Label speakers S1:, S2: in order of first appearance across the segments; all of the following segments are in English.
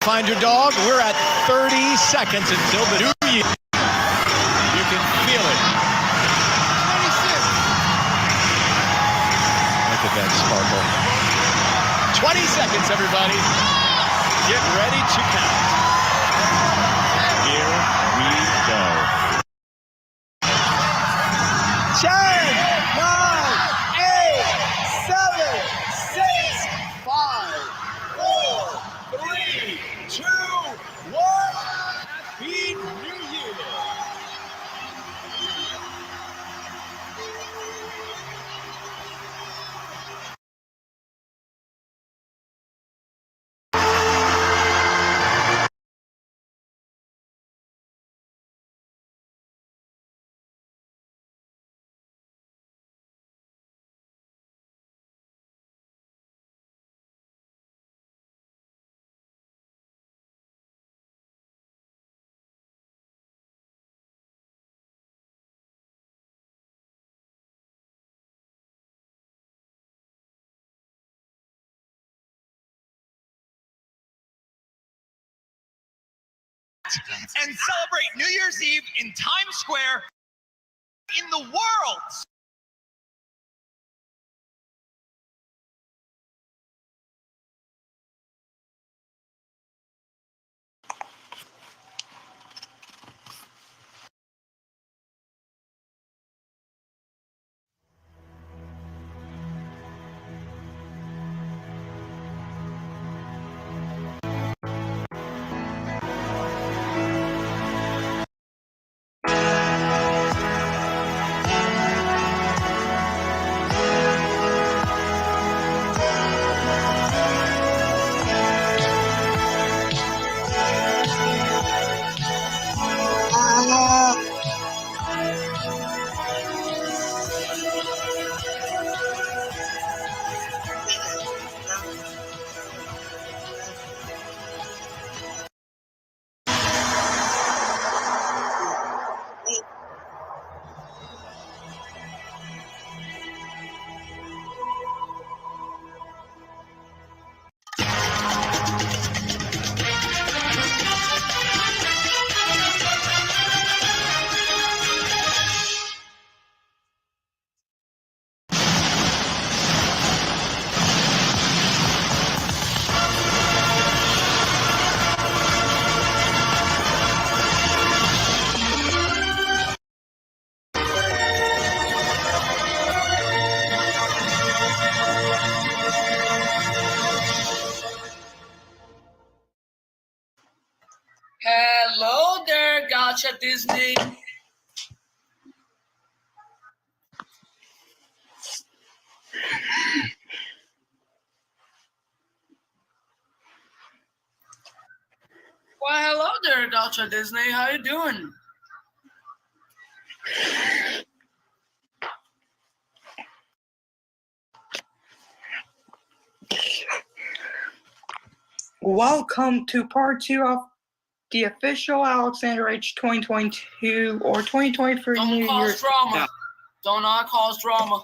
S1: Find your dog. We're at 30 seconds until the new year. You can feel it.
S2: 26.
S1: Look at that sparkle. 20 seconds, everybody. Get ready to count. Here we go.
S2: 10, 9, 8, 7, 6, 5, 4, 3, 2, 1. Happy New Year. And celebrate New Year's Eve in Times Square in the world.
S3: Hello there, Gotcha Disney. Why, hello there, Gotcha Disney. How you doing?
S4: Welcome to part 2 of the official Alexander H 2022 or 2023
S3: Don't
S4: New
S3: cause
S4: Year's.
S3: drama.
S4: No.
S3: Do not cause drama.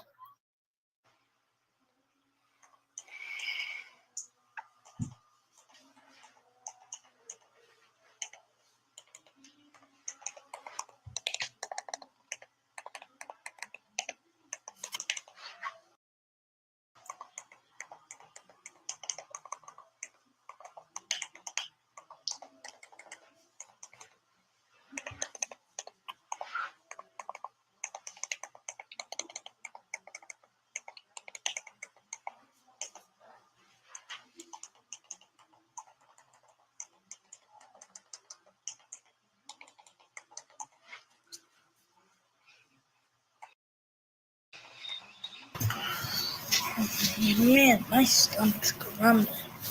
S5: Man, my stomach's grumbling.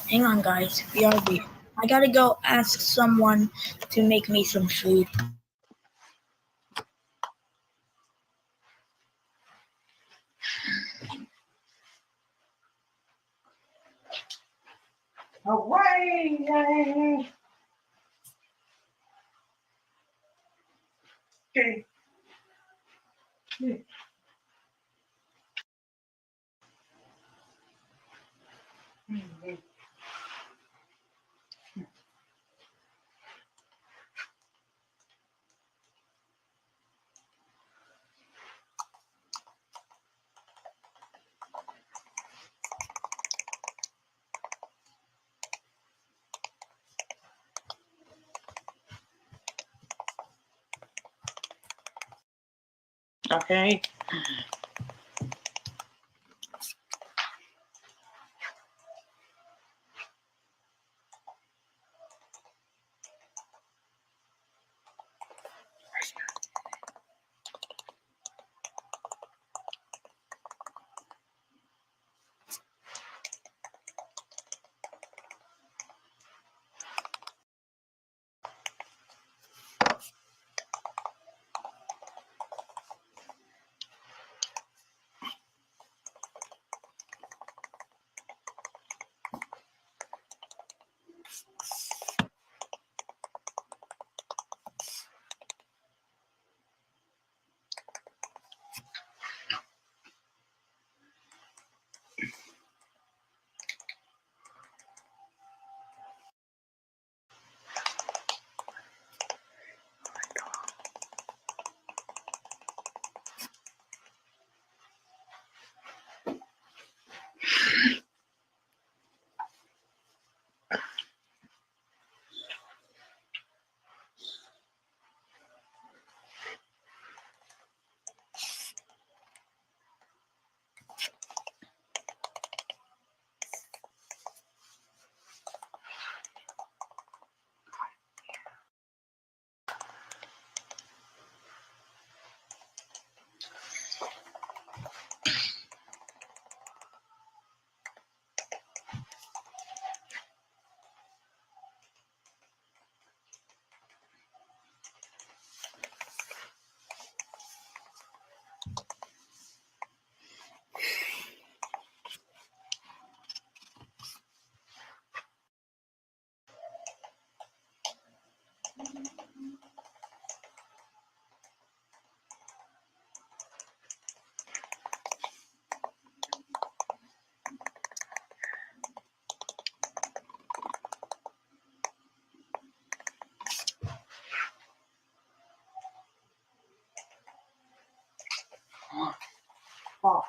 S5: Hang on, guys. BRB. I gotta go ask someone to make me some food.
S4: Away! Okay. Okay. Oh.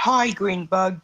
S4: Hi, Greenbug.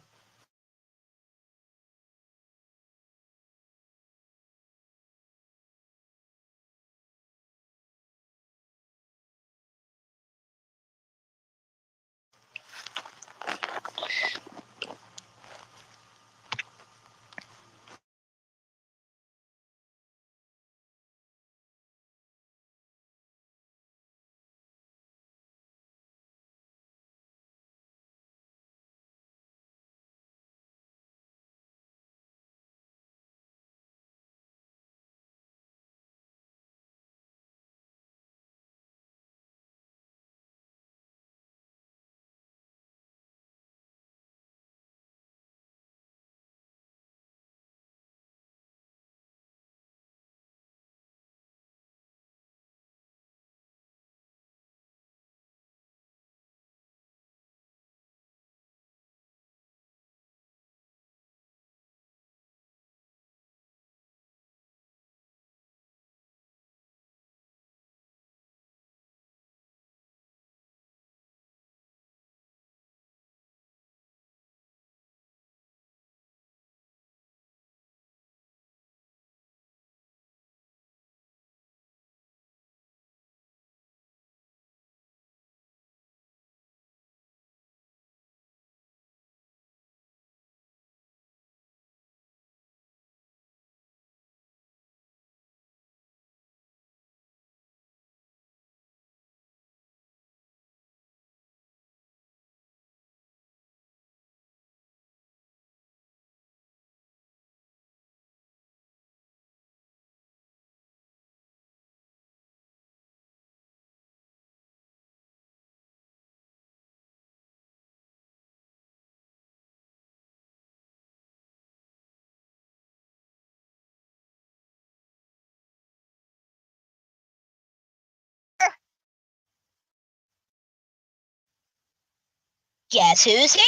S5: Guess who's here?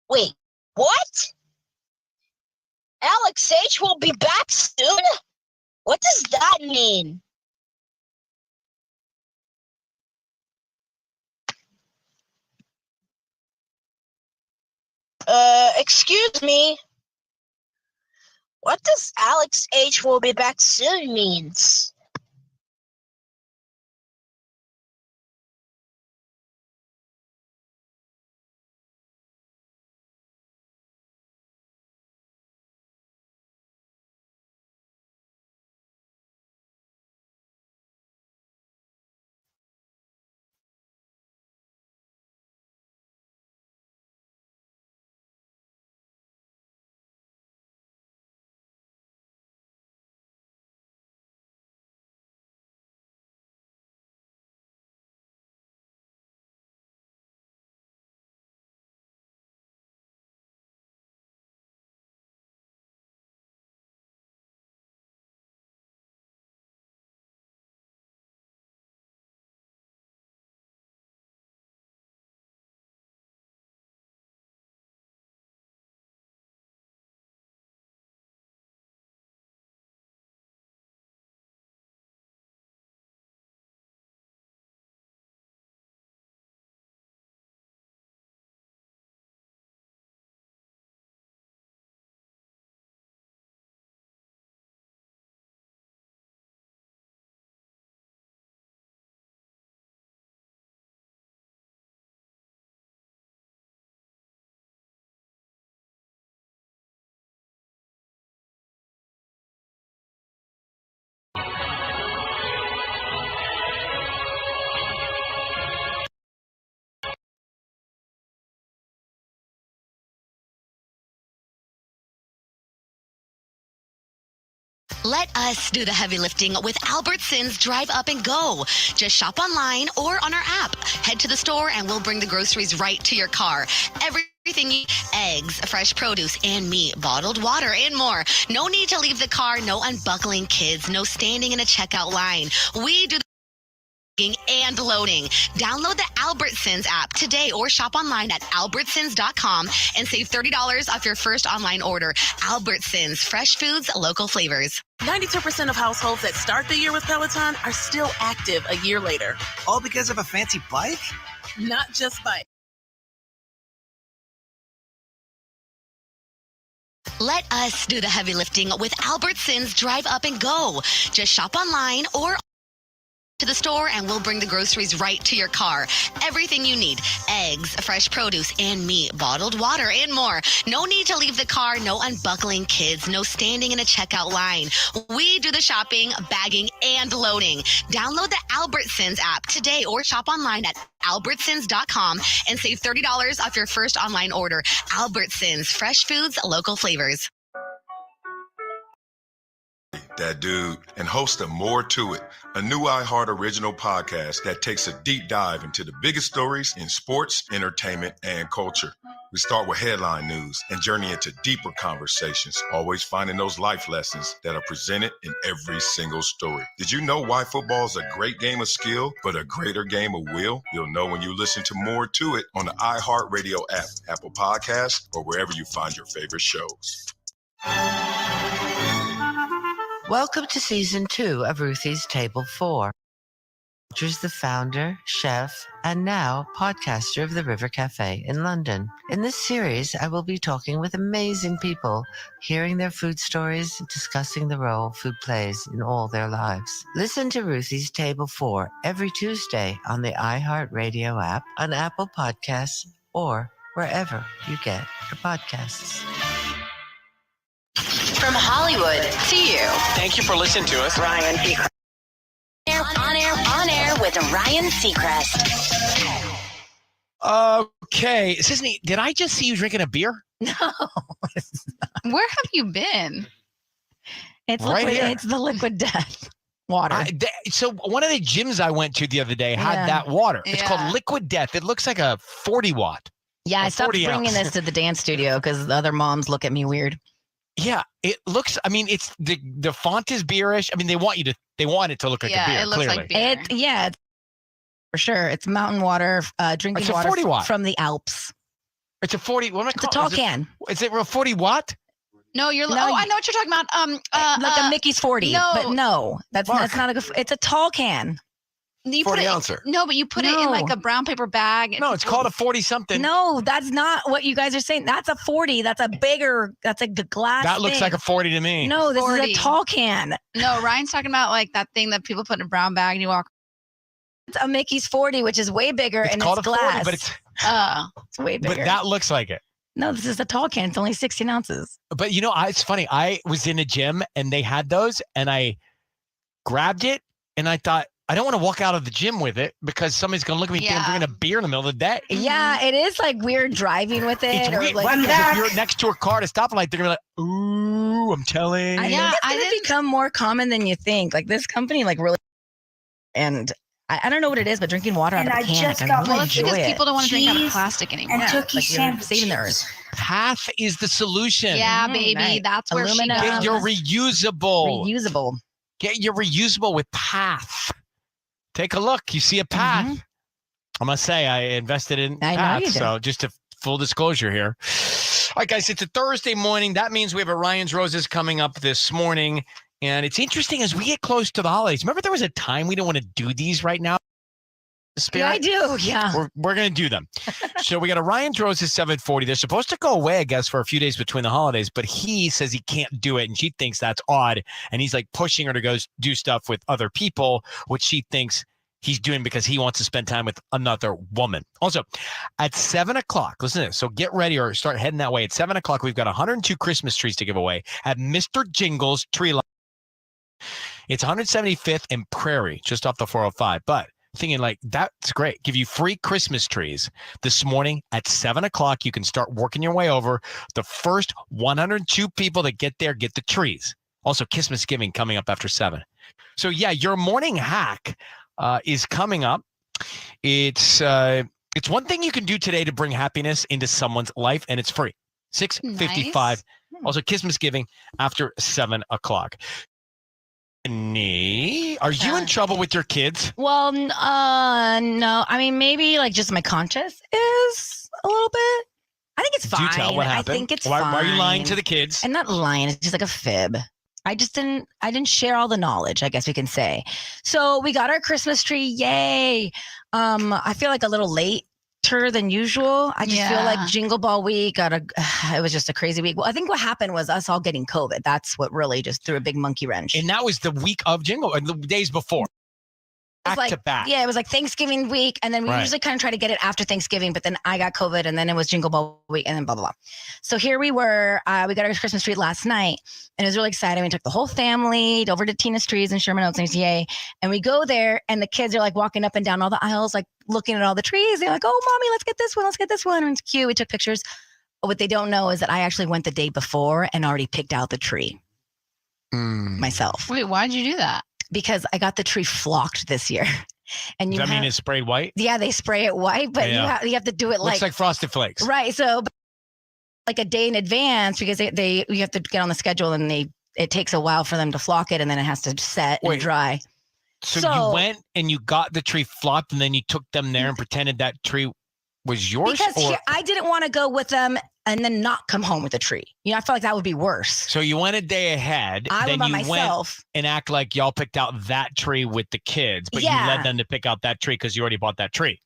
S5: Wait, what? Alex H will be back soon? What does that mean? Excuse me. What does Alex H will be back soon means?
S6: Let us do the heavy lifting with Albertsons Drive Up and Go. Just shop online or on our app. Head to the store and we'll bring the groceries right to your car. Everything, eggs, fresh produce, and meat, bottled water, and more. No need to leave the car, no unbuckling kids, no standing in a checkout line. We do and loading. Download the Albertsons app today or shop online at albertsons.com and save $30 off your first online order. Albertsons, fresh foods, local flavors.
S7: 92% of households that start the year with Peloton are still active a year later.
S2: All because of a fancy bike?
S7: Not just bike.
S6: Let us do the heavy lifting with Albertsons Drive Up and Go. Just shop online or to the store and we'll bring the groceries right to your car. Everything you need: eggs, fresh produce, and meat, bottled water, and more. No need to leave the car, no unbuckling kids, no standing in a checkout line. We do the shopping, bagging, and loading. Download the Albertsons app today or shop online at albertsons.com and save $30 off your first online order. Albertsons, fresh foods, local flavors.
S8: That dude, and host of More to It, a new iHeart original podcast that takes a deep dive into the biggest stories in sports, entertainment, and culture. We start with headline news and journey into deeper conversations, always finding those life lessons that are presented in every single story. Did you know why football is a great game of skill, but a greater game of will? You'll know when you listen to More to It on the iHeartRadio app, Apple Podcasts, or wherever you find your favorite shows.
S9: Welcome to Season 2 of Ruthie's Table 4. Rogers, the founder, chef, and now podcaster of the River Cafe in London. In this series, I will be talking with amazing people, hearing their food stories, and discussing the role food plays in all their lives. Listen to Ruthie's Table 4 every Tuesday on the iHeartRadio app, on Apple Podcasts, or wherever you get your podcasts.
S10: From Hollywood to you.
S2: Thank you for listening to us.
S10: Ryan Seacrest. On air with Ryan Seacrest.
S1: Okay. Sisney, did I just see you drinking a beer?
S11: No. Where have you been?
S12: It's
S1: Right
S12: liquid,
S1: here.
S12: it's the liquid death water.
S1: So one of the gyms I went to the other day had that water. It's called Liquid Death. It looks like a 40 watt.
S12: Yeah, I stopped bringing this to the dance studio because the other moms look at me weird.
S1: Yeah, it looks. I mean, it's the font is beerish. I mean, they want it to look like a beer.
S11: It looks
S1: clearly,
S11: like beer.
S12: It's for sure. It's mountain water, drinking
S1: It's a
S12: water
S1: 40 watt.
S12: from the Alps.
S1: It's a 40. What am I
S12: It's a
S1: calling
S12: tall can.
S1: Is it a 40 watt?
S11: No, I know what you're talking about.
S12: Like a Mickey's 40.
S11: no.
S12: But no, that's not a good. It's a tall can.
S11: You
S1: 40
S11: put
S1: ouncer.
S11: No, but you put it in like a brown paper bag.
S1: No, it's called a 40 something.
S12: No, that's not what you guys are saying. That's a 40. That's a bigger. That's a glass.
S1: That looks
S12: thing.
S1: like a 40 to me.
S12: No, this
S11: 40.
S12: is a tall can.
S11: No, Ryan's talking about like that thing that people put in a brown bag and you walk.
S12: It's a Mickey's 40, which is way bigger,
S1: It's
S12: and
S1: called
S12: it's
S1: a
S12: glass.
S1: 40, but it's
S12: It's way bigger.
S1: but that looks like it.
S12: No, this is a tall can. It's only 16 ounces.
S1: But it's funny. I was in a gym and they had those, and I grabbed it, and I thought, I don't want to walk out of the gym with it because somebody's going to look at me and think I'm drinking a beer in the middle of the day.
S12: Yeah, it is like weird driving with it.
S1: It's
S12: or
S1: weird.
S12: like,
S1: If you're next to a car at a stoplight, they're going to be like, ooh, I'm telling.
S12: I think it's going to become more common than you think. Like this company, like really, and I don't know what it is, but drinking water out of a can, I really
S11: Well, it's
S12: enjoy
S11: because
S12: it.
S11: people don't want to drink out of plastic anymore.
S12: And like you're saving the earth.
S1: Path is the solution.
S11: Yeah, baby. That's where she
S12: Aluminum.
S11: goes.
S1: Get your reusable.
S12: Reusable.
S1: Get your reusable with Path. Take a look. You see a Path. I must say, I invested in
S12: I know
S1: Path.
S12: you did.
S1: So just a full disclosure here. All right, guys, it's a Thursday morning. That means we have a Ryan's Roses coming up this morning. And it's interesting as we get close to the holidays. Remember there was a time we didn't want to do these right now?
S12: Yeah, I do. Yeah.
S1: We're going to do them. So we got a Ryan's Roses 740. They're supposed to go away, I guess, for a few days between the holidays, but he says he can't do it, and she thinks that's odd. And he's like pushing her to go do stuff with other people, which she thinks he's doing because he wants to spend time with another woman. Also, at 7 o'clock, listen to this. So get ready or start heading that way. At 7 o'clock, we've got 102 Christmas trees to give away at Mr. Jingle's Tree Line. It's 175th and Prairie, just off the 405. But thinking like, that's great. Give you free Christmas trees this morning at 7 o'clock. You can start working your way over. The first 102 people that get there get the trees. Also, Christmas giving coming up after 7. So yeah, your morning hack is coming up. It's one thing you can do today to bring happiness into someone's life, and it's free. 6:55. Also, Christmas giving after 7 o'clock. Are you in trouble with your kids?
S12: Well, no. I mean, maybe like just my conscience is a little bit. I think it's fine.
S1: Do tell what happened.
S12: I think it's
S1: why,
S12: fine.
S1: Why are you lying to the kids?
S12: I'm not lying. It's just like a fib. I didn't share all the knowledge, I guess we can say. So we got our Christmas tree. Yay. I feel like a little later than usual. I just feel like Jingle Ball week it was just a crazy week. Well, I think what happened was us all getting COVID. That's what really just threw a big monkey wrench.
S1: And that was the week of Jingle, and the days before. Back to back.
S12: Yeah, it was like Thanksgiving week, and then we usually kind of try to get it after Thanksgiving, but then I got COVID, and then it was Jingle Ball week, and then blah, blah, blah. So here we were. We got our Christmas tree last night, and it was really exciting. We took the whole family over to Tina's Trees in Sherman Oaks, and yay. And we go there, and the kids are like walking up and down all the aisles, like looking at all the trees. They're like, oh, Mommy, let's get this one. Let's get this one. And it's cute. We took pictures. What they don't know is that I actually went the day before and already picked out the tree myself.
S11: Wait, why'd you do that?
S12: Because I got the tree flocked this year. And
S1: Does that mean it's sprayed white?
S12: Yeah, they spray it white, but you have to do it
S1: Looks like Frosted Flakes.
S12: Right. So like a day in advance because you have to get on the schedule and it takes a while for them to flock it and then it has to set and dry.
S1: So you went and you got the tree flocked and then you took them there and pretended that tree was yours?
S12: Because I didn't want to go with them and then not come home with a tree. I felt like that would be worse.
S1: So you went a day ahead.
S12: I went by myself.
S1: And act like y'all picked out that tree with the kids, but you led them to pick out that tree because you already bought that tree.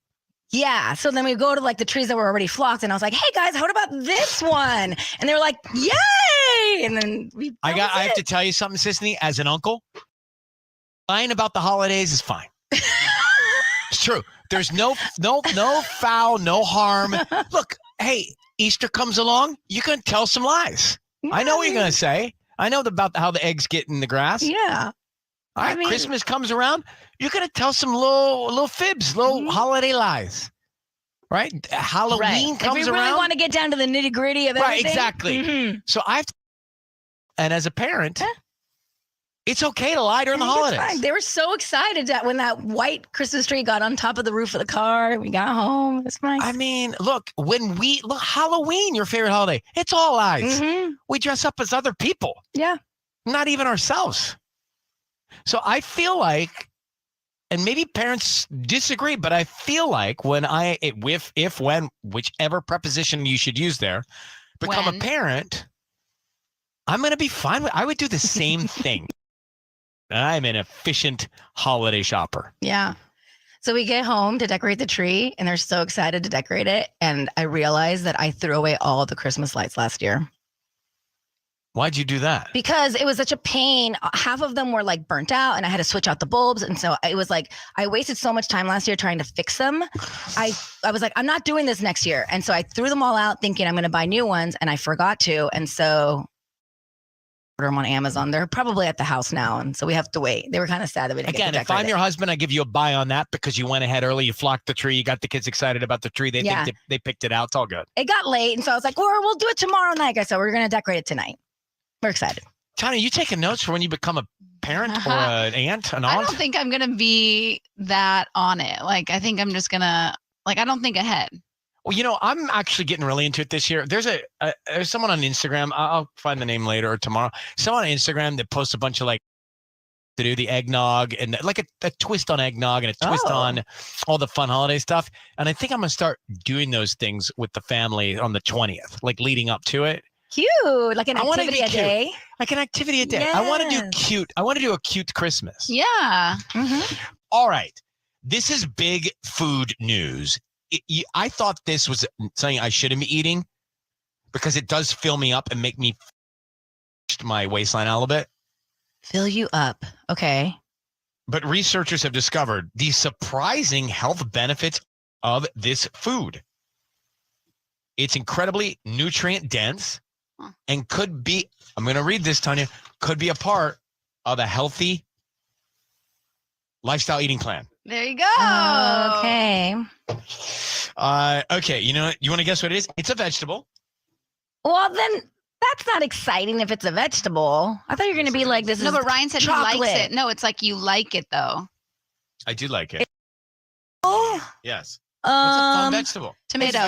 S12: Yeah. So then we go to like the trees that were already flocked and I was like, hey guys, what about this one? And they were like, yay. And then I
S1: have to tell you something, Sisney, as an uncle, lying about the holidays is fine. It's true. There's no foul, no harm. Look, hey, Easter comes along, you can tell some lies. I know what you're going to say. I know about how the eggs get in the grass.
S12: Yeah.
S1: All right, Christmas comes around, you're going to tell some little fibs, little holiday lies. Right? Halloween comes around.
S12: If we really want to get down to the nitty gritty of everything.
S1: Right, exactly. Mm-hmm. So and as a parent, it's okay to lie during the holidays.
S12: They were so excited that when that white Christmas tree got on top of the roof of the car, we got home. It's nice.
S1: I mean, look, Halloween, your favorite holiday, it's all lies. Mm-hmm. We dress up as other people.
S12: Yeah. Not
S1: even ourselves. So I feel like, and maybe parents disagree, but I feel like when whichever preposition you should use there, become a parent, I'm going to be fine with, I would do the same thing. I'm an efficient holiday shopper.
S12: Yeah. So we get home to decorate the tree and they're so excited to decorate it. And I realized that I threw away all the Christmas lights last year.
S1: Why'd you do that?
S12: Because it was such a pain. Half of them were like burnt out and I had to switch out the bulbs. And so it was like, I wasted so much time last year trying to fix them. I was like, I'm not doing this next year. And so I threw them all out thinking I'm going to buy new ones and I forgot to. And so order them on Amazon. They're probably at the house now. And so we have to wait. They were kind of sad that we didn't get to decorate
S1: if I'm your husband, I give you a buy on that because you went ahead early. You flocked the tree. You got the kids excited about the tree. They think they picked it out. It's all good.
S12: It got late. And so I was like, or we'll do it tomorrow night. So we're going to decorate it tonight. We're excited.
S1: Tanya, you taking notes for when you become a parent or an aunt, an aunt?
S11: I don't think I'm going to be that on it. Like, I think I'm just going to, I don't think ahead.
S1: Well, I'm actually getting really into it this year. There's there's someone on Instagram. I'll find the name later or tomorrow. Someone on Instagram that posts a bunch of to do the eggnog and like a twist on eggnog and a twist on all the fun holiday stuff. And I think I'm going to start doing those things with the family on the 20th, leading up to it.
S12: Cute. Like an activity a day.
S1: Like an activity a day. Yes. I want to do cute. I want to do a cute Christmas.
S11: Yeah.
S12: Mm-hmm.
S1: All right. This is big food news. I thought this was something I shouldn't be eating because it does fill me up and make me my waistline out a little bit.
S12: Fill you up. Okay.
S1: But researchers have discovered the surprising health benefits of this food. It's incredibly nutrient dense and could be, I'm going to read this, Tanya, could be a part of a healthy lifestyle eating plan.
S11: There you go.
S12: Okay.
S1: Okay. You want to guess what it is? It's a vegetable.
S12: Well, then that's not exciting if it's a vegetable. I thought you were going to be like this.
S11: No, but Ryan said
S12: chocolate.
S11: He likes it. No, it's like you like it though.
S1: I do like it.
S12: Oh.
S1: Yes. What's a fun vegetable?
S11: Tomato.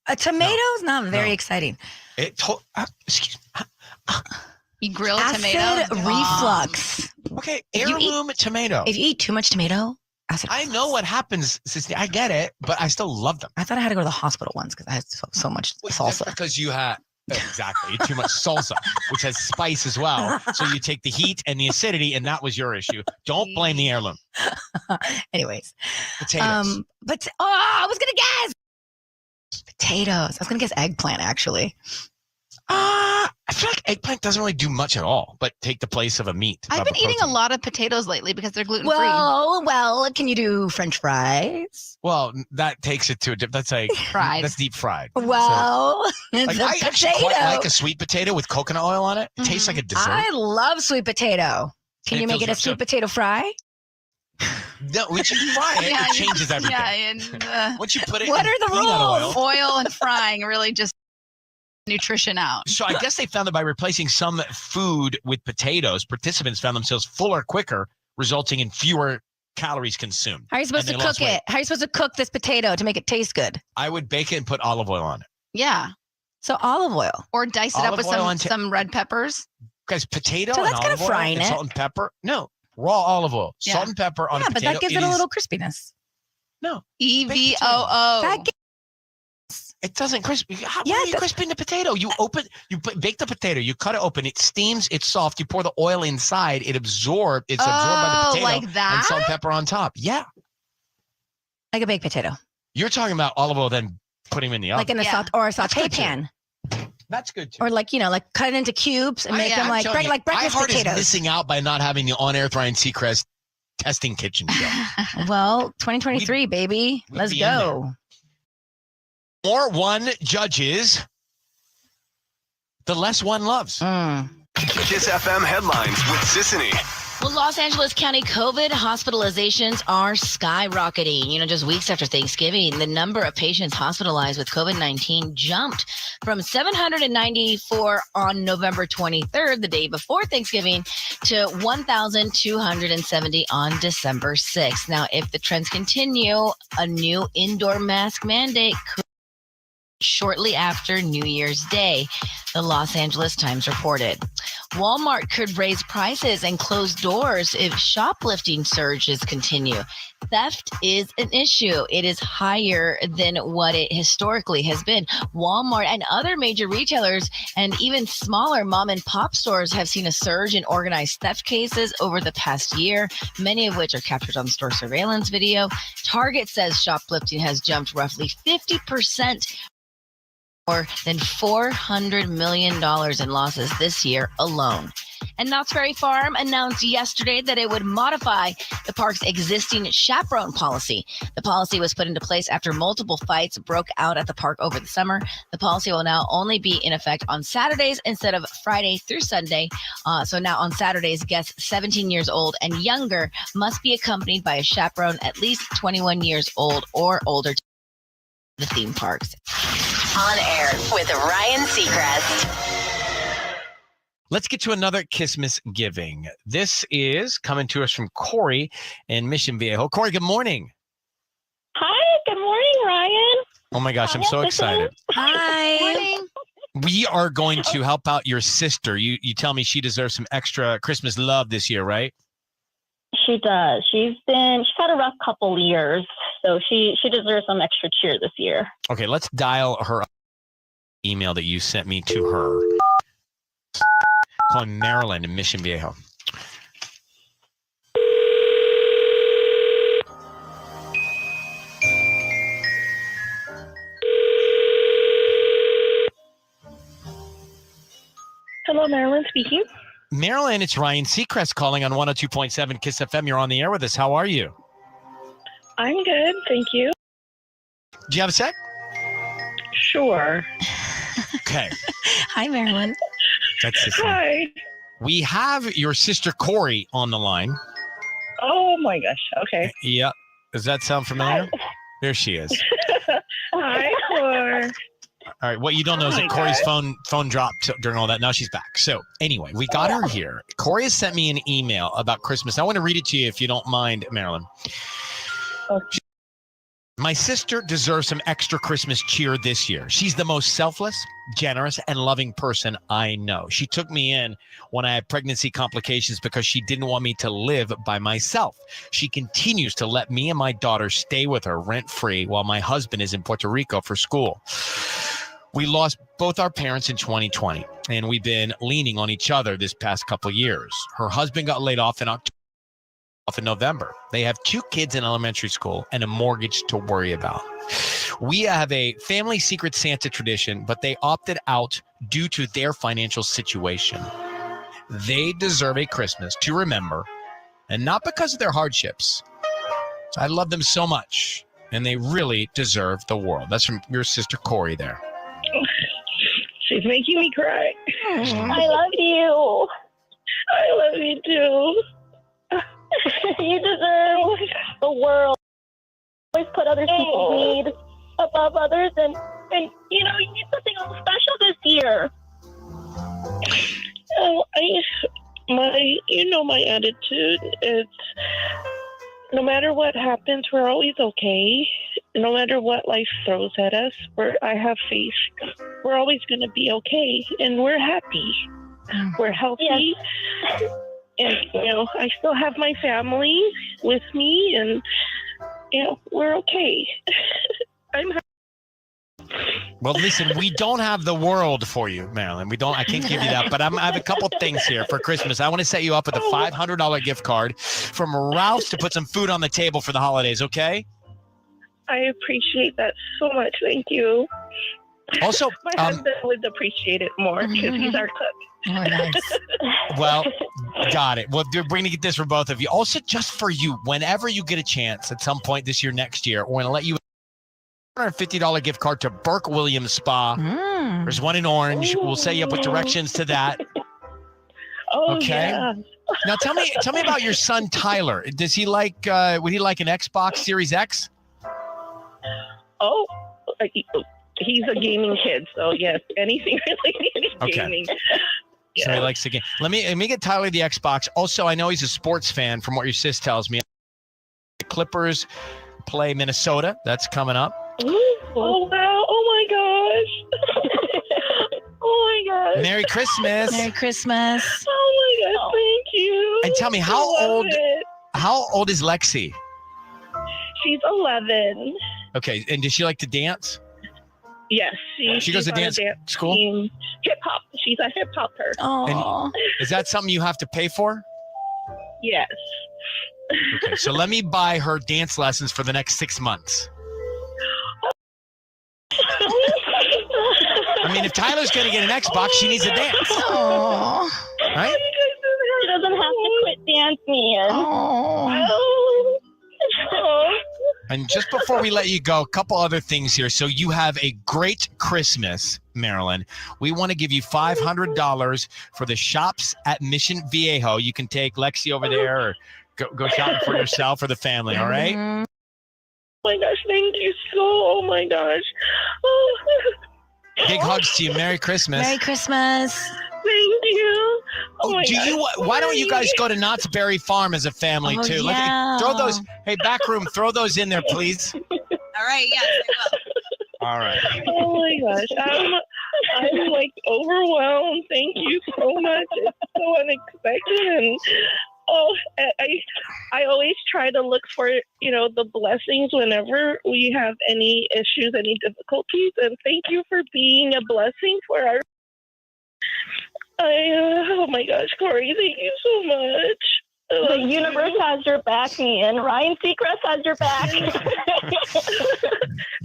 S12: A tomato is not very exciting.
S1: Excuse me.
S11: You grill a
S12: Acid
S11: tomato.
S12: reflux.
S1: Okay,
S12: If you eat-
S1: heirloom tomato.
S12: If you eat too much tomato, acid
S1: I know what happens, Sissy. I get it, but I still love them.
S12: I thought I had to go to the hospital once because I had so much salsa.
S1: Because you had exactly too much salsa, which has spice as well. So you take the heat and the acidity, and that was your issue. Don't blame the heirloom.
S12: Anyways,
S1: Potatoes.
S12: but I was gonna guess potatoes. I was gonna guess eggplant actually.
S1: I feel like eggplant doesn't really do much at all, but take the place of a meat.
S11: I've
S1: of
S11: been
S1: a
S11: eating a
S1: protein.
S11: lot of potatoes lately because they're gluten free.
S12: Well, can you do French fries?
S1: Well, that takes it to a that's like
S11: Fried.
S1: That's deep fried.
S12: Well,
S1: So,
S12: it's
S1: like, I
S12: a
S1: actually
S12: potato.
S1: quite like a sweet potato with coconut oil on it. It tastes like a dessert.
S12: I love sweet potato. Can
S1: And
S12: you
S1: it
S12: make it a
S1: feels
S12: sweet
S1: so-
S12: potato fry?
S1: No, once you fry it,
S11: Yeah,
S1: it changes everything.
S11: Yeah, and
S1: Once you put it
S12: What
S1: in
S12: are the
S1: peanut
S12: rules?
S1: oil.
S11: oil and frying really just nutrition out.
S1: So I guess they found that by replacing some food with potatoes, participants found themselves fuller quicker, resulting in fewer calories consumed.
S12: How are you supposed
S1: And
S12: to
S1: they lost
S12: cook
S1: weight.
S12: it? How are you supposed to cook this potato to make it taste good?
S1: I would bake it and put olive oil on it.
S11: Yeah.
S12: So olive oil.
S11: Or dice it up
S1: Olive
S11: with
S1: oil
S11: some,
S1: on
S11: some red peppers.
S1: Guys, potato
S12: So
S1: and
S12: that's kinda
S1: olive oil
S12: frying
S1: and
S12: it.
S1: salt and pepper. No, raw olive oil,
S11: Yeah.
S1: salt and pepper on
S12: Yeah,
S1: a
S12: but
S1: potato.
S12: that gives it a
S1: is-
S12: little crispiness.
S1: No,
S11: EVOO.
S12: That
S1: it doesn't crispy. How
S12: Yeah,
S1: are you
S12: that-
S1: crisping the potato? You bake the potato. You cut it open. It steams. It's soft. You pour the oil inside. It's absorbed by the
S11: Oh,
S1: potato.
S11: like
S1: And
S11: that?
S1: salt and pepper on top. Yeah,
S12: like a baked potato,
S1: you're talking about olive oil, then putting them in the oven.
S12: like in a
S11: Yeah.
S12: or a
S1: That's
S12: saute
S1: good too.
S12: pan,
S1: That's good too.
S12: or like like cut it into cubes and make them
S1: I'm
S12: like
S1: telling you,
S12: like breakfast
S1: iHeart is
S12: potatoes.
S1: missing out by not having the on-air Ryan Seacrest testing kitchen show.
S12: Well, 2023, baby,
S1: we'd
S12: let's
S1: be in
S12: go.
S1: More one judges, the less one loves.
S13: Kiss FM headlines with Sissany.
S10: Well, Los Angeles County COVID hospitalizations are skyrocketing. Just weeks after Thanksgiving, the number of patients hospitalized with COVID-19 jumped from 794 on November 23rd, the day before Thanksgiving, to 1,270 on December 6th. Now, if the trends continue, a new indoor mask mandate could shortly after New Year's Day, the Los Angeles Times reported. Walmart could raise prices and close doors if shoplifting surges continue. Theft is an issue. It is higher than what it historically has been. Walmart and other major retailers and even smaller mom and pop stores have seen a surge in organized theft cases over the past year, many of which are captured on store surveillance video. Target says shoplifting has jumped roughly 50%. More than $400 million in losses this year alone. And Knott's Berry Farm announced yesterday that it would modify the park's existing chaperone policy. The policy was put into place after multiple fights broke out at the park over the summer. The policy will now only be in effect on Saturdays instead of Friday through Sunday. So now on Saturdays, guests 17 years old and younger must be accompanied by a chaperone at least 21 years old or older to the theme parks. On air with Ryan Seacrest.
S1: Let's get to another Christmas giving. This is coming to us from Corey in Mission Viejo. Corey, good morning.
S14: Hi, good morning, Ryan.
S1: Oh my gosh, I'm so excited.
S12: Hi.
S1: We are going to help out your sister. You tell me she deserves some extra Christmas love this year, right?
S14: She does. She's had a rough couple years, so she deserves some extra cheer this year.
S1: Okay, let's dial her email that you sent me to her. Calling Marilyn in Mission Viejo.
S14: Hello, Marilyn speaking.
S1: Marilyn, it's Ryan Seacrest calling on 102.7 Kiss FM. You're on the air with us. How are you?
S14: I'm good, thank you.
S1: Do you have a sec?
S14: Sure.
S1: Okay.
S12: Hi, Marilyn.
S1: That's it.
S14: Hi.
S1: We have your sister Corey on the line.
S14: Oh my gosh. Okay.
S1: Yeah. Does that sound familiar? There she is.
S14: Hi, Cor.
S1: All right. What you don't know is that Corey's phone dropped during all that. Now she's back. So anyway, we got her here. Corey has sent me an email about Christmas. I want to read it to you if you don't mind, Marilyn.
S14: Okay.
S1: My sister deserves some extra Christmas cheer this year. She's the most selfless, generous, and loving person I know. She took me in when I had pregnancy complications because she didn't want me to live by myself. She continues to let me and my daughter stay with her rent-free while my husband is in Puerto Rico for school. We lost both our parents in 2020, and we've been leaning on each other this past couple of years. Her husband got laid off in November. They have 2 kids in elementary school and a mortgage to worry about. We have a family secret Santa tradition, but they opted out due to their financial situation. They deserve a Christmas to remember, and not because of their hardships. I love them so much, and they really deserve the world. That's from your sister Corey there.
S15: She's making me cry.
S14: I love you.
S15: I love you too.
S14: You deserve the world. Always put other people's needs above others, and you know, you need something a little special this year.
S15: Oh, my attitude. It's no matter what happens, we're always okay. No matter what life throws at us, I have faith. We're always going to be okay, and we're happy. We're healthy. Yes. And, you know, I still have my family with me, and, you know, we're okay. I'm happy.
S1: Well, listen, we don't have the world for you, Marilyn. I can't give you that, but I have a couple things here for Christmas. I want to set you up with a $500 gift card from Ralph's to put some food on the table for the holidays, okay?
S15: I appreciate that so much. Thank you.
S1: Also,
S15: my husband would appreciate it more because he's our cook.
S12: Oh, nice.
S1: Well, got it. Well, we're going to get this for both of you. Also, just for you, whenever you get a chance at some point this year, next year, we're going to let you $150 gift card to Burke Williams Spa. There's one in Orange. We'll set you up with directions to that.
S15: Oh,
S1: okay.
S15: Yeah.
S1: Now tell me about your son Tyler. Does he like? Would he like an Xbox Series X?
S15: Oh, he's a gaming kid, so yes, anything related to gaming.
S1: So he likes the game. Let me get Tyler the Xbox. Also, I know he's a sports fan from what your sis tells me. The Clippers play Minnesota. That's coming up.
S15: Oh, wow. Oh, my gosh. Oh, my gosh.
S1: Merry Christmas.
S12: Merry Christmas.
S15: Oh, my gosh. Thank you.
S1: And tell me, how old is Lexi?
S15: She's 11.
S1: Okay. And does she like to dance?
S15: Yes.
S1: She goes to dance school?
S15: Hip hop. She's a hip hopper.
S12: Oh.
S1: Is that something you have to pay for?
S15: Yes.
S1: Okay. So let me buy her dance lessons for the next 6 months. I mean, if Tyler's going to get an Xbox, she needs to dance.
S12: Oh.
S1: Right?
S14: She doesn't have to quit dancing.
S12: Oh.
S1: And just before we let you go, a couple other things here. So you have a great Christmas, Marilyn. We want to give you $500 for the shops at Mission Viejo. You can take Lexi over there or go shopping for yourself or the family, all right?
S15: Oh, my gosh. Thank you oh, my gosh. Oh.
S1: Big hugs to you. Merry Christmas.
S12: Merry Christmas.
S15: Thank you.
S1: Why don't you guys go to Knott's Berry Farm as a family too?
S12: Yeah.
S1: Throw those. Hey, back room, throw those in there, please.
S7: All right, yes, I will.
S1: All right.
S15: Oh my gosh, I'm like overwhelmed. Thank you so much. It's so unexpected, and I always try to look for the blessings whenever we have any issues, any difficulties, and thank you for being a blessing for our. Oh my gosh, Corey, thank you so much.
S14: The universe has your back, Ian. Ryan Seacrest has your back.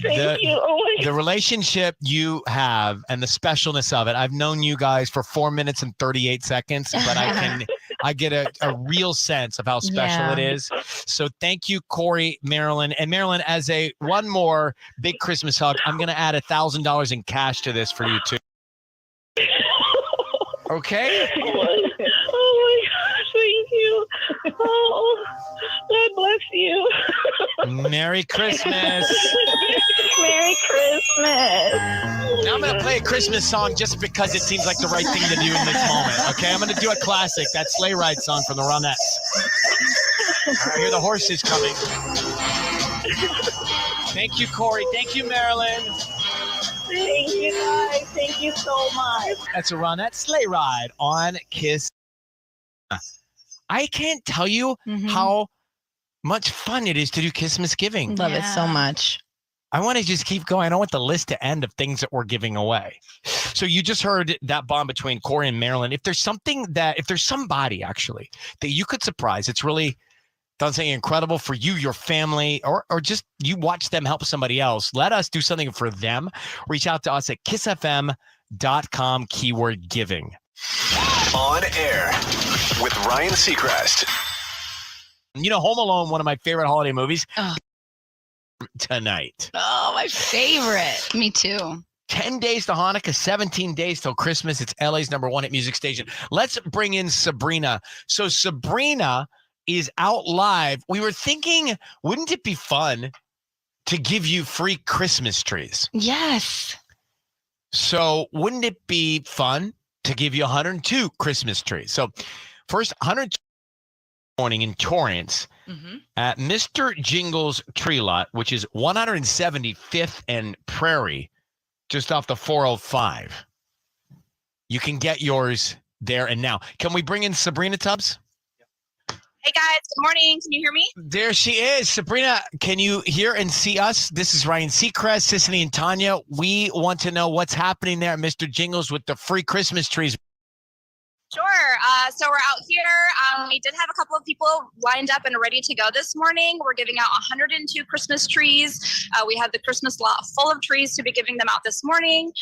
S15: Thank you. Oh my
S1: the relationship you have and the specialness of it. I've known you guys for 4 minutes and 38 seconds, but I get a real sense of how special it is. So thank you, Corey, Marilyn. And Marilyn, as one more big Christmas hug, I'm going to add $1,000 in cash to this for you too. Okay?
S15: Oh my gosh, thank you. Oh, God bless you.
S1: Merry Christmas.
S14: Merry Christmas.
S1: Now I'm going to play a Christmas song just because it seems like the right thing to do in this moment. Okay, I'm going to do a classic, that sleigh ride song from the Ronettes. I hear the horses coming. Thank you, Corey. Thank you, Marilyn.
S15: Thank you, guys. Thank you so much.
S1: That's a Ronette sleigh ride on Kiss. I can't tell you how much fun it is to do Christmas giving.
S12: Love it so much.
S1: I want to just keep going. I don't want the list to end of things that we're giving away. So you just heard that bond between Corey and Marilyn. If there's somebody actually that you could surprise, it's really done something incredible for you, your family, or just you watch them help somebody else. Let us do something for them. Reach out to us at kissfm.com, keyword giving.
S13: On air with Ryan Seacrest.
S1: You know, Home Alone, one of my favorite holiday movies. Tonight.
S10: Oh, my favorite.
S11: Me too.
S1: 10 days to Hanukkah, 17 days till Christmas. It's LA's #1 hit music station. Let's bring in Sabrina. So Sabrina is out live. We were thinking, wouldn't it be fun to give you free Christmas trees?
S10: Yes.
S1: So wouldn't it be fun to give you 102 Christmas trees? So first, 102 morning in Torrance at Mr. Jingles Tree Lot, which is 175th and Prairie, just off the 405. You can get yours there and now. Can we bring in Sabrina Tubbs?
S16: Hey guys, good morning. Can you hear me?
S1: There she is. Sabrina, can you hear and see us? This is Ryan Seacrest, Sissany, and Tanya. We want to know what's happening there at Mr. Jingles with the free Christmas trees.
S16: Sure. So we're out here. We did have a couple of people lined up and ready to go this morning. We're giving out 102 Christmas trees. We have the Christmas lot full of trees to be giving them out this morning.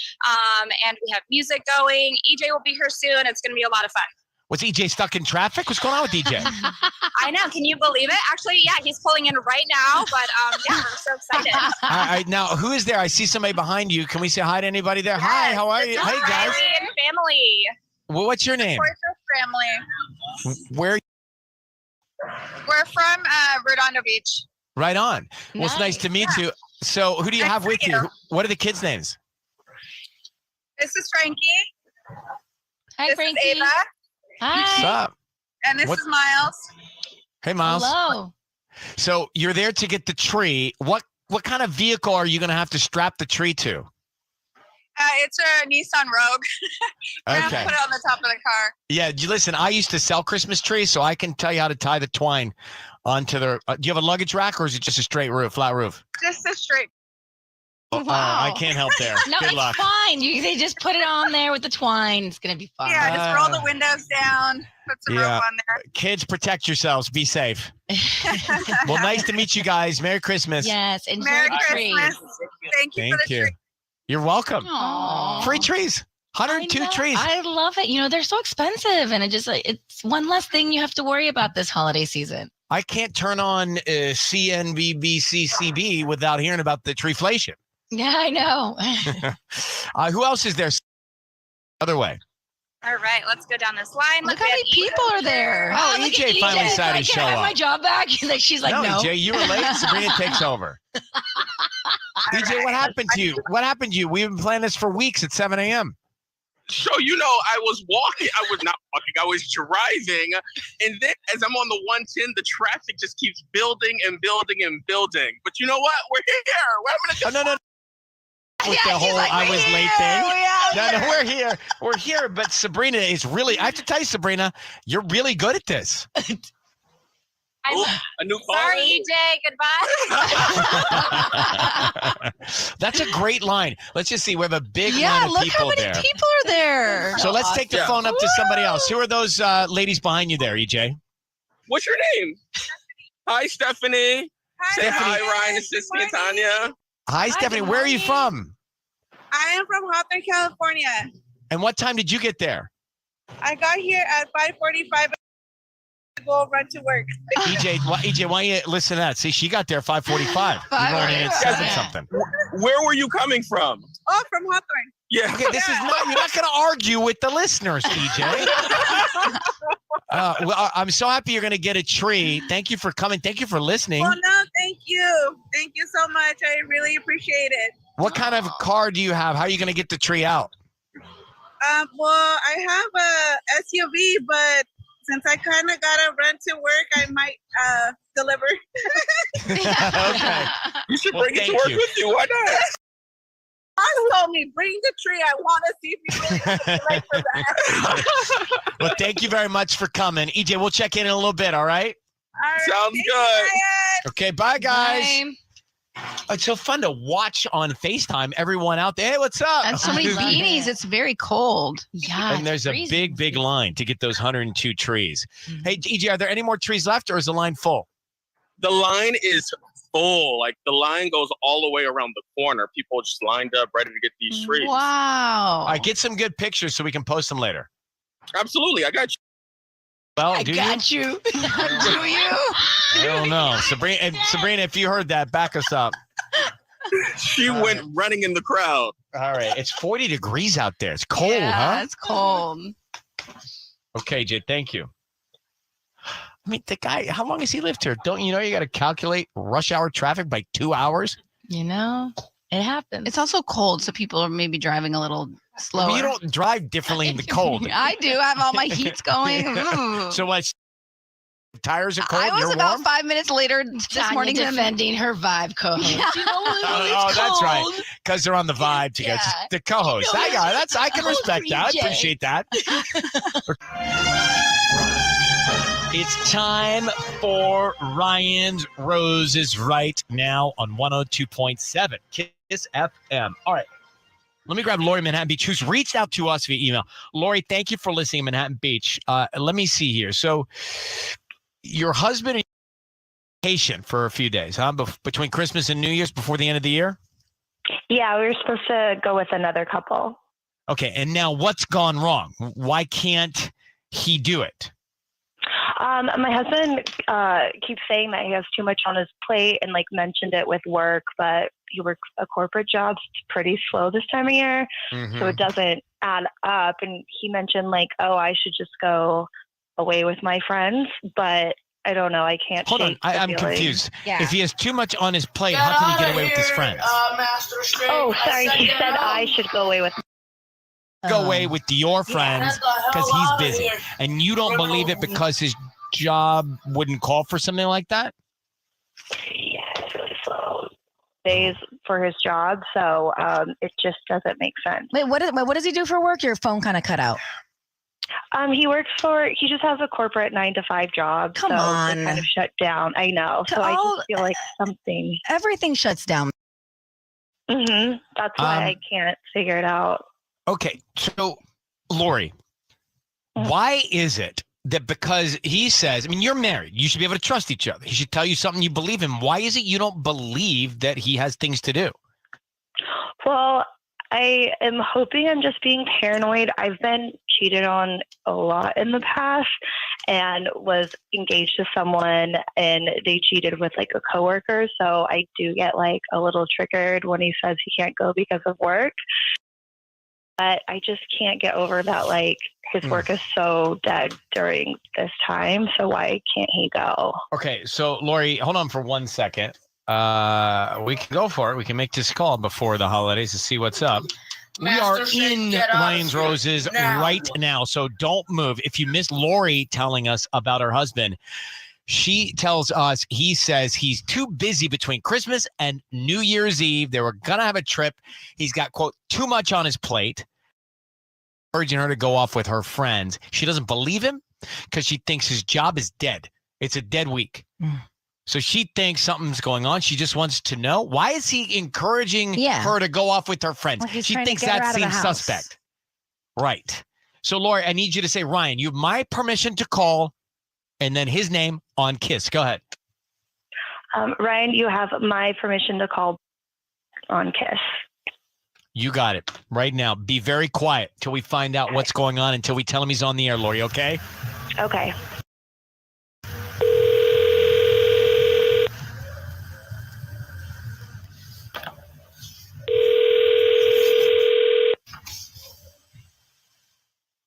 S16: And we have music going. EJ will be here soon. It's going to be a lot of fun.
S1: Was EJ stuck in traffic? What's going on with EJ?
S16: I know. Can you believe it? Actually, yeah, he's pulling in right now. But yeah, we're so excited.
S1: All right, now who is there? I see somebody behind you. Can we say hi to anybody there?
S16: Yes,
S1: hi, how are you? Hey guys.
S16: Riley and family.
S1: Well, what's your name?
S16: Family.
S1: Where?
S16: We're from Redondo Beach.
S1: Right on. Well, it's nice to meet you. So who do you have with you? What are the kids' names?
S16: This is Frankie.
S10: Hi,
S16: this
S10: Frankie.
S16: is Ava.
S10: Hi.
S1: What's up?
S16: And this is Miles.
S1: Hey, Miles.
S10: Hello.
S1: So you're there to get the tree. What kind of vehicle are you going to have to strap the tree to?
S16: It's a Nissan Rogue. We're going to
S1: Okay.
S16: put it on the top of the car.
S1: Yeah, listen, I used to sell Christmas trees, so I can tell you how to tie the twine onto the do you have a luggage rack, or is it just a straight roof, flat roof?
S16: Just a straight.
S1: I can't help there.
S10: No,
S1: Good
S10: it's
S1: luck.
S10: fine. They just put it on there with the twine. It's going to be fun.
S16: Yeah, just roll the windows down. Put some rope on there.
S1: Kids, protect yourselves. Be safe. Well, nice to meet you guys. Merry Christmas.
S10: Yes. Enjoy
S16: Merry
S10: the tree.
S16: Christmas. Thank you for the tree.
S1: You're welcome.
S10: Aw.
S1: Free trees. 102
S10: I know.
S1: trees.
S10: I love it. You know, they're so expensive, and it's one less thing you have to worry about this holiday season.
S1: I can't turn on CNBC without hearing about the treeflation.
S10: Yeah, I know.
S1: Who else is there? Other way.
S16: All right, let's go down this line.
S10: Look how many people are there.
S1: Oh,
S10: look
S1: EJ
S10: at
S1: finally
S10: EJ.
S1: decided to
S10: Like,
S1: show
S10: can I have
S1: up.
S10: my job back? She's like, no.
S1: EJ, you were late. Sabrina takes over. EJ, what happened to you? What happened to you? We've been planning this for weeks at 7 a.m.
S17: So, I was walking. I was not walking. I was driving. And then as I'm on the 110, the traffic just keeps building and building and building. But you know what? We're here. We're having a good
S1: no. With the whole I was late thing. No, we're here. We're here. But Sabrina is really, I have to tell you, Sabrina, you're really good at this.
S17: a new phone.
S16: Sorry, EJ. Goodbye.
S1: That's a great line. Let's just see. We have a big line
S11: Yeah,
S1: of
S11: look
S1: people
S11: how many
S1: there.
S11: people are there.
S1: So let's take the phone up to somebody else. Who are those ladies behind you there, EJ?
S17: What's your name? Hi, Stephanie. Say hi, Ryan, and Sissy and Tanya.
S1: Hi, Stephanie. Where are you from?
S18: I am from Hawthorne, California.
S1: And what time did you get there?
S18: I got here at 5:45. Go run to work.
S1: EJ, why don't you listen to that? See, she got there at 5:45. You've already at 7 something.
S17: Where were you coming from?
S18: Oh, from Hawthorne.
S17: Yeah.
S1: Okay, this is not. You're not going to argue with the listeners, EJ. Well, I'm so happy you're going to get a tree. Thank you for coming. Thank you for listening.
S18: Oh no, thank you. Thank you so much. I really appreciate it.
S1: What kind of car do you have? How are you going to get the tree out?
S18: Well, I have a SUV, but since I kind of gotta run to work, I might deliver.
S1: Okay.
S17: You should
S1: Well,
S17: bring it to
S1: thank
S17: work
S1: you.
S17: with you. Why not?
S18: I told me, bring the tree. I want to see if you really like for that.
S1: Well, thank you very much for coming. EJ, we'll check in a little bit, all right?
S18: All right,
S17: Sounds
S18: thank
S17: good.
S18: you, Ryan.
S1: Okay, bye, guys. It's so fun to watch on FaceTime everyone out there. Hey, what's up?
S11: And so many beanies. It's very cold.
S10: Yeah.
S1: And there's a big, big line to get those 102 trees. Hey, EJ, are there any more trees left or is the line full?
S17: The line is full. Like the line goes all the way around the corner. People just lined up ready to get these trees.
S11: Wow.
S1: All right, get some good pictures so we can post them later.
S17: Absolutely. I got you.
S1: Well,
S10: I
S1: do
S10: got
S1: you?
S10: you. Do you?
S1: I don't know. Sabrina, if you heard that, back us up.
S17: She went running in the crowd.
S1: All right. It's 40 degrees out there. It's cold,
S11: Yeah,
S1: huh?
S11: it's cold.
S1: Okay, Jay, thank you. I mean, the guy, how long has he lived here? Don't you know you got to calculate rush hour traffic by 2 hours?
S10: You know, it happens.
S11: It's also cold, so people are maybe driving a little slower.
S1: Well, you don't drive differently in the cold.
S11: I do. I have all my heats going. Ooh.
S1: So what? Tires are cold.
S11: I was
S1: you're
S11: about
S1: warm?
S11: 5 minutes later this
S10: Tanya
S11: morning
S10: defending her Vibe co-host.
S11: Yeah.
S10: You know what?
S1: Oh, that's right. Because they're on the vibe together.
S10: Yeah.
S1: The co-host.
S10: You know,
S1: I got it. I can
S10: co-host
S1: respect that. I
S10: 3J.
S1: appreciate that. It's time for Ryan's Roses right now on 102.7 Kiss FM. All right. Let me grab Lori Manhattan Beach, who's reached out to us via email. Lori, thank you for listening, Manhattan Beach. Let me see here. So your husband and vacation for a few days, huh? Between Christmas and New Year's before the end of the year?
S14: Yeah, we were supposed to go with another couple.
S1: Okay. And now what's gone wrong? Why can't he do it?
S14: My husband keeps saying that he has too much on his plate and like mentioned it with work, but he works a corporate job. It's pretty slow this time of year. So it doesn't add up. And he mentioned like, oh, I should just go away with my friends, but I don't know. I can't.
S1: Hold on.
S14: shake the
S1: I'm
S14: feeling.
S1: confused.
S14: Yeah.
S1: If he has too much on his plate, how can he get away with his friends?
S3: Master Straight.
S14: Oh, sorry. He said I should go away with.
S1: Go away with your friends
S3: get the hell
S1: because he's
S3: outta
S1: busy.
S3: here.
S1: And you don't believe it because his job wouldn't call for something like that?
S14: Yeah, it's really slow days for his job, so it just doesn't make sense.
S12: Wait, what does he do for work? Your phone kind of cut out.
S14: He just has a corporate 9-to-5 job.
S12: Come
S14: so
S12: on.
S14: They kind of shut down. I know. So I just feel like something.
S12: Everything shuts down.
S14: That's why I can't figure it out.
S1: Okay. So, Lori, why is it that because he says, I mean, you're married, you should be able to trust each other. He should tell you something you believe in. Why is it you don't believe that he has things to do?
S14: Well, I am hoping I'm just being paranoid. I've been cheated on a lot in the past and was engaged to someone and they cheated with like a coworker. So I do get like a little triggered when he says he can't go because of work. But I just can't get over that, like, his work is so dead during this time. So why can't he go?
S1: Okay. So, Lori, hold on for 1 second. We can go for it. We can make this call before the holidays to see what's up. We are
S3: Master Shake,
S1: in
S3: get out of
S1: Ryan's
S3: here
S1: Roses
S3: now.
S1: right now. So don't move. If you missed Lori telling us about her husband, she tells us he says he's too busy between Christmas and New Year's Eve. They were going to have a trip. He's got, quote, too much on his plate. Urging her to go off with her friends. She doesn't believe him because she thinks his job is dead. It's a dead week. So she thinks something's going on. She just wants to know. Why is he encouraging her to go off with her friends?
S12: Like he's
S1: She
S12: trying to
S1: thinks
S12: get her
S1: that
S12: out of the
S1: seems
S12: house.
S1: suspect. Right. So, Lori, I need you to say, Ryan, you have my permission to call and then his name on Kiss. Go ahead.
S14: Ryan, you have my permission to call on Kiss.
S1: You got it. Right now. Be very quiet till we find out what's going on, until we tell him he's on the air, Lori, okay?
S14: Okay.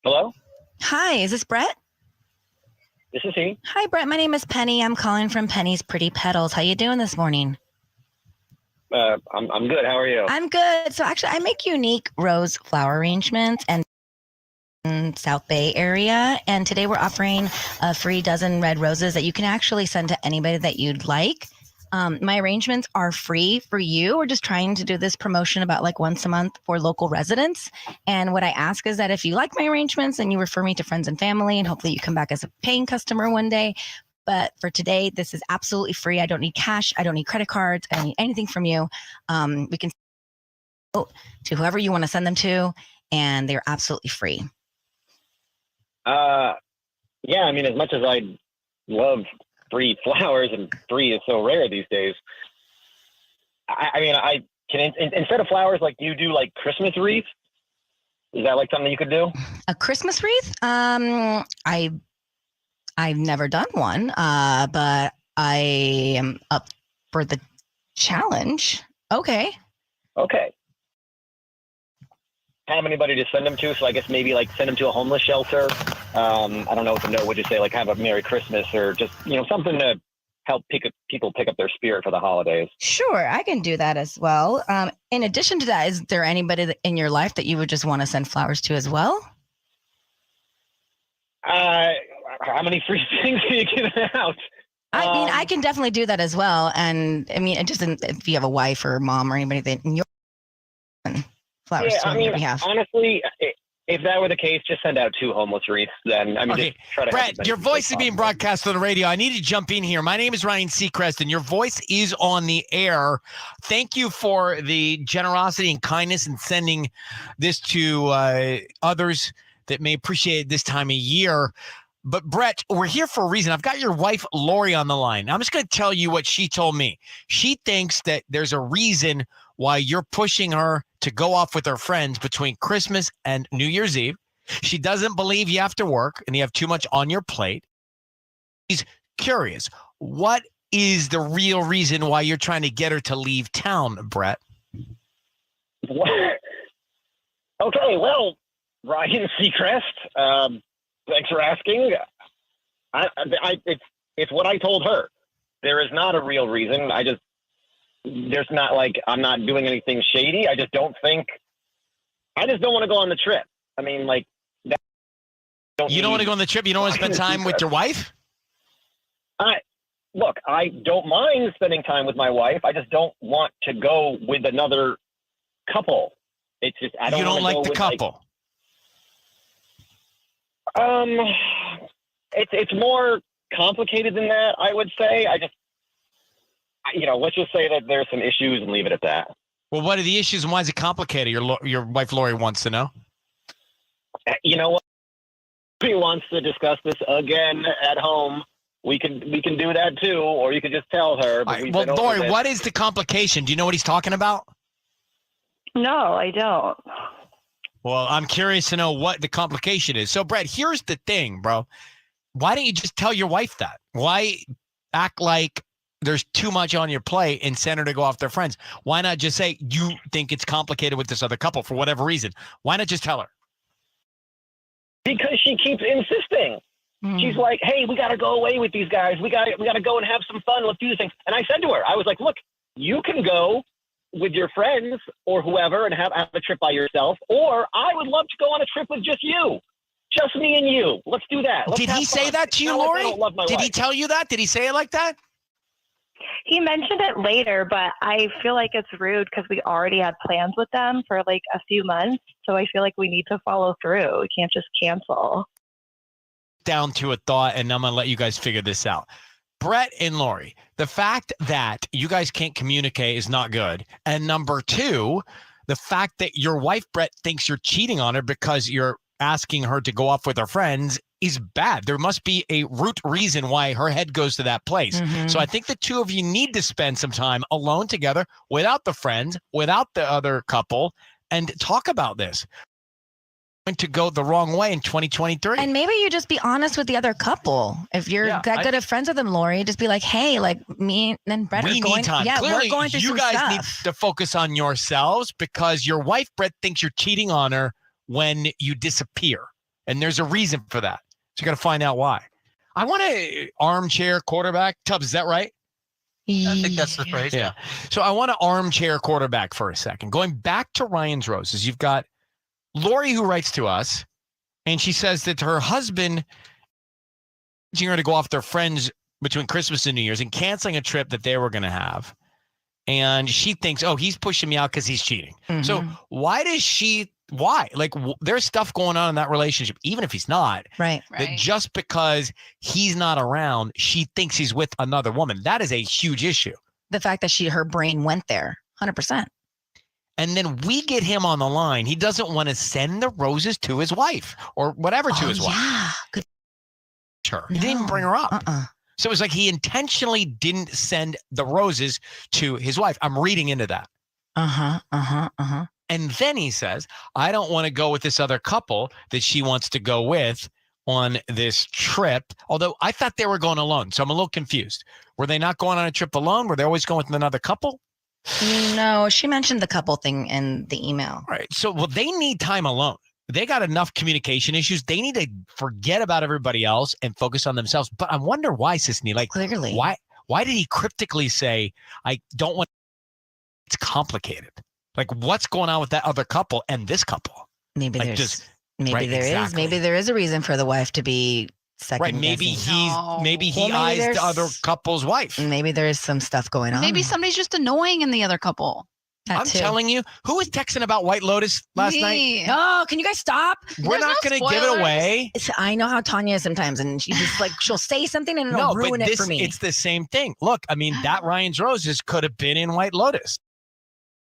S19: Hello?
S12: Hi, is this Brett?
S19: This is he.
S12: Hi, Brett. My name is Penny. I'm calling from Penny's Pretty Petals. How you doing this morning?
S19: I'm good. How are you?
S12: I'm good. So actually, I make unique rose flower arrangements and in South Bay area. And today we're offering a free dozen red roses that you can actually send to anybody that you'd like. My arrangements are free for you. We're just trying to do this promotion about like once a month for local residents. And what I ask is that if you like my arrangements and you refer me to friends and family, and hopefully you come back as a paying customer one day. But for today, this is absolutely free. I don't need cash. I don't need credit cards. I don't need anything from you. We can to whoever you want to send them to, and they're absolutely free.
S19: Yeah, I mean, as much as I love free flowers, and free is so rare these days, I mean, I can, instead of flowers, like, you do like Christmas wreaths? Is that like something you could do?
S12: A Christmas wreath? I've never done one, but I am up for the challenge. Okay.
S19: Have anybody to send them to, so I guess maybe like send them to a homeless shelter. I don't know what to know. Would you say like have a Merry Christmas, or just, you know, something to help people pick up their spirit for the holidays?
S12: Sure, I can do that as well. In addition to that, is there anybody in your life that you would just want to send flowers to as well?
S19: How many free things do you give out?
S12: I mean, I can definitely do that as well. And I mean, it doesn't, if you have a wife or a mom or anybody that you're flowers
S19: Yeah,
S12: to
S19: I
S12: on
S19: mean,
S12: your behalf.
S19: honestly, if that were the case, just send out 2 homeless wreaths. Then I mean,
S1: Okay,
S19: just try to.
S1: Brett, your voice is being broadcast on the radio. I need to jump in here. My name is Ryan Seacrest, and your voice is on the air. Thank you for the generosity and kindness in sending this to others that may appreciate it this time of year. But Brett, we're here for a reason. I've got your wife, Lori, on the line. I'm just going to tell you what she told me. She thinks that there's a reason why you're pushing her to go off with her friends between Christmas and New Year's Eve. She doesn't believe you have to work and you have too much on your plate. She's curious. What is the real reason why you're trying to get her to leave town, Brett?
S19: Okay, well, Ryan Seacrest, thanks for asking. It's what I told her. There is not a real reason. There's not like, I'm not doing anything shady. I just don't want to go on the trip. I mean, like,
S1: you don't want to go on the trip? You don't want to spend time with your wife?
S19: Look, I don't mind spending time with my wife. I just don't want to go with another couple. It's just, I don't.
S1: You don't like the couple?
S19: It's more complicated than that, I would say. Let's just say that there's some issues and leave it at that.
S1: Well, what are the issues and why is it complicated? Your wife Lori wants to know.
S19: You know what? If he wants to discuss this again at home, we can do that too, or you could just tell her.
S1: Well, Lori, what is the complication? Do you know what he's talking about?
S14: No, I don't.
S1: Well, I'm curious to know what the complication is. So, Brett, here's the thing, bro. Why don't you just tell your wife that? Why act like there's too much on your plate and send her to go off their friends? Why not just say you think it's complicated with this other couple for whatever reason? Why not just tell her?
S19: Because she keeps insisting. She's like, hey, we got to go away with these guys. We got to go and have some fun. Let's do these things. And I said to her, I was like, look, you can go with your friends or whoever and have a trip by yourself, or I would love to go on a trip with just you. Just me and you. Let's do that.
S1: Did he say that to you, Lori? Did he tell you that? Did he say it like that?
S14: He mentioned it later, but I feel like it's rude because we already had plans with them for like a few months. So I feel like we need to follow through. We can't just cancel.
S1: Down to a thought, and I'm going to let you guys figure this out. Brett and Lori, the fact that you guys can't communicate is not good. And number two, the fact that your wife, Brett, thinks you're cheating on her because you're asking her to go off with her friends is bad. There must be a root reason why her head goes to that place. So I think the two of you need to spend some time alone together without the friends, without the other couple, and talk about this. To go the wrong way in 2023.
S12: And maybe you just be honest with the other couple. If you're that good of friends with them, Lori, just be like, hey, like me and Brett
S1: we
S12: are going.
S1: Need time.
S12: Yeah,
S1: Clearly,
S12: we're going through
S1: you
S12: some
S1: guys
S12: stuff.
S1: need to focus on yourselves because your wife, Brett, thinks you're cheating on her when you disappear. And there's a reason for that. So you got to find out why. I want to armchair quarterback. Tubbs, is that right?
S20: I think that's the phrase.
S1: Yeah. So I want to armchair quarterback for a second. Going back to Ryan's Roses, you've got Lori who writes to us, and she says that her husband asking her to go off their friends between Christmas and New Year's and canceling a trip that they were going to have. And she thinks, oh, he's pushing me out because he's cheating. So why? Like, there's stuff going on in that relationship, even if he's not.
S12: Right.
S1: That just because he's not around, she thinks he's with another woman. That is a huge issue.
S12: The fact that her brain went there, 100%.
S1: And then we get him on the line. He doesn't want to send the roses to his wife or whatever to his wife.
S12: Yeah. Good.
S1: Sure. He didn't even bring her up. So it was like he intentionally didn't send the roses to his wife. I'm reading into that. And then he says, I don't want to go with this other couple that she wants to go with on this trip. Although I thought they were going alone. So I'm a little confused. Were they not going on a trip alone? Were they always going with another couple?
S12: No, she mentioned the couple thing in the email.
S1: Right. So, well, they need time alone. They got enough communication issues. They need to forget about everybody else and focus on themselves. But I wonder why, Sisney, like,
S12: clearly,
S1: why did he cryptically say, I don't want, it's complicated. Like, what's going on with that other couple and this couple?
S12: Maybe
S1: like,
S12: there's, maybe there is a reason for the wife to be second.
S1: Right. Maybe he eyes the other couple's wife.
S12: Maybe there is some stuff going on.
S11: Maybe somebody's just annoying in the other couple.
S1: I'm telling you, who was texting about White Lotus last night?
S12: Oh, can you guys stop?
S1: We're not going to give it away.
S12: I know how Tanya is sometimes, and she just like she'll say something and it'll ruin it for me.
S1: It's the same thing. Look, I mean, that Ryan's Roses could have been in White Lotus.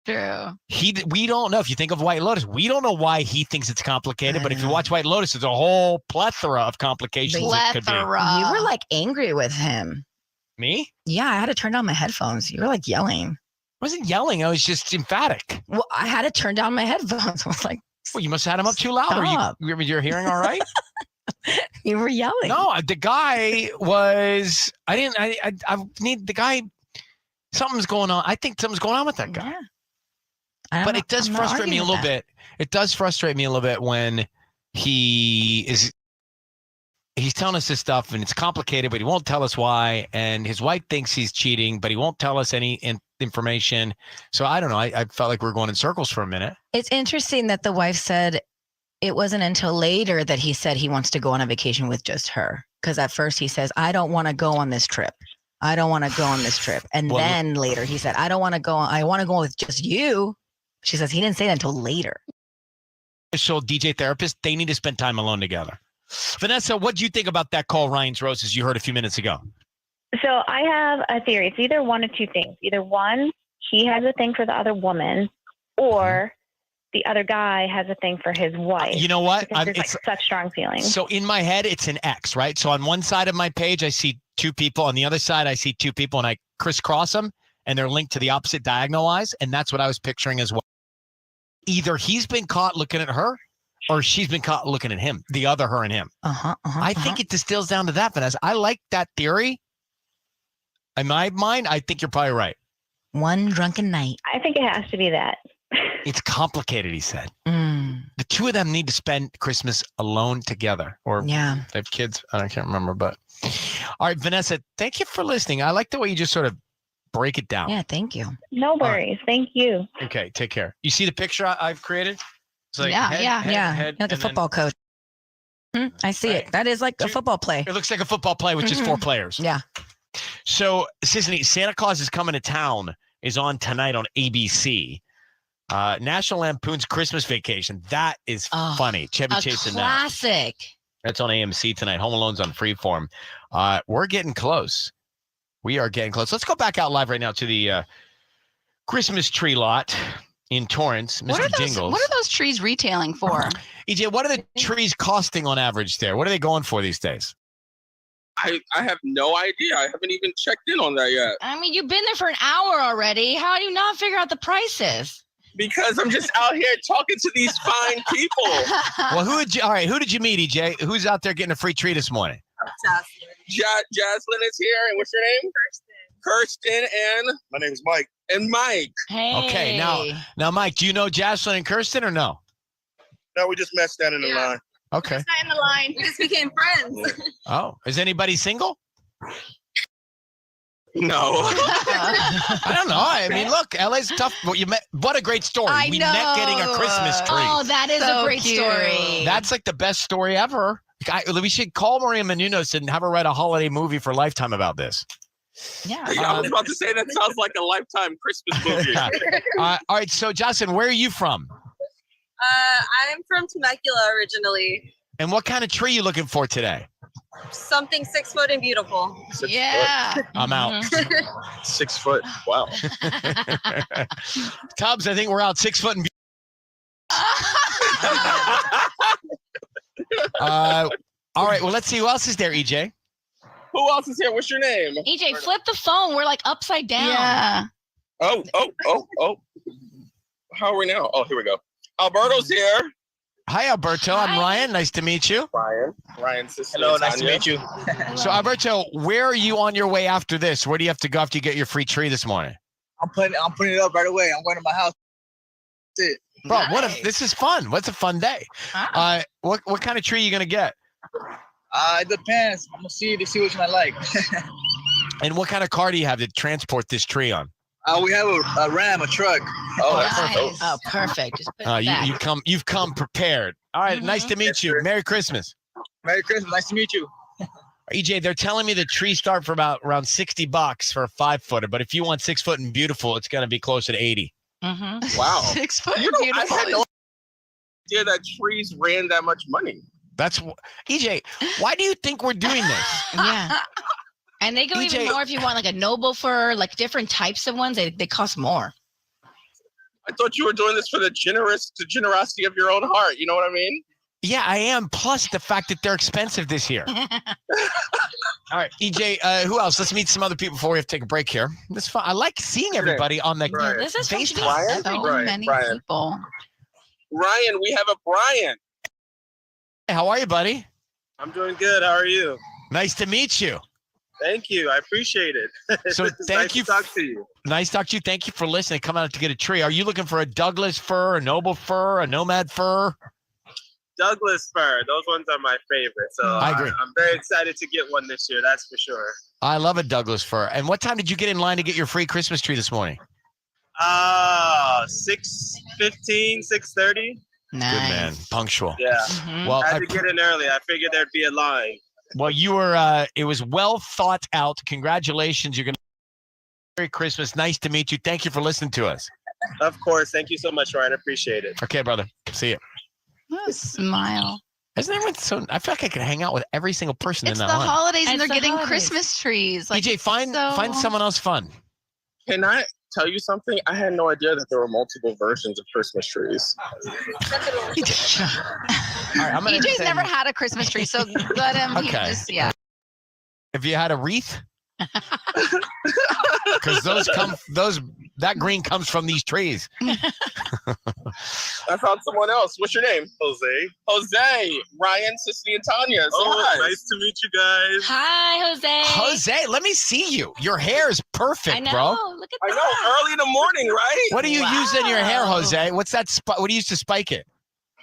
S11: True.
S1: We don't know. If you think of White Lotus, we don't know why he thinks it's complicated. But if you watch White Lotus, there's a whole plethora of complications. It could be.
S12: You were like angry with him.
S1: Me?
S12: Yeah, I had to turn down my headphones. You were like yelling.
S1: I wasn't yelling. I was just emphatic.
S12: Well, I had to turn down my headphones. I was like,
S1: well, you must have had them up too loud. You're hearing all right?
S12: You were yelling.
S1: No, the guy was. I need the guy. Something's going on. I think something's going on with that guy.
S12: Yeah.
S1: But it does frustrate me a little bit. It does frustrate me a little bit when he's telling us this stuff and it's complicated, but he won't tell us why. And his wife thinks he's cheating, but he won't tell us any information. So I don't know. I felt like we were going in circles for a minute.
S12: It's interesting that the wife said it wasn't until later that he said he wants to go on a vacation with just her. Because at first he says, I don't want to go on this trip. I don't want to go on this trip. And then later he said, I don't want to go. I want to go with just you. She says he didn't say that until later.
S1: So DJ therapist, they need to spend time alone together. Vanessa, what do you think about that call, Ryan's Roses, you heard a few minutes ago?
S14: So I have a theory. It's either one of two things. Either one, he has a thing for the other woman, or the other guy has a thing for his wife.
S1: You know what?
S14: There's like such strong feelings.
S1: So in my head, it's an X, right? So on one side of my page, I see two people. On the other side, I see two people, and I crisscross them, and they're linked to the opposite diagonal-wise, and that's what I was picturing as well. Either he's been caught looking at her, or she's been caught looking at him, the other her and him. I think it distills down to that, Vanessa. I like that theory. In my mind, I think you're probably right.
S12: One drunken night.
S14: I think it has to be that.
S1: It's complicated, he said. The two of them need to spend Christmas alone together. Or they have kids. I can't remember. But all right, Vanessa, thank you for listening. I like the way you just sort of break it down.
S12: Yeah, thank you.
S14: No worries. Thank you.
S1: Okay, take care. You see the picture I've created? It's like
S12: like a football coach. I see it. That is like a football play.
S1: It looks like a football play with just 4 players.
S12: Yeah.
S1: So, Sisney, Santa Claus is Coming to Town is on tonight on ABC. National Lampoon's Christmas Vacation. That is funny. Chevy Chase and
S12: classic.
S1: That's on AMC tonight. Home Alone's on Freeform. We're getting close. We are getting close. Let's go back out live right now to the Christmas tree lot in Torrance. Mr. Jingles.
S11: What are those trees retailing for?
S1: EJ, what are the trees costing on average there? What are they going for these days?
S17: I have no idea. I haven't even checked in on that yet.
S10: I mean, you've been there for an hour already. How do you not figure out the prices?
S17: Because I'm just out here talking to these fine people.
S1: Well, who did you meet, EJ? Who's out there getting a free tree this morning?
S17: Jaslyn is here, and what's your name? Kirsten, and
S21: my name is Mike.
S17: And Mike.
S10: Hey.
S1: Okay, now, Mike, do you know Jaslyn and Kirsten or no?
S21: No, we just met standing in line.
S1: Okay.
S16: Not in the line. We just became friends.
S1: Oh, is anybody single?
S17: No.
S1: I don't know. I mean, look, LA's tough. What a great story. We met getting a Christmas tree.
S10: Oh, that is a great story.
S1: That's like the best story ever. We should call Maria Menounos and have her write a holiday movie for Lifetime about this.
S10: Yeah.
S17: I was about to say that sounds like a Lifetime Christmas movie.
S1: All right. So, Justin, where are you from?
S4: I'm from Temecula originally.
S1: And what kind of tree are you looking for today?
S4: Something 6 foot and beautiful.
S1: I'm out.
S17: 6 foot. Wow.
S1: Tubbs, I think we're out 6 foot and all right. Well, let's see who else is there, EJ.
S17: Who else is here? What's your name?
S10: EJ, flip the phone. We're like upside down.
S11: Yeah.
S17: Oh. How are we now? Oh, here we go. Alberto's here.
S1: Hi, Alberto. I'm Ryan. Nice to meet you.
S17: Ryan's sister.
S21: Hello, nice to meet you.
S1: So, Alberto, where are you on your way after this? Where do you have to go after you get your free tree this morning?
S22: I'm putting it up right away. I'm going to my house. That's it.
S1: Bro, this is fun. What's a fun day? What kind of tree are you gonna get?
S22: It depends. I'm gonna see which one I like.
S1: And what kind of car do you have to transport this tree on?
S22: We have a Ram, a truck.
S10: Nice. Oh, perfect. Just put it back.
S1: You've come prepared. All right, nice to meet you. Merry Christmas.
S22: Merry Christmas. Nice to meet you.
S1: EJ, they're telling me the trees start for around $60 for a 5-footer, but if you want 6 foot and beautiful, it's gonna be closer to 80.
S10: Mm-hmm.
S17: Wow.
S11: 6 foot
S17: You know,
S11: beautiful.
S17: I had no idea that trees ran that much money.
S1: That's EJ. Why do you think we're doing this?
S10: Yeah. And they go even more if you want like a noble fir, like different types of ones. They cost more.
S17: I thought you were doing this for the generosity of your own heart. You know what I mean?
S1: Yeah, I am. Plus the fact that they're expensive this year. All right, EJ, who else? Let's meet some other people before we have to take a break here. This is fun. I like seeing everybody on the
S10: This is
S1: FaceTime.
S11: So many people.
S17: Ryan, we have a Brian.
S1: Hey, how are you, buddy?
S23: I'm doing good. How are you?
S1: Nice to meet you.
S23: Thank you. I appreciate it.
S1: So
S23: It's
S1: thank
S23: nice
S1: you.
S23: to talk to you.
S1: Nice to talk to you. Thank you for listening. Come out to get a tree. Are you looking for a Douglas fir, a noble fir, a nomad fir?
S23: Douglas fir. Those ones are my favorite. So
S1: I agree.
S23: I'm very excited to get one this year. That's for sure.
S1: I love a Douglas fir. And what time did you get in line to get your free Christmas tree this morning?
S23: 6:15, 6:30.
S10: Nice.
S1: Good man. Punctual.
S23: Yeah.
S1: Well,
S23: I had to get in early. I figured there'd be a line.
S1: Well, you were. It was well thought out. Congratulations. You're gonna. Merry Christmas. Nice to meet you. Thank you for listening to us.
S23: Of course. Thank you so much, Ryan. I appreciate it.
S1: Okay, brother. See you.
S11: What a smile.
S1: Isn't everyone so? I feel like I could hang out with every single person
S11: It's
S1: in
S11: the
S1: that line.
S11: holidays and
S10: It's
S11: they're
S10: the
S11: getting
S10: holidays.
S11: Christmas trees. Like,
S1: EJ, find someone else fun.
S17: Can I tell you something? I had no idea that there were multiple versions of Christmas trees.
S1: All right, I'm gonna
S11: EJ's
S1: say-
S11: never had a Christmas tree, so let him. he
S1: Okay.
S11: just, yeah.
S1: Have you had a wreath? Because that green comes from these trees.
S17: I found someone else. What's your name?
S23: Jose.
S17: Jose. Ryan, Sissy, and Tanya. Say hi.
S23: Nice to meet you guys.
S10: Hi, Jose.
S1: Jose, let me see you. Your hair is perfect,
S10: I know.
S1: bro.
S10: Look at
S17: I
S10: that.
S17: know. Early in the morning, right?
S1: What do you use in your hair,
S10: Wow.
S1: Jose? What's that? What do you use to spike it?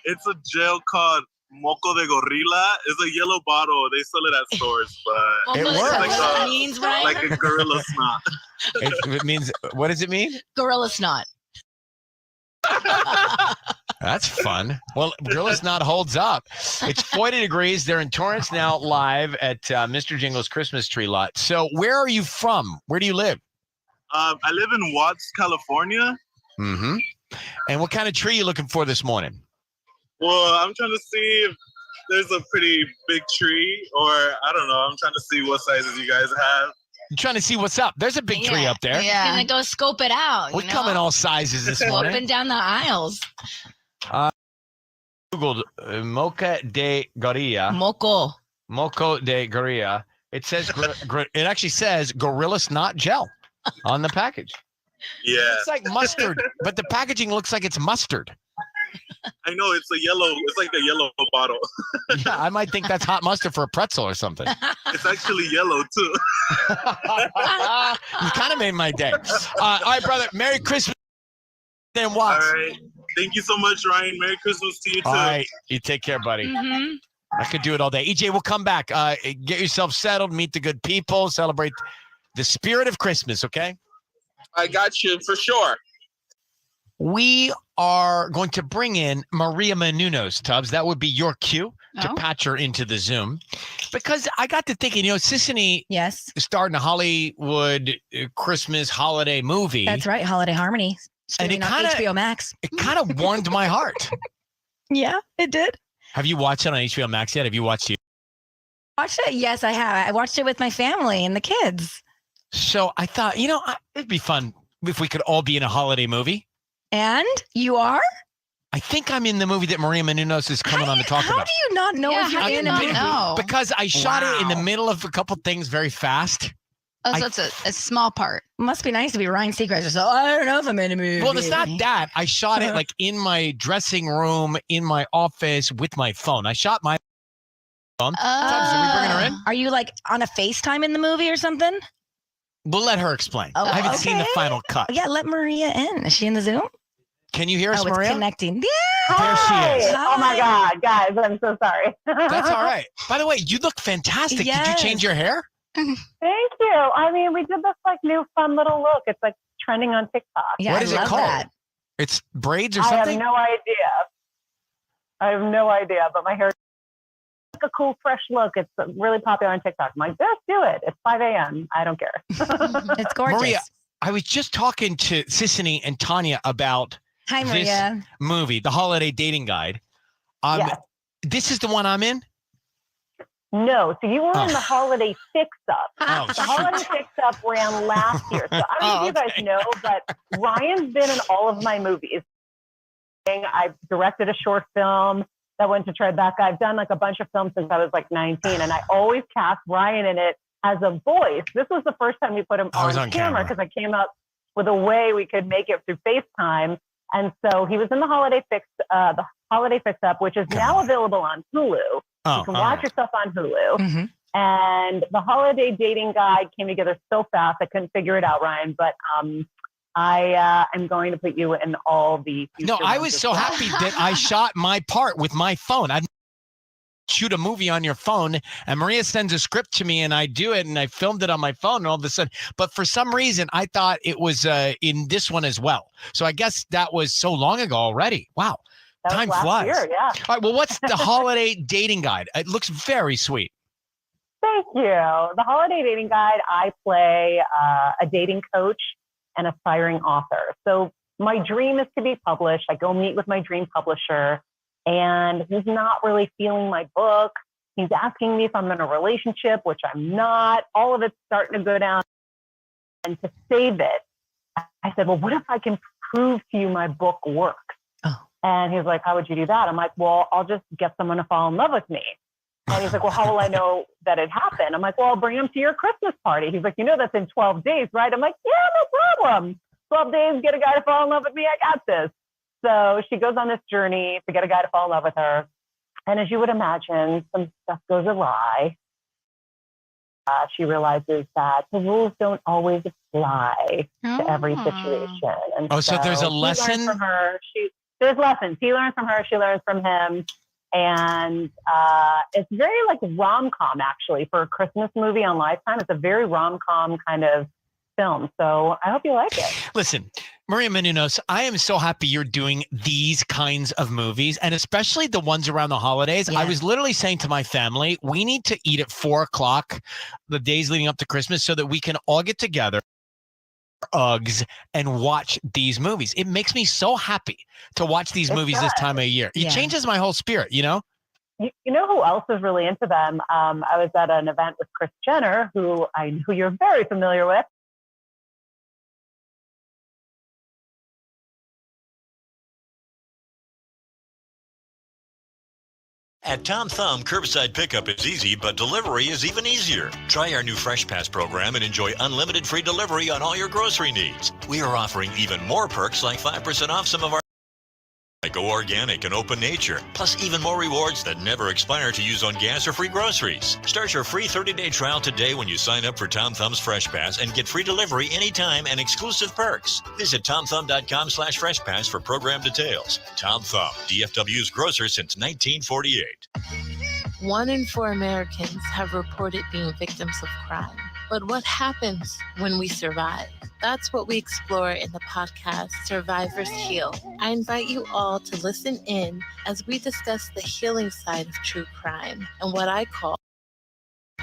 S23: It's a gel called Moco de Gorilla. It's a yellow bottle. They sell it at stores, but
S1: It
S10: Almost
S1: works.
S10: like
S23: Like
S10: what
S23: a-
S10: it means, right?
S23: like a gorilla snot.
S1: It means. What does it mean?
S10: Gorilla snot.
S1: That's fun. Well, Gorilla Snot holds up. It's 40 degrees. They're in Torrance now, live at Mr. Jingle's Christmas tree lot. So, where are you from? Where do you live?
S23: I live in Watts, California.
S1: Mm-hmm. And what kind of tree are you looking for this morning?
S23: Well, I'm trying to see if there's a pretty big tree, or I don't know. I'm trying to see what sizes you guys have.
S1: I'm trying to see what's up. There's a big tree up there.
S11: Yeah.
S10: Gonna go scope it out.
S1: We come in all sizes this morning.
S10: Scoping down the aisles.
S1: Googled Mocha de Gorilla. Moco de Gorilla. It says it actually says Gorilla Snot Gel on the package.
S23: Yeah.
S1: It's like mustard, but the packaging looks like it's mustard.
S23: I know it's a yellow. It's like a yellow bottle.
S1: Yeah, I might think that's hot mustard for a pretzel or something.
S23: It's actually yellow too.
S1: You kind of made my day. All right, brother. Merry Christmas. Then what?
S23: All right. Thank you so much, Ryan. Merry Christmas to you too.
S1: All right. You take care, buddy.
S10: Mm-hmm.
S1: I could do it all day. EJ, we'll come back. Get yourself settled. Meet the good people. Celebrate the spirit of Christmas, okay?
S17: I got you for sure.
S1: We are going to bring in Maria Menounos, Tubbs. That would be your cue. to patch her into the Zoom because I got to thinking, Sissany starred in a Hollywood Christmas holiday movie.
S12: That's right, Holiday Harmony.
S1: And it
S12: kind of HBO Max.
S1: It kind of warmed my heart.
S12: Yeah, it did.
S1: Have you watched it on HBO Max yet? Have you watched it?
S12: Watched it? Yes, I have. I watched it with my family and the kids.
S1: So I thought, it'd be fun if we could all be in a holiday movie.
S12: And you are?
S1: I think I'm in the movie that Maria Menounos is coming on to talk about.
S12: How do you not know if you're in a movie?
S1: Because I shot it in the middle of a couple things very fast.
S11: Oh, so it's a small part.
S12: Must be nice to be Ryan Seacrest. So I don't know if I'm in a movie.
S1: Well, it's not that. I shot it like in my dressing room, in my office with my phone. I shot my phone. Are we bringing her in?
S12: Are you like on a FaceTime in the movie or something?
S1: We'll let her explain.
S12: Oh,
S1: I haven't seen the final cut.
S12: Yeah, let Maria in. Is she in the Zoom?
S1: Can you hear us,
S12: It's
S1: Maria?
S12: connecting.
S1: There she is.
S5: Oh my God, guys, I'm so sorry.
S1: That's all right. By the way, you look fantastic.
S5: Yes.
S1: Did you change your hair?
S5: Thank you. I mean, we did this like new fun little look. It's like trending on TikTok.
S1: What is it called? It's braids or something?
S5: I have no idea, but my hair is like a cool, fresh look. It's really popular on TikTok. I'm like, just do it. It's 5 a.m. I don't care.
S12: It's gorgeous.
S1: Maria, I was just talking to Sissany and Tanya about
S12: Hi,
S1: this
S12: Maria.
S1: movie, The Holiday Dating Guide.
S5: Yes.
S1: This is the one I'm in?
S5: No, so you were in the Holiday Fix-Up.
S1: Oh,
S5: the Holiday Fix-Up ran last year. So I don't know if you guys know, but Ryan's been in all of my movies. I've directed a short film that went to Tribeca. I've done like a bunch of films since I was like 19, and I always cast Ryan in it as a voice. This was the first time we put him on camera because I came up with a way we could make it through FaceTime. And so he was in the Holiday Fix-Up, which is now available on Hulu. You can watch yourself on Hulu. And the Holiday Dating Guide came together so fast, I couldn't figure it out, Ryan. But I am going to put you in all the future
S1: No, I
S5: ones
S1: was
S5: as
S1: so
S5: well.
S1: happy that I shot my part with my phone. I'd shoot a movie on your phone, and Maria sends a script to me, and I do it, and I filmed it on my phone, and all of a sudden, but for some reason, I thought it was in this one as well. So I guess that was so long ago already. Wow.
S5: That was
S1: Time
S5: last
S1: flies.
S5: year, yeah.
S1: All right, well, what's the Holiday Dating Guide? It looks very sweet.
S5: Thank you. The Holiday Dating Guide, I play a dating coach and aspiring author. So my dream is to be published. I go meet with my dream publisher, and he's not really feeling my book. He's asking me if I'm in a relationship, which I'm not. All of it's starting to go down. And to save it, I said, well, what if I can prove to you my book works? And he's like, how would you do that? I'm like, well, I'll just get someone to fall in love with me. And he's like, well, how will I know that it happened? I'm like, well, I'll bring him to your Christmas party. He's like, that's in 12 days, right? I'm like, yeah, no problem. 12 days, get a guy to fall in love with me. I got this. So she goes on this journey to get a guy to fall in love with her. And as you would imagine, some stuff goes awry. She realizes that the rules don't always apply to every situation. And
S1: So there's a
S5: he learns
S1: lesson?
S5: from her. There's lessons. He learns from her. She learns from him. And it's very like rom-com, actually, for a Christmas movie on Lifetime. It's a very rom-com kind of film. So I hope you like it.
S1: Listen, Maria Menounos, I am so happy you're doing these kinds of movies, and especially the ones around the holidays. I was literally saying to my family, we need to eat at 4:00 the days leading up to Christmas so that we can all get together, Uggs, and watch these movies. It makes me so happy to watch these movies this time of year. It changes my whole spirit,
S5: You know who else is really into them? I was at an event with Kris Jenner, who you're very familiar with.
S6: At Tom Thumb, curbside pickup is easy, but delivery is even easier. Try our new Fresh Pass program and enjoy unlimited free delivery on all your grocery needs. We are offering even more perks like 5% off some of our Go Organic and Open Nature, plus even more rewards that never expire to use on gas or free groceries. Start your free 30-day trial today when you sign up for Tom Thumb's Fresh Pass and get free delivery anytime and exclusive perks. Visit TomThumb.com/FreshPass for program details. Tom Thumb, DFW's grocer since 1948.
S8: 1 in 4 Americans have reported being victims of crime.
S7: But what happens when we survive? That's what we explore in the podcast Survivors Heal. I invite you all to listen in as we discuss the healing side of true crime and what I call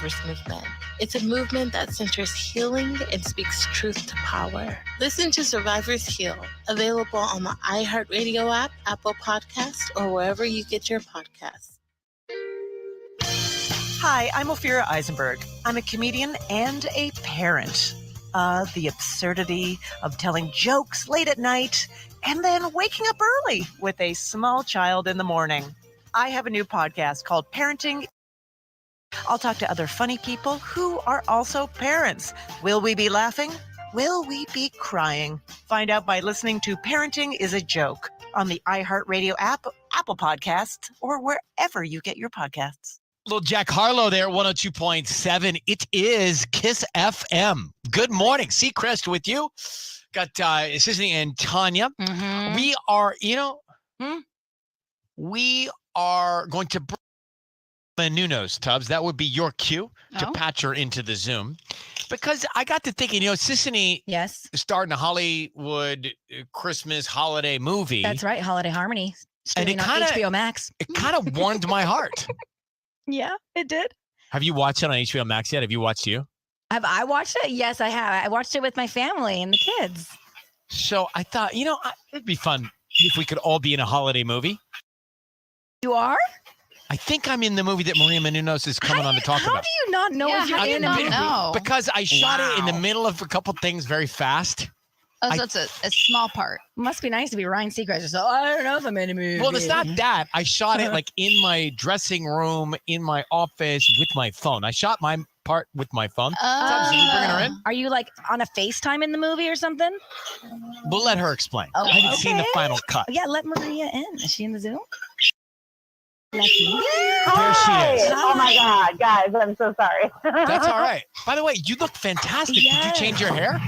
S7: the Survivors Movement. It's a movement that centers healing and speaks truth to power. Listen to Survivors Heal, available on the iHeartRadio app, Apple Podcasts, or wherever you get your podcasts.
S2: Hi, I'm Ophira Eisenberg. I'm a comedian and a parent. The absurdity of telling jokes late at night and then waking up early with a small child in the morning. I have a new podcast called Parenting. I'll talk to other funny people who are also parents. Will we be laughing? Will we be crying? Find out by listening to Parenting is a Joke on the iHeartRadio app, Apple Podcasts, or wherever you get your podcasts.
S1: Little Jack Harlow there, 102.7. It is Kiss FM. Good morning. Seacrest with you. Got Sisney and Tanya.
S12: Mm-hmm.
S1: We are, we are going to bring Nuno's, Tubbs. That would be your cue to patch her into the Zoom. Because I got to thinking, Sisney starting a Hollywood Christmas holiday movie.
S12: That's right, Holiday Harmony.
S1: And it
S12: kind of HBO Max.
S1: It kind of warmed my heart.
S12: Yeah, it did.
S1: Have you watched it on HBO Max yet? Have you watched you?
S12: Have I watched it? Yes, I have. I watched it with my family and the kids.
S1: So I thought, it'd be fun if we could all be in a holiday movie.
S12: You are?
S1: I think I'm in the movie that Maria Menounos is coming on to talk about.
S12: How do you not know if you're in a movie?
S1: Because I shot it in the middle of a couple things very fast.
S11: Oh, so it's a small part.
S12: Must be nice to be Ryan Seacrest. So I don't know if I'm in a movie.
S1: Well, it's not that. I shot it like in my dressing room, in my office with my phone. I shot my part with my phone. Tubbs, are you bringing her in?
S12: Are you like on a FaceTime in the movie or something?
S1: We'll let her explain.
S12: Oh,
S1: I haven't seen the final cut.
S12: Yeah, let Maria in. Is she in the Zoom?
S1: There she is.
S5: Oh my God, guys, I'm so sorry.
S1: That's all right. By the way, you look fantastic. Did you change your hair?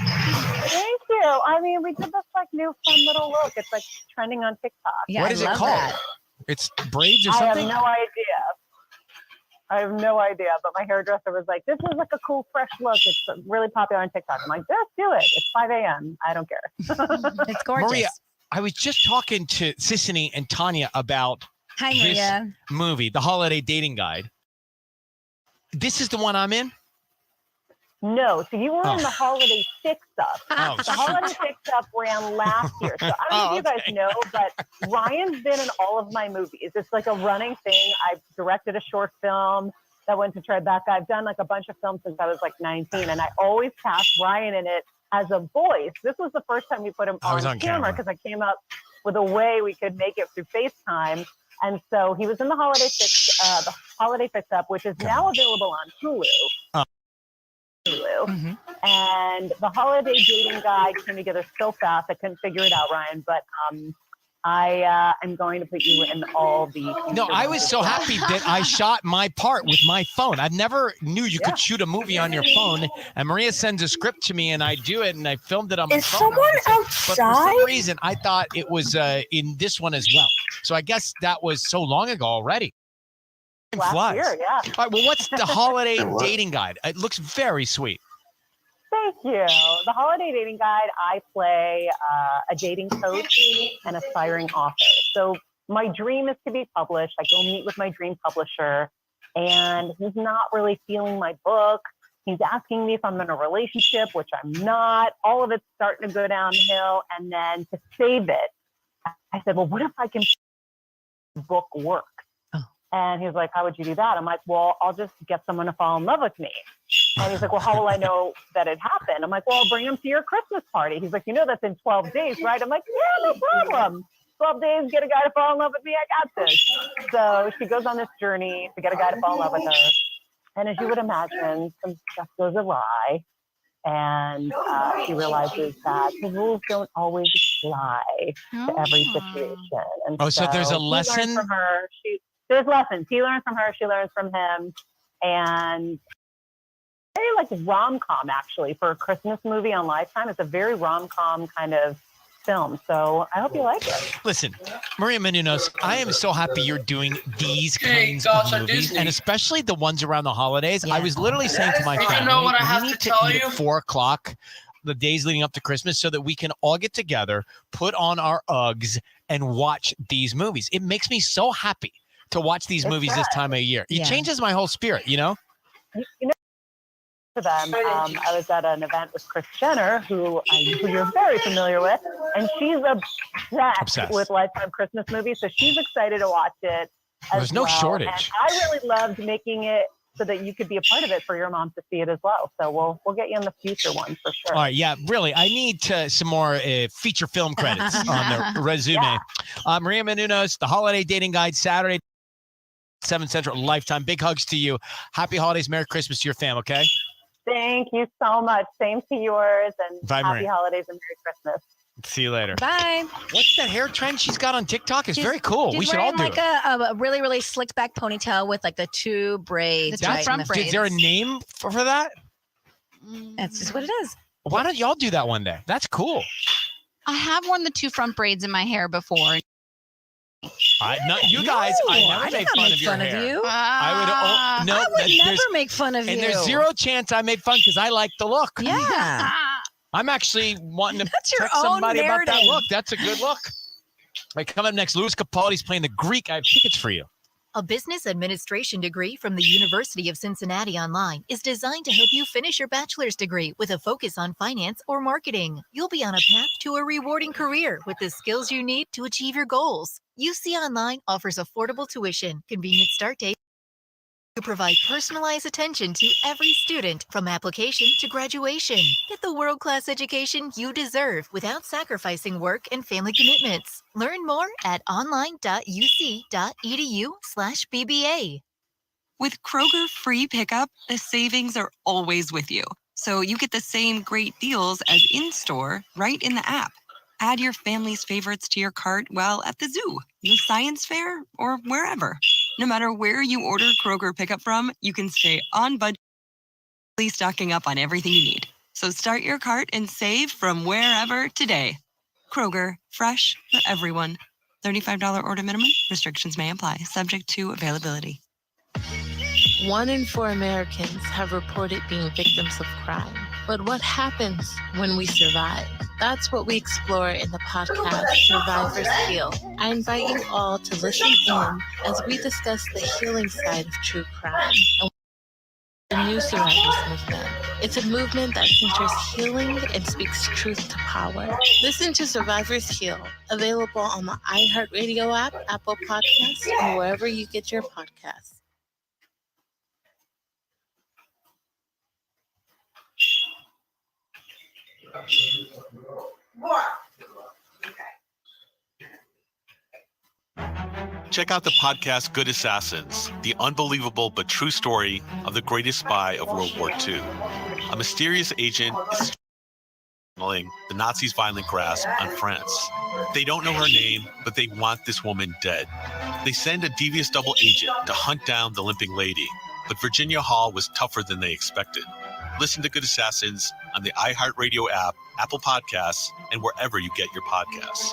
S5: Thank you. I mean, we did this like new fun little look. It's like trending on TikTok.
S1: Yeah, what is it called? That. It's braids or something?
S5: I have no idea. But my hairdresser was like, this is like a cool, fresh look. It's really popular on TikTok. I'm like, just do it. It's 5 a.m. I don't care.
S12: It's gorgeous.
S1: Maria, I was just talking to Sisney and Tanya about this movie, The Holiday Dating Guide. This is the one I'm in?
S5: No, so you were in the Holiday Fix-Up. The Holiday Fix-Up ran last year. So I don't know if you guys know, but Ryan's been in all of my movies. It's like a running thing. I've directed a short film that went to Tribeca. I've done like a bunch of films since I was like 19, and I always cast Ryan in it as a voice. This was the first time we put him on camera because I came up with a way we could make it through FaceTime. And so he was in the Holiday Fix-Up, which is now available on Hulu. And the Holiday Dating Guide came together so fast I couldn't figure it out, Ryan. But I am going to put you in all the.
S1: No, I was so happy that I shot my part with my phone. I never knew you could shoot a movie on your phone. And Maria sends a script to me, and I do it, and I filmed it on my phone.
S5: Is someone outside?
S1: But for some reason, I thought it was in this one as well. So I guess that was so long ago already.
S5: Last year, yeah.
S1: All right, well, what's the Holiday Dating Guide? It looks very sweet.
S5: Thank you. The Holiday Dating Guide, I play a dating coach and aspiring author. So my dream is to be published. I go meet with my dream publisher, and he's not really feeling my book. He's asking me if I'm in a relationship, which I'm not. All of it's starting to go downhill. And then to save it, I said, well, what if I can make the book work? And he's like, how would you do that? I'm like, well, I'll just get someone to fall in love with me. And he's like, well, how will I know that it happened? I'm like, well, I'll bring him to your Christmas party. He's like, that's in 12 days, right? I'm like, yeah, no problem. 12 days, get a guy to fall in love with me. I got this. So she goes on this journey to get a guy to fall in love with her. And as you would imagine, some stuff goes awry. And she realizes that the rules don't always apply to every situation. And
S1: so there's a lesson?
S5: He learns from her. There's lessons. He learns from her. She learns from him. And very like rom-com, actually, for a Christmas movie on Lifetime. It's a very rom-com kind of film. So I hope you like it.
S1: Listen, Maria Menounos, I am so happy you're doing these kinds
S3: Gotcha,
S1: of movies,
S3: Disney.
S1: and especially the ones around the holidays. I was literally saying to my
S3: You
S1: family,
S3: know what I
S1: we
S3: have
S1: need
S3: to
S1: to
S3: tell
S1: eat
S3: you?
S1: at 4 o'clock the days leading up to Christmas so that we can all get together, put on our Uggs, and watch these movies. It makes me so happy to watch these movies this time of year. It changes my whole spirit, you know?
S5: You know, for them, I was at an event with Kris Jenner, who you're very familiar with, and she's obsessed with Lifetime Christmas movies, so she's excited to watch it.
S1: There's no shortage.
S5: And I really loved making it so that you could be a part of it for your mom to see it as well. So we'll get you in the future one for sure.
S1: All right, yeah, really. I need some more feature film credits on the resume. Maria Menounos, The Holiday Dating Guide, Saturday, 7 Central, Lifetime. Big hugs to you. Happy holidays, Merry Christmas to your fam, okay?
S5: Thank you so much. Same to yours, and
S1: Bye,
S5: happy
S1: Maria.
S5: holidays and Merry Christmas.
S1: See you later.
S12: Bye.
S1: What's that hair trend she's got on TikTok? It's very cool. We should all do
S12: like
S1: it.
S12: a really, really slicked back ponytail with like the 2 braids.
S1: That's
S12: right in the
S1: Is there a name for that?
S12: That's just what it is.
S1: Why don't y'all do that one day? That's cool.
S11: I have worn the 2 front braids in my hair before.
S1: You guys, I never made fun of your hair. I would
S12: never make fun of you.
S1: And there's zero chance I made fun because I like the look.
S12: Yeah.
S1: I'm actually wanting to
S12: That's your
S1: text
S12: own
S1: somebody about that
S12: narrative.
S1: look. That's a good look. All right, coming up next, Louis Capaldi's playing the Greek. I have tickets for you.
S8: A business administration degree from the University of Cincinnati Online is designed to help you finish your bachelor's degree with a focus on finance or marketing. You'll be on a path to a rewarding career with the skills you need to achieve your goals. UC Online offers affordable tuition, convenient start dates, to provide personalized attention to every student from application to graduation. Get the world-class education you deserve without sacrificing work and family commitments. Learn more at online.uc.edu/BBA.
S9: With Kroger Free Pickup, the savings are always with you. So you get the same great deals as in-store right in the app. Add your family's favorites to your cart while at the zoo, the science fair, or wherever. No matter where you order Kroger Pickup from, you can stay on budget, stocking up on everything you need. So start your cart and save from wherever today. Kroger, fresh for everyone. $35 order minimum. Restrictions may apply. Subject to availability.
S7: 1 in 4 Americans have reported being victims of crime. But what happens when we survive? That's what we explore in the podcast Survivors Heal. I invite you all to listen in as we discuss the healing side of true crime and the new Survivors movement. It's a movement that centers healing and speaks truth to power. Listen to Survivors Heal, available on the iHeartRadio app, Apple Podcasts, and wherever you get your podcasts.
S15: Check out the podcast Good Assassins, the unbelievable but true story of the greatest spy of World War II. A mysterious agent is channeling the Nazis' violent grasp on France. They don't know her name, but they want this woman dead. They send a devious double agent to hunt down the limping lady, but Virginia Hall was tougher than they expected. Listen to Good Assassins on the iHeartRadio app, Apple Podcasts, and wherever you get your podcasts.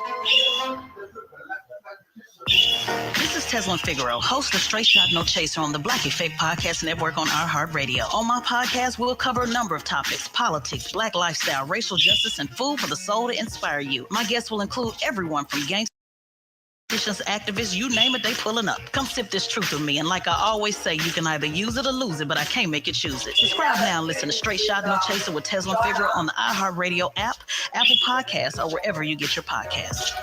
S24: This is Teslin Figaro, host of Straight Shot No Chaser on the Black Effect Podcast Network on iHeartRadio. On my podcast, we'll cover a number of topics: politics, black lifestyle, racial justice, and food for the soul to inspire you. My guests will include everyone from gangsters, activists, you name it, they pulling up. Come sip this truth with me, and like I always say, you can either use it or lose it, but I can't make you choose it. Subscribe now and listen to Straight Shot No Chaser with Teslin Figaro on the iHeartRadio app, Apple Podcasts, or wherever you get your podcasts.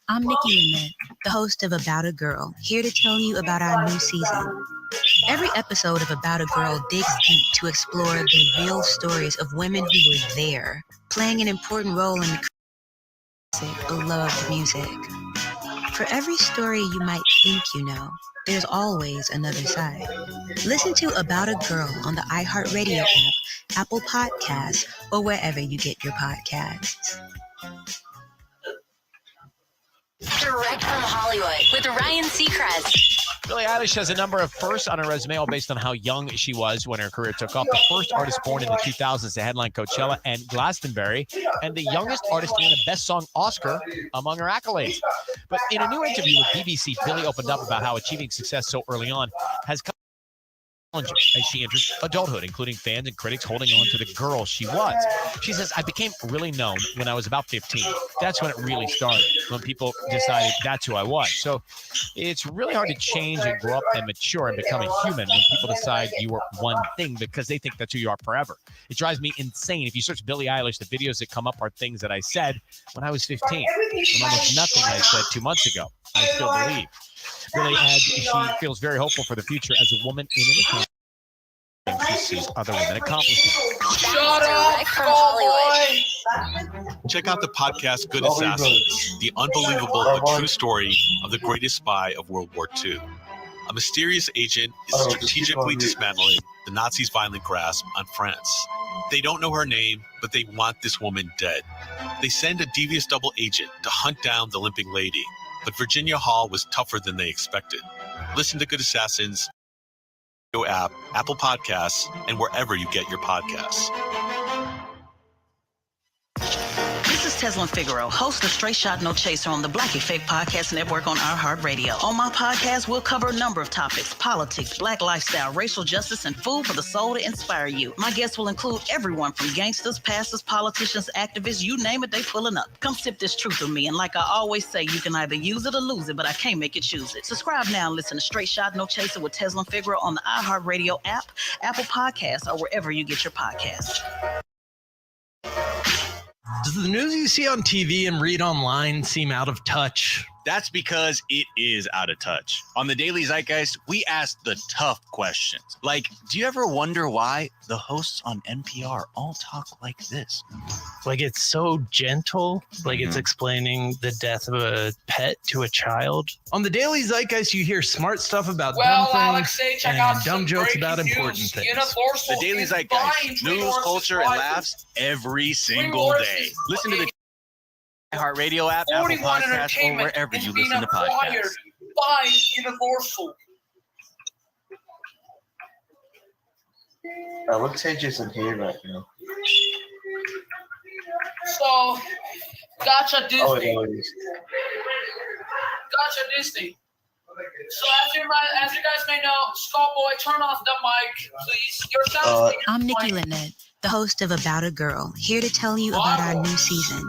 S25: I'm Nikki Inman, the host of About a Girl, here to tell you about our new season. Every episode of About a Girl digs deep to explore the real stories of women who were there, playing an important role in the beloved music. For every story you might think you know, there's always another side. Listen to About a Girl on the iHeartRadio app, Apple Podcasts, or wherever you get your podcasts.
S10: Direct from Hollywood with Ryan Seacrest.
S1: Billie Eilish has a number of firsts on her resume, all based on how young she was when her career took off. The first artist born in the 2000s to headline Coachella and Glastonbury, and the youngest artist to win a Best Song Oscar among her accolades. But in a new interview with BBC, Billie opened up about how achieving success so early on has come as she enters adulthood, including fans and critics holding on to the girl she was. She says, I became really known when I was about 15. That's when it really started, when people decided that's who I was. So it's really hard to change and grow up and mature and become a human when people decide you are one thing because they think that's who you are forever. It drives me insane. If you search Billie Eilish, the videos that come up are things that I said when I was 15, and almost nothing I said 2 months ago. I still believe. Billie adds she feels very hopeful for the future as a woman in entertainment. And she sees other women accomplishing.
S3: Shut up, Hollywood.
S15: Check out the podcast Good Assassins, the unbelievable but true story of the greatest spy of World War II. A mysterious agent is strategically dismantling the Nazis' violent grasp on France. They don't know her name, but they want this woman dead. They send a devious double agent to hunt down the limping lady, but Virginia Hall was tougher than they expected. Listen to Good Assassins app, Apple Podcasts, and wherever you get your podcasts.
S24: This is Teslin Figaro, host of Straight Shot No Chaser on the Black Effect Podcast Network on iHeartRadio. On my podcast, we'll cover a number of topics: politics, black lifestyle, racial justice, and food for the soul to inspire you. My guests will include everyone from gangsters, pastors, politicians, activists, you name it, they pulling up. Come sip this truth with me, and like I always say, you can either use it or lose it, but I can't make you choose it. Subscribe now and listen to Straight Shot No Chaser with Teslin Figaro on the iHeartRadio app, Apple Podcasts, or wherever you get your podcasts.
S13: Does the news you see on TV and read online seem out of touch?
S14: That's because it is out of touch. On the Daily Zeitgeist, we ask the tough questions. Like, do you ever wonder why the hosts on NPR all talk like this?
S13: Like, it's so gentle, like it's explaining the death of a pet to a child. On the Daily Zeitgeist, you hear smart stuff about dumb things and dumb jokes about important things.
S14: The Daily Zeitgeist, news, culture, and laughs every single day. Listen to the iHeartRadio app, Apple Podcasts, or wherever you listen to podcasts.
S3: By Universal.
S18: What stage is in here right now?
S3: So, Gotcha Disney.
S18: Oh, it is.
S3: Gotcha Disney. So as you guys may know, Skullboy, turn off the mic, please. Your sound.
S25: I'm Nikki Lynette, the host of About a Girl, here to tell you about our new season.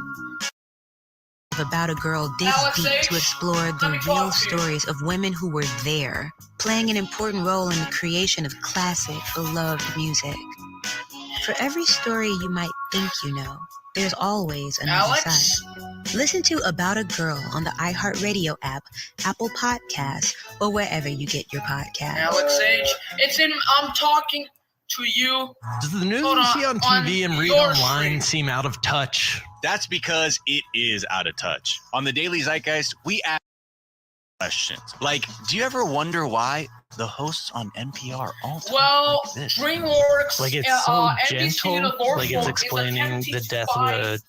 S25: About a Girl digs deep to explore the real stories of women who were there, playing an important role in the creation of classic, beloved music. For every story you might think you know, there's always another side. Listen to About a Girl on the iHeartRadio app, Apple Podcasts, or wherever you get your podcasts.
S3: Alex H. I'm talking to you.
S13: Does the news you see on TV and read online seem out of touch?
S14: That's because it is out of touch. On the Daily Zeitgeist, we ask questions. Like, do you ever wonder why the hosts on NPR all talk like this?
S3: DreamWorks,
S13: like it's so gentle, like it's explaining the death of a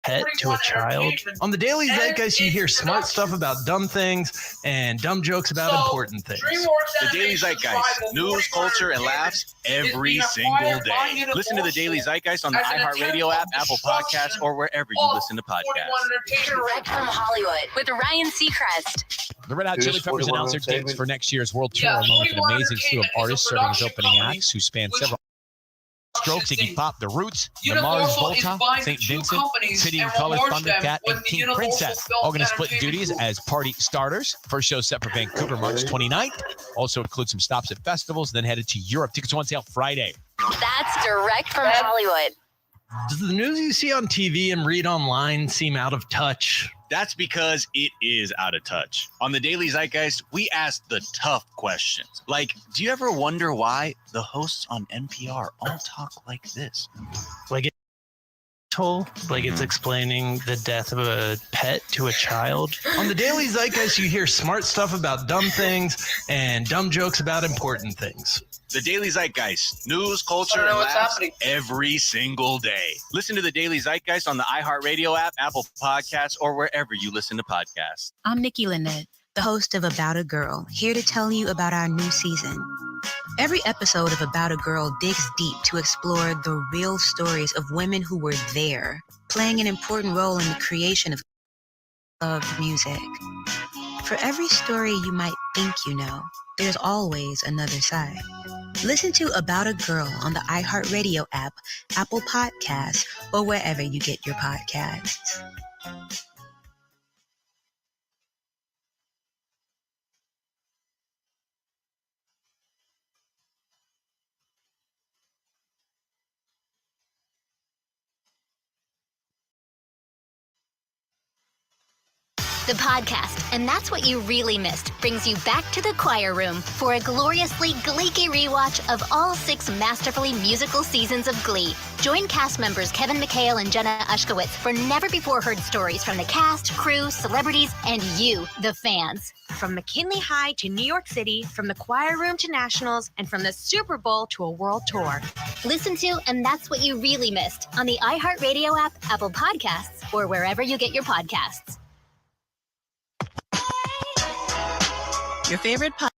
S13: pet to a child. On the Daily Zeitgeist, you hear smart stuff about dumb things and dumb jokes about important things.
S14: The Daily Zeitgeist, news, culture, and laughs every single day. Listen to the Daily Zeitgeist on the iHeartRadio app, Apple Podcasts, or wherever you listen to podcasts.
S19: Direct from Hollywood with Ryan Seacrest.
S1: The Red Hot Chili Peppers announced their dates for next year's world tour, along with an amazing slew of artists serving as opening acts who span several. Strokes, Iggy Pop, The Roots, the Mars Volta, St. Vincent, City and Color, Thundercat, and King Princess. All going to split duties as party starters. First show set for Vancouver March 29th. Also includes some stops at festivals, then headed to Europe. Tickets are on sale Friday.
S19: That's direct from Hollywood.
S13: Does the news you see on TV and read online seem out of touch?
S14: That's because it is out of touch. On the Daily Zeitgeist, we ask the tough questions. Like, do you ever wonder why the hosts on NPR all talk like this?
S13: Like it's explaining the death of a pet to a child. On the Daily Zeitgeist, you hear smart stuff about dumb things and dumb jokes about important things.
S14: The Daily Zeitgeist, news, culture, and laughs every single day. Listen to the Daily Zeitgeist on the iHeartRadio app, Apple Podcasts, or wherever you listen to podcasts.
S25: I'm Nikki Lynette, the host of About a Girl, here to tell you about our new season. Every episode of About a Girl digs deep to explore the real stories of women who were there, playing an important role in the creation of music. For every story you might think you know, there's always another side. Listen to About a Girl on the iHeartRadio app, Apple Podcasts, or wherever you get your podcasts.
S4: The podcast, And That's What You Really Missed, brings you back to the choir room for a gloriously gleeky rewatch of all 6 masterfully musical seasons of Glee. Join cast members Kevin McHale and Jenna Ushkowitz for never-before-heard stories from the cast, crew, celebrities, and you, the fans.
S16: From McKinley High to New York City, from the choir room to nationals, and from the Super Bowl to a world tour.
S4: Listen to And That's What You Really Missed on the iHeartRadio app, Apple Podcasts, or wherever you get your podcasts.
S20: Your favorite podcast,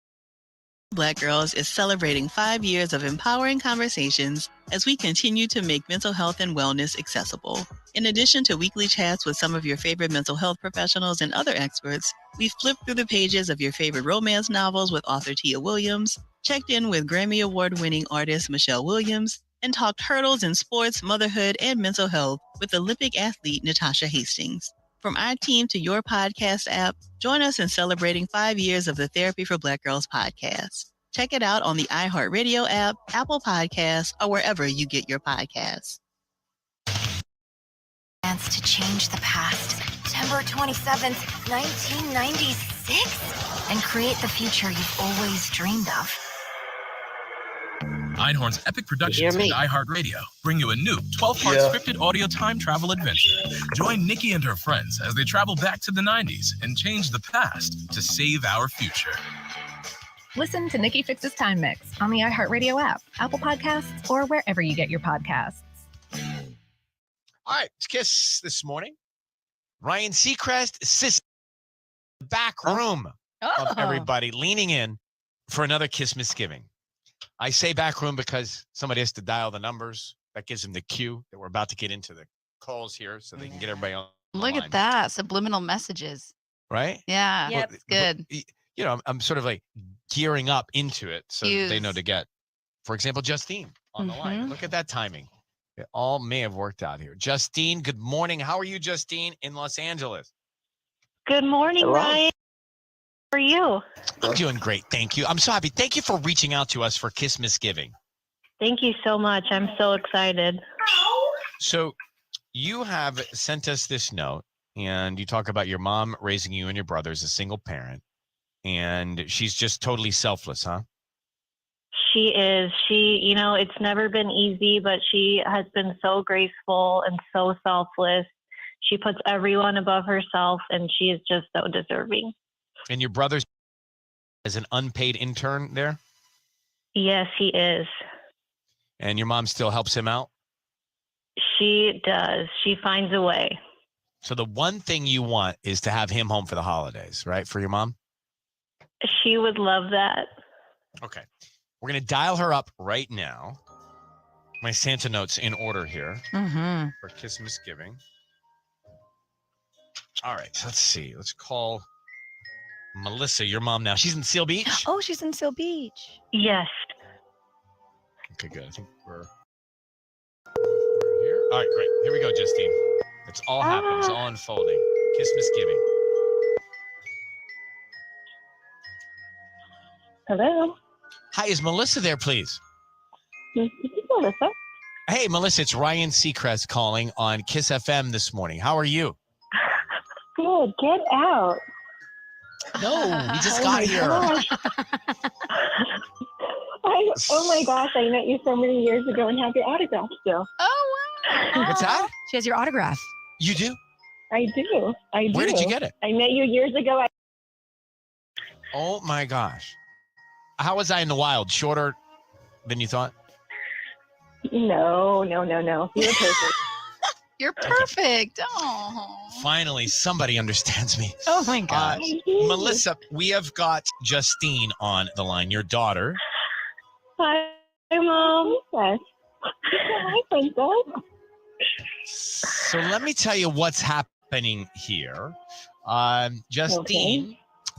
S20: Black Girls, is celebrating 5 years of empowering conversations as we continue to make mental health and wellness accessible. In addition to weekly chats with some of your favorite mental health professionals and other experts, we've flipped through the pages of your favorite romance novels with author Tia Williams, checked in with Grammy Award-winning artist Michelle Williams, and talked hurdles in sports, motherhood, and mental health with Olympic athlete Natasha Hastings. From our team to your podcast app, join us in celebrating 5 years of the Therapy for Black Girls podcast. Check it out on the iHeartRadio app, Apple Podcasts, or wherever you get your podcasts.
S25: Chance to change the past. September 27th, 1996. And create the future you've always dreamed of.
S21: Einhorn's Epic Productions and iHeartRadio bring you a new 12-part scripted audio time travel adventure. Join Nikki and her friends as they travel back to the 90s and change the past to save our future.
S22: Listen to Nikki Fix's Time Mix on the iHeartRadio app, Apple Podcasts, or wherever you get your podcasts.
S1: All right, it's Kiss this morning. Ryan Seacrest sits in the back room of everybody leaning in for another Kiss Misgiving. I say back room because somebody has to dial the numbers. That gives them the cue that we're about to get into the calls here so they can get everybody on the
S11: Look
S1: line.
S11: at that. Subliminal messages.
S1: Right?
S11: Yeah.
S1: Well,
S11: It's good.
S1: You know, I'm sort of like gearing up into it so that they know
S11: Cues.
S1: to get, for example, Justine on the line. Look at that timing. It all may have worked out here. Justine, good morning. How are you, Justine, in Los Angeles?
S26: Good morning,
S1: Hello.
S26: Ryan. How are you?
S1: I'm doing great. Thank you. I'm so happy. Thank you for reaching out to us for Kiss Misgiving.
S26: Thank you so much. I'm so excited.
S1: So you have sent us this note and you talk about your mom raising you and your brother as a single parent. And she's just totally selfless, huh?
S26: She is. She, it's never been easy, but she has been so graceful and so selfless. She puts everyone above herself, and she is just so deserving.
S1: And your brother's as an unpaid intern there?
S26: Yes, he is.
S1: And your mom still helps him out?
S26: She does. She finds a way.
S1: So the one thing you want is to have him home for the holidays, right? For your mom?
S26: She would love that.
S1: Okay. We're going to dial her up right now. My Santa notes in order here for Kiss Misgiving. All right. So let's see. Let's call Melissa, your mom now. She's in Seal Beach?
S12: Oh, she's in Seal Beach.
S26: Yes.
S1: Okay, good. I think we're here. All right, great. Here we go, Justine. It's all happening. It's all unfolding. Kiss Misgiving.
S26: Hello.
S1: Hi, is Melissa there, please?
S26: This is Melissa.
S1: Hey, Melissa, it's Ryan Seacrest calling on Kiss FM this morning. How are you?
S26: Good. Get out.
S1: No, we just got here.
S26: Oh my gosh, I met you so many years ago and have your autograph still.
S12: Oh, wow.
S1: What's that?
S12: She has your autograph.
S1: You do?
S26: I do.
S1: Where did you get it?
S26: I met you years ago.
S1: Oh, my gosh. How was I in the wild? Shorter than you thought?
S26: No. You were perfect.
S11: You're perfect. Oh.
S1: Finally, somebody understands me.
S12: Oh my gosh.
S1: Melissa, we have got Justine on the line, your daughter.
S26: Hi, Mom. Yes. Hi, Princess.
S1: So let me tell you what's happening here. Justine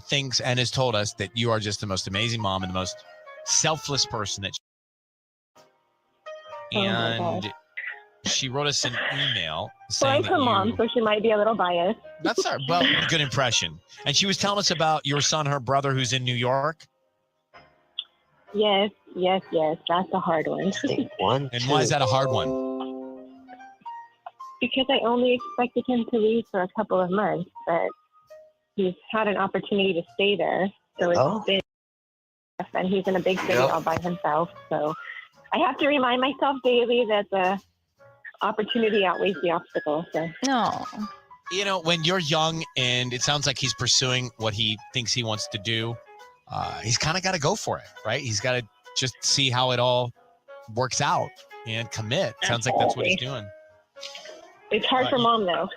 S1: thinks and has told us that you are just the most amazing mom and the most selfless person that and she wrote us an email saying
S26: Well, I'm her mom, so she might be a little biased.
S1: That's her. Well, good impression. And she was telling us about your son, her brother, who's in New York.
S26: Yes. That's a hard one.
S1: And why is that a hard one?
S26: Because I only expected him to leave for a couple of months, but he's had an opportunity to stay there. So it's been, and he's in a big city all by himself. So I have to remind myself daily that the opportunity outweighs the obstacle. So
S12: no.
S1: You know, when you're young and it sounds like he's pursuing what he thinks he wants to do, he's kind of got to go for it, right? He's got to just see how it all works out and commit. Sounds like that's what he's doing.
S26: It's hard for Mom, though.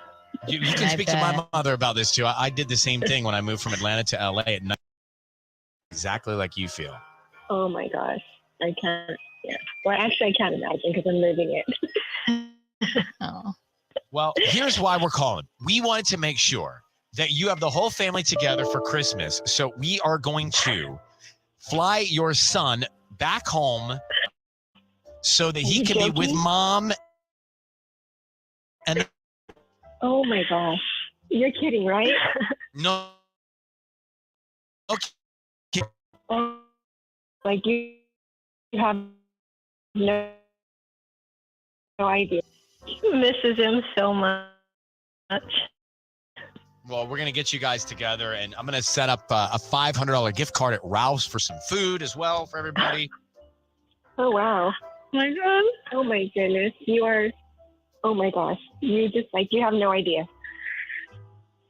S1: You can speak to my mother about this, too. I did the same thing when I moved from Atlanta to L.A. at night. Exactly like you feel.
S26: Oh, my gosh. I can't. Yeah. Well, actually, I can't imagine because I'm living it.
S1: Well, here's why we're calling. We wanted to make sure that you have the whole family together for Christmas. So we are going to fly your son back home so that he can be with Mom. And
S26: oh my gosh. You're kidding, right?
S1: No. Okay.
S26: Like you have no idea. Misses him so much.
S1: Well, we're going to get you guys together, and I'm going to set up a $500 gift card at Ralph's for some food as well for everybody.
S26: Oh, wow. My God. Oh, my goodness. You are, oh, my gosh. You have no idea.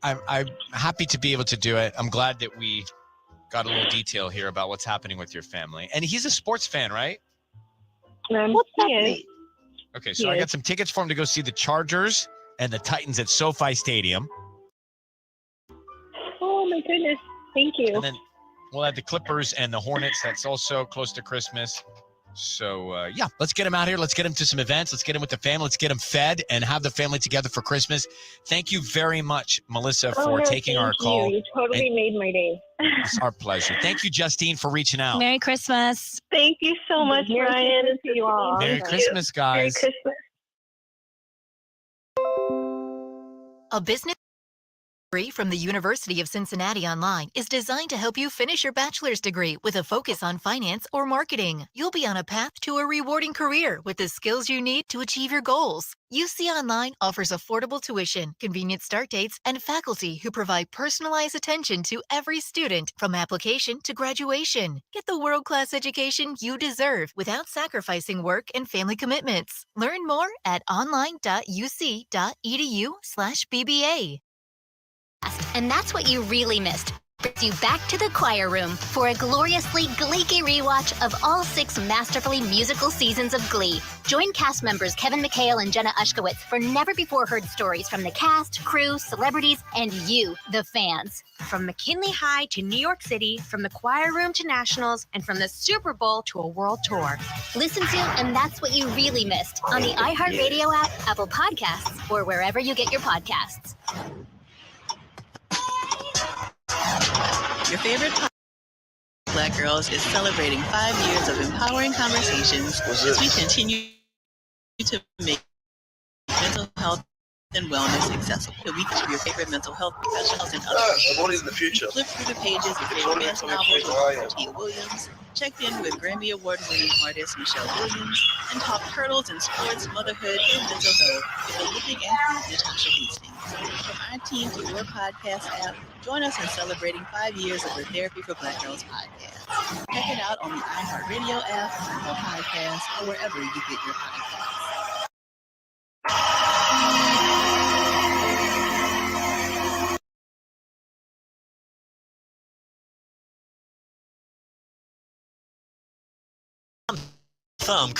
S1: I'm happy to be able to do it. I'm glad that we got a little detail here about what's happening with your family. And he's a sports fan, right?
S26: What's that?
S1: Okay, so I got some tickets for him to go see the Chargers and the Titans at SoFi Stadium.
S26: Oh, my goodness. Thank you.
S1: And then we'll have the Clippers and the Hornets. That's also close to Christmas. So, yeah, let's get him out here. Let's get him to some events. Let's get him with the family. Let's get him fed and have the family together for Christmas. Thank you very much, Melissa, for taking our call.
S26: You totally made my day.
S1: It's our pleasure. Thank you, Justine, for reaching out.
S12: Merry Christmas.
S26: Thank you so much, Ryan. To you all.
S1: Merry Christmas, guys.
S26: Merry Christmas.
S2: A business degree from the University of Cincinnati Online is designed to help you finish your bachelor's degree with a focus on finance or marketing. You'll be on a path to a rewarding career with the skills you need to achieve your goals. UC Online offers affordable tuition, convenient start dates, and faculty who provide personalized attention to every student from application to graduation. Get the world-class education you deserve without sacrificing work and family commitments. Learn more at online.uc.edu/BBA.
S4: And that's what you really missed. Brings you back to the choir room for a gloriously gleeky rewatch of all 6 masterfully musical seasons of Glee. Join cast members Kevin McHale and Jenna Ushkowitz for never-before-heard stories from the cast, crew, celebrities, and you, the fans.
S16: From McKinley High to New York City, from the choir room to nationals, and from the Super Bowl to a world tour.
S4: Listen to And That's What You Really Missed on the iHeartRadio app, Apple Podcasts, or wherever you get your podcasts.
S20: Your favorite Black Girls is celebrating 5 years of empowering conversations as we continue to make mental health and wellness accessible. We feature your favorite mental health professionals and others.
S18: In the future.
S20: Flip through the pages of favorite dance novels with Tia Williams, checked in with Grammy Award-winning artist Michelle Williams, and talk hurdles in sports, motherhood, and mental health with the living and Natasha Hastings. From our team to your podcast app, join us in celebrating 5 years of the Therapy for Black Girls podcast. Check it out on the iHeartRadio app, Apple Podcasts, or wherever you get your podcasts.
S5: Thumb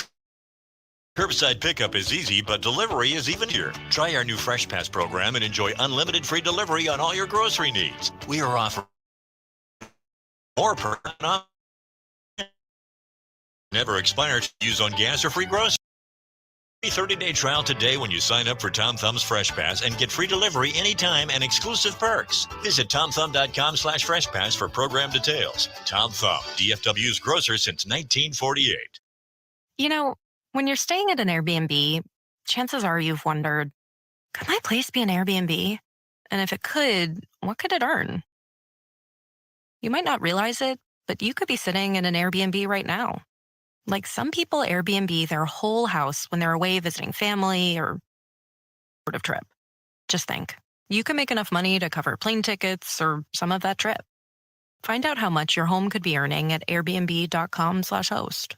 S5: Curbside pickup is easy, but delivery is even easier. Try our new Fresh Pass program and enjoy unlimited free delivery on all your grocery needs. We are offering more per never expire to use on gas or free grocery. 30-day trial today when you sign up for Tom Thumb's Fresh Pass and get free delivery anytime and exclusive perks. Visit TomThumb.com/FreshPass for program details. Tom Thumb, DFW's grocer since 1948.
S6: You know, when you're staying at an Airbnb, chances are you've wondered, could my place be an Airbnb? And if it could, what could it earn? You might not realize it, but you could be sitting in an Airbnb right now. Like some people Airbnb their whole house when they're away visiting family or sort of trip. Just think, you can make enough money to cover plane tickets or some of that trip. Find out how much your home could be earning at airbnb.com/host.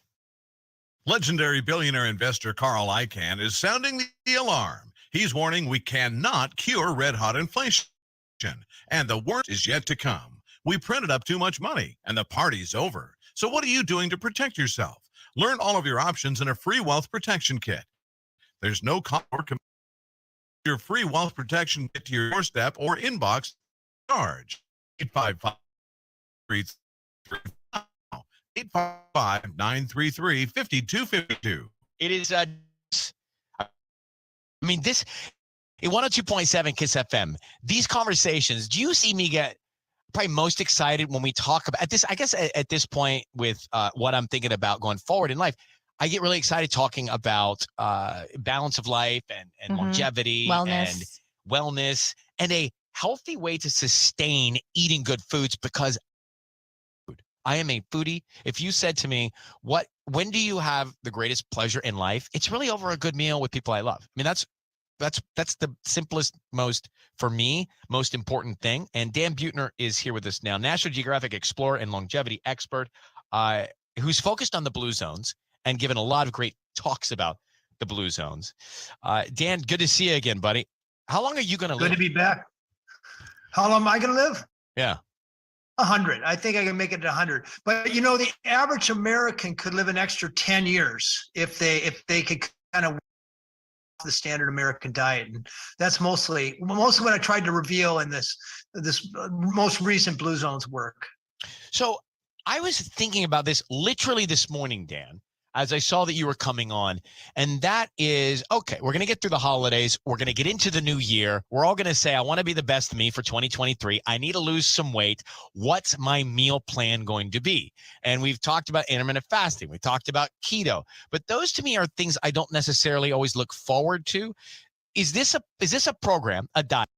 S8: Legendary billionaire investor Carl Icahn is sounding the alarm. He's warning we cannot cure red-hot inflation, and the worst is yet to come. We printed up too much money, and the party's over. So what are you doing to protect yourself? Learn all of your options in a free wealth protection kit. There's no cost or your free wealth protection kit to your doorstep or inbox charge. 855-933-5252.
S1: It is I mean, this in 102.7 Kiss FM, these conversations, do you see me get probably most excited when we talk about this? I guess at this point with what I'm thinking about going forward in life, I get really excited talking about balance of life and longevity and wellness and a healthy way to sustain eating good foods, because I am a foodie. If you said to me, when do you have the greatest pleasure in life? It's really over a good meal with people I love. I mean, that's the simplest, most important thing. And Dan Buettner is here with us now, National Geographic explorer and longevity expert, who's focused on the blue zones and given a lot of great talks about the blue zones. Dan, good to see you again, buddy. How long are you going to live?
S9: Good to be back. How long am I going to live?
S1: Yeah.
S9: 100. I think I can make it to 100. But you know, the average American could live an extra 10 years if they could kind of the standard American diet, and that's mostly what I tried to reveal in this most recent Blue Zones work.
S1: So I was thinking about this literally this morning, Dan, as I saw that you were coming on, and that is, okay, we're going to get through the holidays. We're going to get into the new year. We're all going to say, I want to be the best me for 2023. I need to lose some weight. What's my meal plan going to be? And we've talked about intermittent fasting. We talked about keto, but those to me are things I don't necessarily always look forward to. Is this a program, a diet,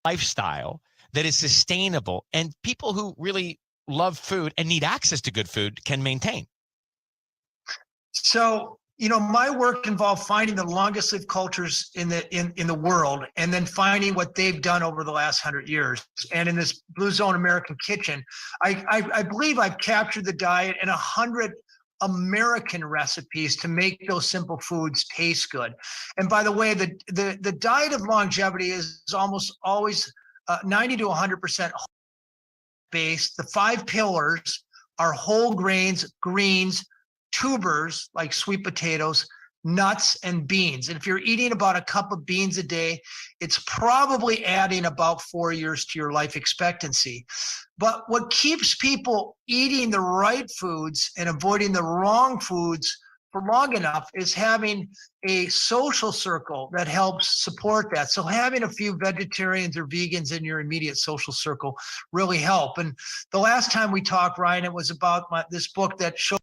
S1: lifestyle that is sustainable and people who really love food and need access to good food can maintain?
S9: So, you know, my work involved finding the longest lived cultures in the world, and then finding what they've done over the last 100 years. And in this Blue Zone American Kitchen, I believe I've captured the diet in 100 American recipes to make those simple foods taste good. And by the way, the diet of longevity is almost always 90 to 100% based. The 5 pillars are whole grains, greens, tubers like sweet potatoes, nuts, and beans. And if you're eating about a cup of beans a day, it's probably adding about 4 years to your life expectancy. But what keeps people eating the right foods and avoiding the wrong foods for long enough is having a social circle that helps support that. So having a few vegetarians or vegans in your immediate social circle really help. And the last time we talked, Ryan, it was about this book that showed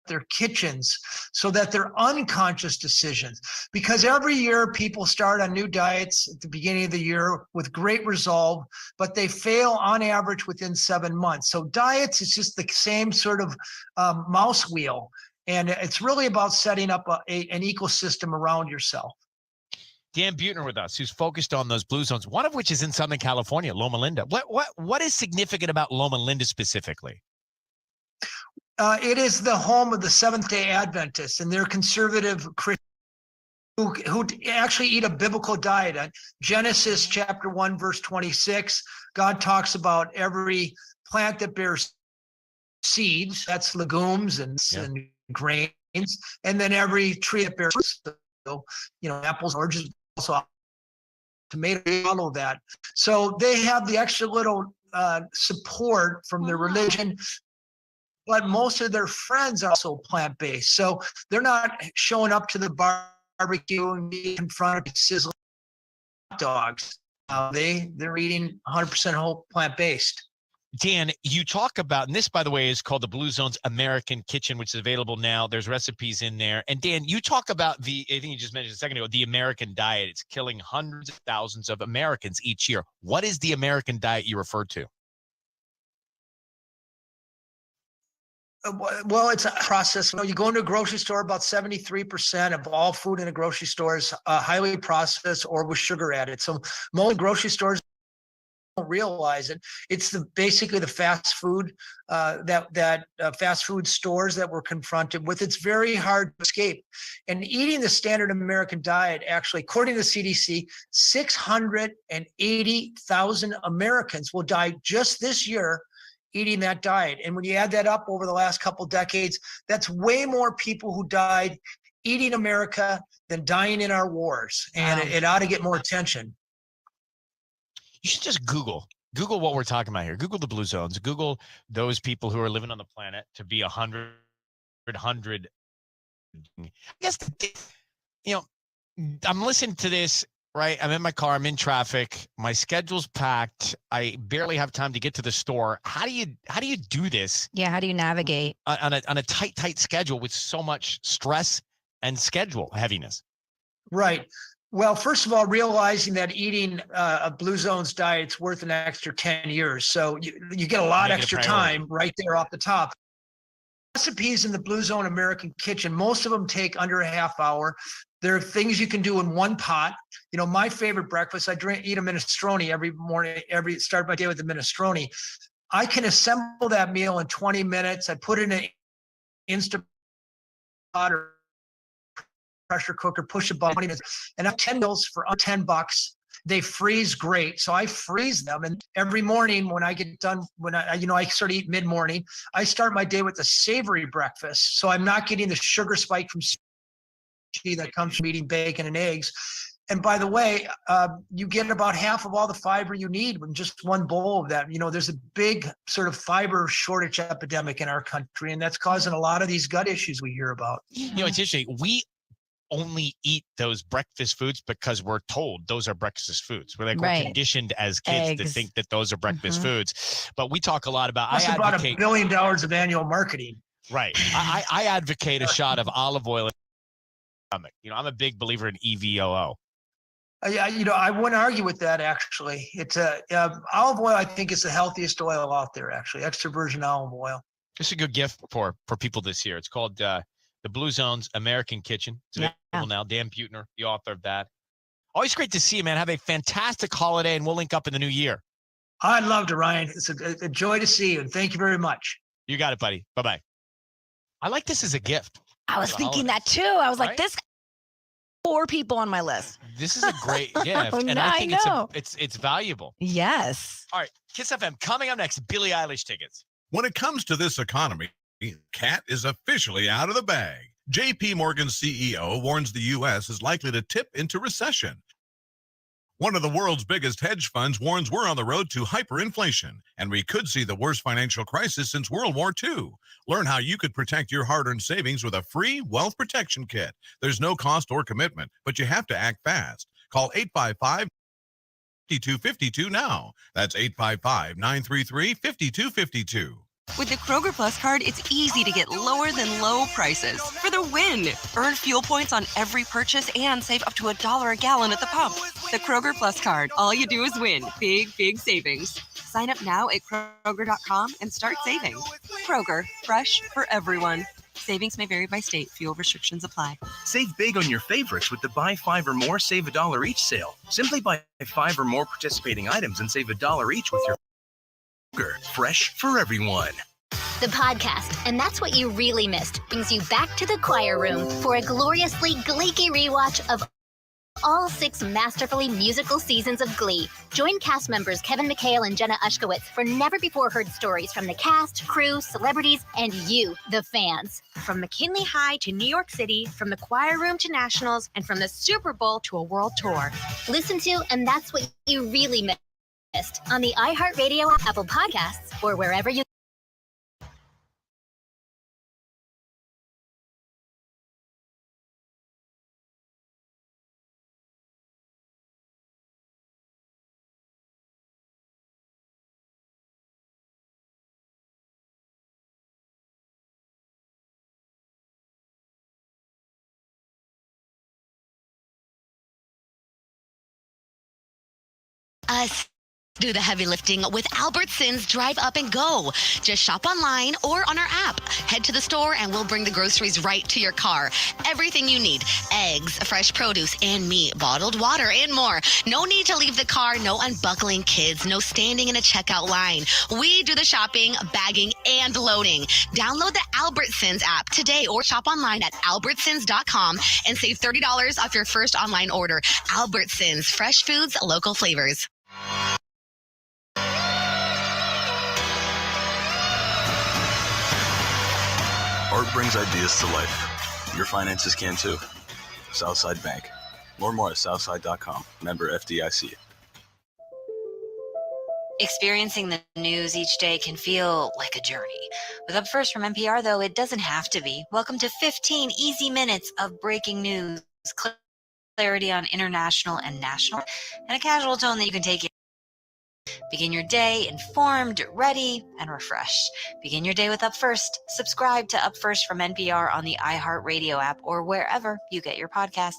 S9: their kitchens so that they're unconscious decisions, because every year people start on new diets at the beginning of the year with great resolve, but they fail on average within 7 months. So diets is just the same sort of mouse wheel, and it's really about setting up an ecosystem around yourself.
S1: Dan Buettner with us, who's focused on those blue zones, one of which is in Southern California, Loma Linda. What is significant about Loma Linda specifically?
S9: It is the home of the Seventh-day Adventists, and they're conservative Christians who actually eat a biblical diet. Genesis chapter 1, verse 26, God talks about every plant that bears seeds, that's legumes and grain, and then every tree that bears, apples, oranges, also tomato, all of that. So they have the extra little support from their religion, but most of their friends are also plant-based. So they're not showing up to the barbecue and being confronted with sizzling hot dogs. They're eating 100% whole plant-based.
S1: Dan, you talk about, and this, by the way, is called the Blue Zone's American Kitchen, which is available now. There's recipes in there. And Dan, you talk about I think you just mentioned a second ago, the American diet. It's killing hundreds of thousands of Americans each year. What is the American diet you refer to?
S9: Well, it's a process. You go into a grocery store, about 73% of all food in a grocery store is highly processed or with sugar added. So most grocery stores don't realize it. It's basically the fast food fast food stores that we're confronted with. It's very hard to escape. And eating the standard American diet, actually, according to the CDC, 680,000 Americans will die just this year eating that diet. And when you add that up over the last couple decades, that's way more people who died eating America than dying in our wars. And it ought to get more attention.
S1: You should just Google what we're talking about here. Google the Blue Zones. Google those people who are living on the planet to be 100. I guess, I'm listening to this, right? I'm in my car. I'm in traffic. My schedule's packed. I barely have time to get to the store. How do you do this?
S12: Yeah. How do you navigate
S1: on a tight schedule with so much stress and schedule heaviness?
S9: Right. Well, first of all, realizing that eating a Blue Zones diet is worth an extra 10 years. So you get a lot extra time right there off the top. Recipes in the Blue Zone American Kitchen, most of them take under a half hour. There are things you can do in one pot. My favorite breakfast, I eat a minestrone every morning, start my day with a minestrone. I can assemble that meal in 20 minutes. I put it in an Instapot or pressure cooker, push a button, 20 minutes, and I have 10 meals for $10. They freeze great. So I freeze them. And every morning when I get done, when I sort of eat mid-morning, I start my day with a savory breakfast. So I'm not getting the sugar spike from that comes from eating bacon and eggs. And by the way, you get about half of all the fiber you need with just one bowl of that. There's a big sort of fiber shortage epidemic in our country, and that's causing a lot of these gut issues we hear about.
S1: It's interesting. We only eat those breakfast foods because we're told those are breakfast foods. We're we're conditioned as kids to think that those are breakfast foods. But we talk a lot about,
S9: that's about $1 billion of annual marketing.
S1: Right. I advocate a shot of olive oil. I'm a big believer in EVOO.
S9: I wouldn't argue with that, actually. It's olive oil, I think, is the healthiest oil out there, actually, extra virgin olive oil.
S1: It's a good gift for people this year. It's called the Blue Zone's American Kitchen. It's available now. Dan Buettner, the author of that. Always great to see you, man. Have a fantastic holiday, and we'll link up in the new year.
S9: I'd love to, Ryan. It's a joy to see you, and thank you very much.
S1: You got it, buddy. Bye-bye. I like this as a gift.
S12: I was thinking that too. I was like, this 4 people on my list.
S1: This is a great gift, and I think it's valuable.
S12: Yes.
S1: All right, Kiss FM coming up next. Billie Eilish tickets.
S8: When it comes to this economy, cat is officially out of the bag. J.P. Morgan's CEO warns the U.S. is likely to tip into recession. One of the world's biggest hedge funds warns we're on the road to hyperinflation, and we could see the worst financial crisis since World War II. Learn how you could protect your hard-earned savings with a free wealth protection kit. There's no cost or commitment, but you have to act fast. Call 855-5252 now. That's 855-933-5252.
S7: With the Kroger Plus card, it's easy to get lower than low prices for the win. Earn fuel points on every purchase and save up to $1 a gallon at the pump. The Kroger Plus card. All you do is win. Big, big savings. Sign up now at Kroger.com and start saving. Kroger, fresh for everyone. Savings may vary by state. Fuel restrictions apply.
S21: Save big on your favorites with the Buy 5 or More, Save $1 each sale. Simply buy 5 or more participating items and save $1 each with your Kroger, fresh for everyone.
S4: The podcast, and that's what you really missed, brings you back to the choir room for a gloriously gleeky rewatch of all 6 masterfully musical seasons of Glee. Join cast members Kevin McHale and Jenna Ushkowitz for never-before-heard stories from the cast, crew, celebrities, and you, the fans.
S16: From McKinley High to New York City, from the choir room to nationals, and from the Super Bowl to a world tour.
S4: Listen to And That's What You Really Missed on the iHeartRadio app, Apple Podcasts, or wherever you...
S3: Us do the heavy lifting with Albertsons Drive Up and Go. Just shop online or on our app. Head to the store and we'll bring the groceries right to your car. Everything you need: eggs, fresh produce, and meat, bottled water, and more. No need to leave the car, no unbuckling kids, no standing in a checkout line. We do the shopping, bagging, and loading. Download the Albertsons app today or shop online at albertsons.com and save $30 off your first online order. Albertsons, fresh foods, local flavors.
S10: Art brings ideas to life. Your finances can too. Southside Bank. Learn more at southside.com. Member FDIC.
S15: Experiencing the news each day can feel like a journey. With Up First from NPR, though, it doesn't have to be. Welcome to 15 easy minutes of breaking news, clarity on international and national, and a casual tone that you can take in. Begin your day informed, ready, and refreshed. Begin your day with Up First. Subscribe to Up First from NPR on the iHeartRadio app or wherever you get your podcasts.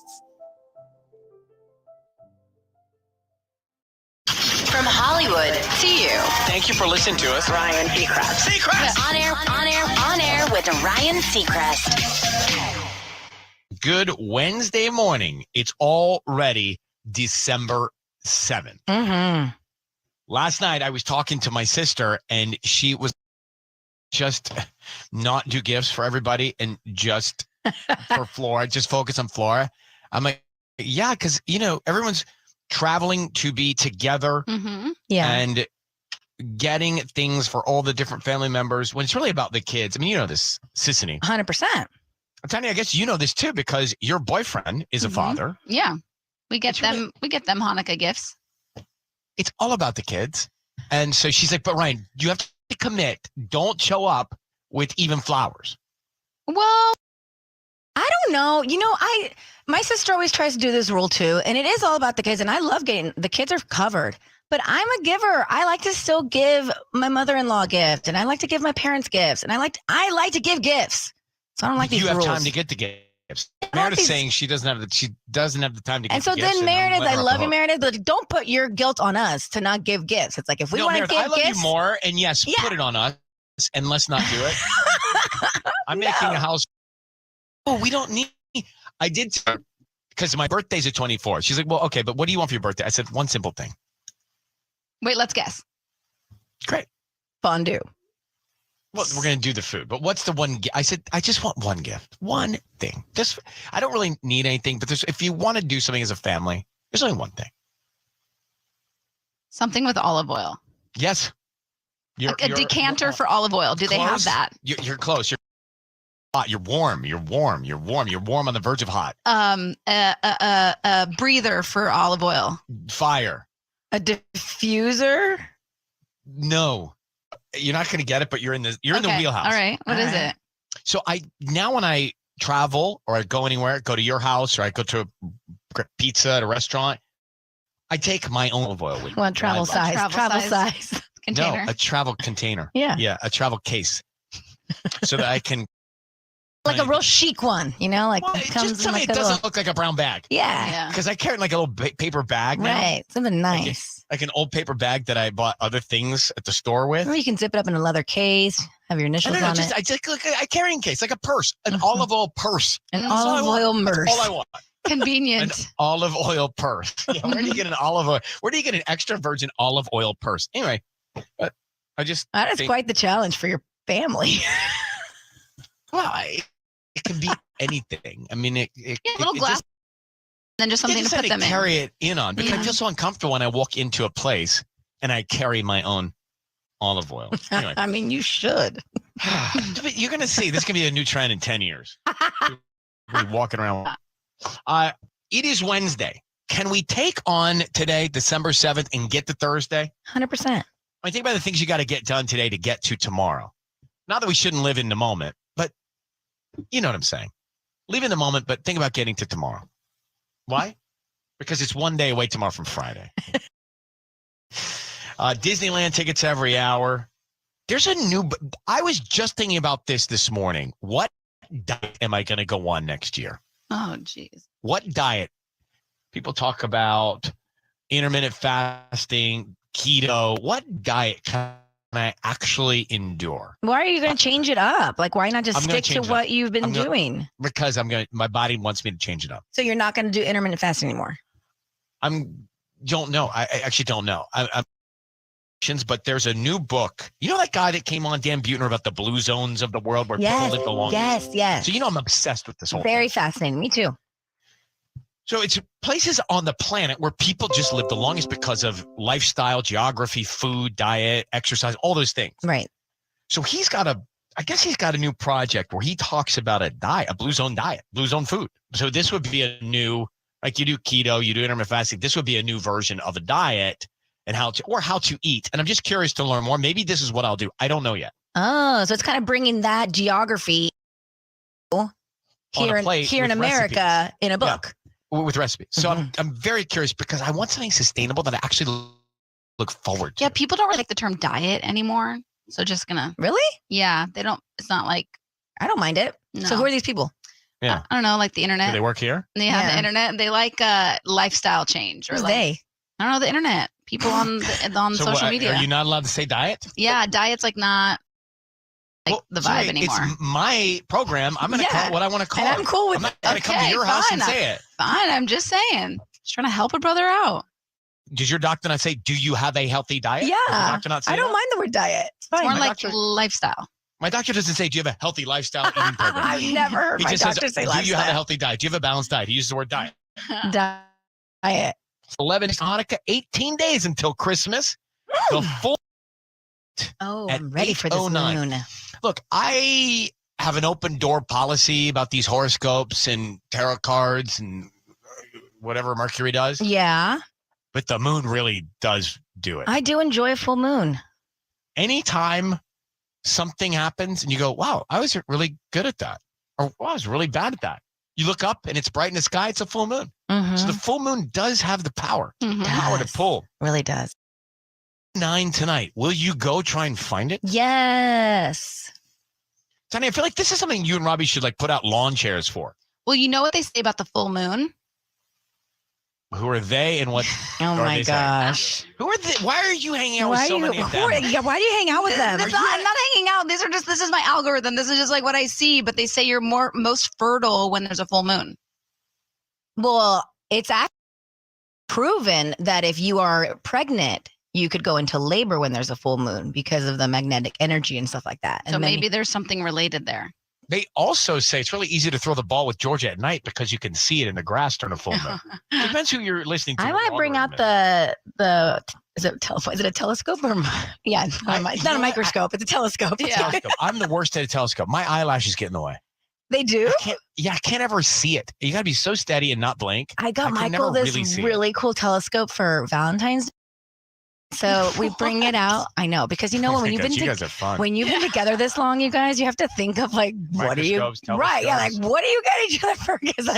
S19: From Hollywood to you.
S1: Thank you for listening to us.
S19: Ryan Seacrest. On air with Ryan Seacrest.
S1: Good Wednesday morning. It's already December 7th.
S12: Mm-hmm.
S1: Last night, I was talking to my sister, and she was just not do gifts for everybody and just for Flora, just focus on Flora. I'm like, yeah, because, everyone's traveling to be together and getting things for all the different family members when it's really about the kids. I mean, this, Sissany.
S12: 100%.
S1: Tanya, I guess you know this too because your boyfriend is a father.
S11: Yeah. We get them Hanukkah gifts.
S1: It's all about the kids. And so she's like, but Ryan, you have to commit. Don't show up with even flowers.
S12: Well, I don't know. My sister always tries to do this rule too, and it is all about the kids. And I love getting the kids are covered, but I'm a giver. I like to still give my mother-in-law gifts, and I like to give my parents gifts, and I like to give gifts. So I don't like these rules.
S1: You have time to get the gifts. Meredith's saying she doesn't have the time to give.
S12: And so then Meredith, I love you, Meredith, but don't put your guilt on us to not give gifts. It's like if we want to give
S1: I love
S12: gifts,
S1: you more, and yes, put it on us, and let's not do it. I'm making a house. Oh, we don't need. I did because my birthday's the 24th. She's like, well, okay, but what do you want for your birthday? I said one simple thing.
S11: Wait, let's guess.
S1: Great.
S12: Fondue.
S1: Well, we're going to do the food, but what's the one? I said, I just want one gift, one thing. I don't really need anything, but if you want to do something as a family, there's only one thing.
S11: Something with olive oil.
S1: Yes.
S11: A decanter for olive oil. Do they have that?
S1: You're close. You're hot. You're warm. You're warm. You're warm. You're warm on the verge of hot.
S11: A breather for olive oil.
S1: Fire.
S12: A diffuser.
S1: No. You're not going to get it, but you're in the wheelhouse.
S11: All right. What is it?
S1: So now when I travel or I go anywhere, go to your house or I go to a pizza at a restaurant, I take my own olive oil with me.
S12: Well, travel size container.
S1: No, a travel container.
S12: Yeah.
S1: Yeah, a travel case. So that I can
S12: like a real chic one, like
S1: it comes in like it doesn't look like a brown bag.
S12: Yeah.
S1: Because I carry like a little paper bag now.
S12: Right. Something nice.
S1: Like an old paper bag that I bought other things at the store with.
S12: Or you can zip it up in a leather case, have your initials on it.
S1: I just like a carrying case, like a purse, an olive oil purse.
S12: An olive oil purse.
S1: That's all I want.
S11: Convenient.
S1: An olive oil purse. Yeah, where do you get an olive oil? Where do you get an extra virgin olive oil purse? Anyway, that is
S12: quite the challenge for your family.
S1: Well, it can be anything. I mean,
S11: little glass then just something to put them in.
S1: Carry it in on because I feel so uncomfortable when I walk into a place and I carry my own olive oil. Anyway.
S12: I mean, you should.
S1: But you're going to see. This is going to be a new trend in 10 years. We're walking around. It is Wednesday. Can we take on today, December 7th, and get to Thursday?
S12: 100%.
S1: I think about the things you got to get done today to get to tomorrow. Not that we shouldn't live in the moment, but you know what I'm saying. Live in the moment, but think about getting to tomorrow. Why? Because it's one day away tomorrow from Friday. Disneyland tickets every hour. There's a new, I was just thinking about this morning. What diet am I going to go on next year?
S11: Oh, geez.
S1: What diet? People talk about intermittent fasting, keto. What diet can I actually endure?
S12: Why are you going to change it up? Like, why not just stick to what you've been doing?
S1: Because my body wants me to change it up.
S12: So you're not going to do intermittent fasting anymore?
S1: Don't know. I actually don't know. But there's a new book. You know that guy that came on, Dan Buettner, about the blue zones of the world where people live the longest?
S12: Yes.
S1: So I'm obsessed with this whole
S12: Very
S1: thing.
S12: fascinating. Me too.
S1: So it's places on the planet where people just live the longest because of lifestyle, geography, food, diet, exercise, all those things.
S12: Right.
S1: So he's got a new project where he talks about a diet, a blue zone diet, blue zone food. So this would be a new, like you do keto, you do intermittent fasting. This would be a new version of a diet and how to eat. And I'm just curious to learn more. Maybe this is what I'll do. I don't know yet.
S12: Oh, so it's kind of bringing that geography here in America recipes. In a book.
S1: Yeah. With recipes. So I'm very curious because I want something sustainable that I actually look forward to.
S11: Yeah, people don't really like the term diet anymore. So just gonna.
S12: Really?
S11: Yeah, they don't. It's not like.
S12: I don't mind it.
S11: No.
S12: So who are these people?
S1: Yeah.
S11: I don't know, like the internet.
S1: Do they work here?
S11: They have the internet. They like lifestyle change. Or
S12: Who's
S11: like,
S12: they?
S11: I don't know, the internet. People on social media.
S1: Are you not allowed to say diet?
S11: Yeah, diet's like not the vibe anymore.
S1: It's my program. I'm going to call it what I want to call it.
S12: And I'm cool with
S1: I'm not going to come to your house and say it.
S11: Fine, I'm just saying. Just trying to help a brother out.
S1: Does your doctor not say, do you have a healthy diet?
S12: Yeah.
S1: Does your doctor not say
S12: I don't
S1: that?
S12: mind the word diet. It's fine.
S11: It's more like lifestyle.
S1: My doctor doesn't say, do you have a healthy lifestyle eating program?
S12: I've never heard
S1: He
S12: my
S1: just
S12: doctor
S1: says,
S12: say
S1: do
S12: lifestyle.
S1: you have a healthy diet? Do you have a balanced diet? He uses the word diet.
S12: Diet.
S1: 11 is Hanukkah, 18 days until Christmas. The full
S12: I'm ready for this
S1: 8:09.
S12: moon.
S1: Look, I have an open door policy about these horoscopes and tarot cards and whatever Mercury does.
S12: Yeah.
S1: But the moon really does do it.
S12: I do enjoy a full moon.
S1: Anytime something happens and you go, wow, I was really good at that. Or wow, I was really bad at that. You look up and it's bright in the sky. It's a full moon.
S12: Mm-hmm.
S1: So the full moon does have the power. The power to pull.
S12: Really does.
S1: 9 tonight. Will you go try and find it?
S12: Yes.
S1: Tony, I feel like this is something you and Robbie should put out lawn chairs for.
S11: Well, you know what they say about the full moon?
S1: Who are they and what?
S12: Oh my gosh.
S1: Who are they? Why are you hanging out with so many of them?
S12: Why do you hang out with them?
S11: I'm not hanging out. This is my algorithm. This is just like what I see. But they say you're most fertile when there's a full moon.
S12: Well, it's actually proven that if you are pregnant, you could go into labor when there's a full moon because of the magnetic energy and stuff like that.
S11: So maybe there's something related there.
S1: They also say it's really easy to throw the ball with Georgia at night because you can see it in the grass during a full moon. Depends who you're listening to.
S12: I might bring out is it a telescope or yeah? It's not a microscope. It's a telescope.
S1: Telescope. I'm the worst at a telescope. My eyelashes get in the way.
S12: They do?
S1: I can't ever see it. You got to be so steady and not blink.
S12: I got Michael this really cool telescope for Valentine's Day. So we bring it out. I know, because when you've been
S1: you guys are fun.
S12: When you've been together this long, you guys, you have to think of what are you right? Yeah, what do you get each other for? Because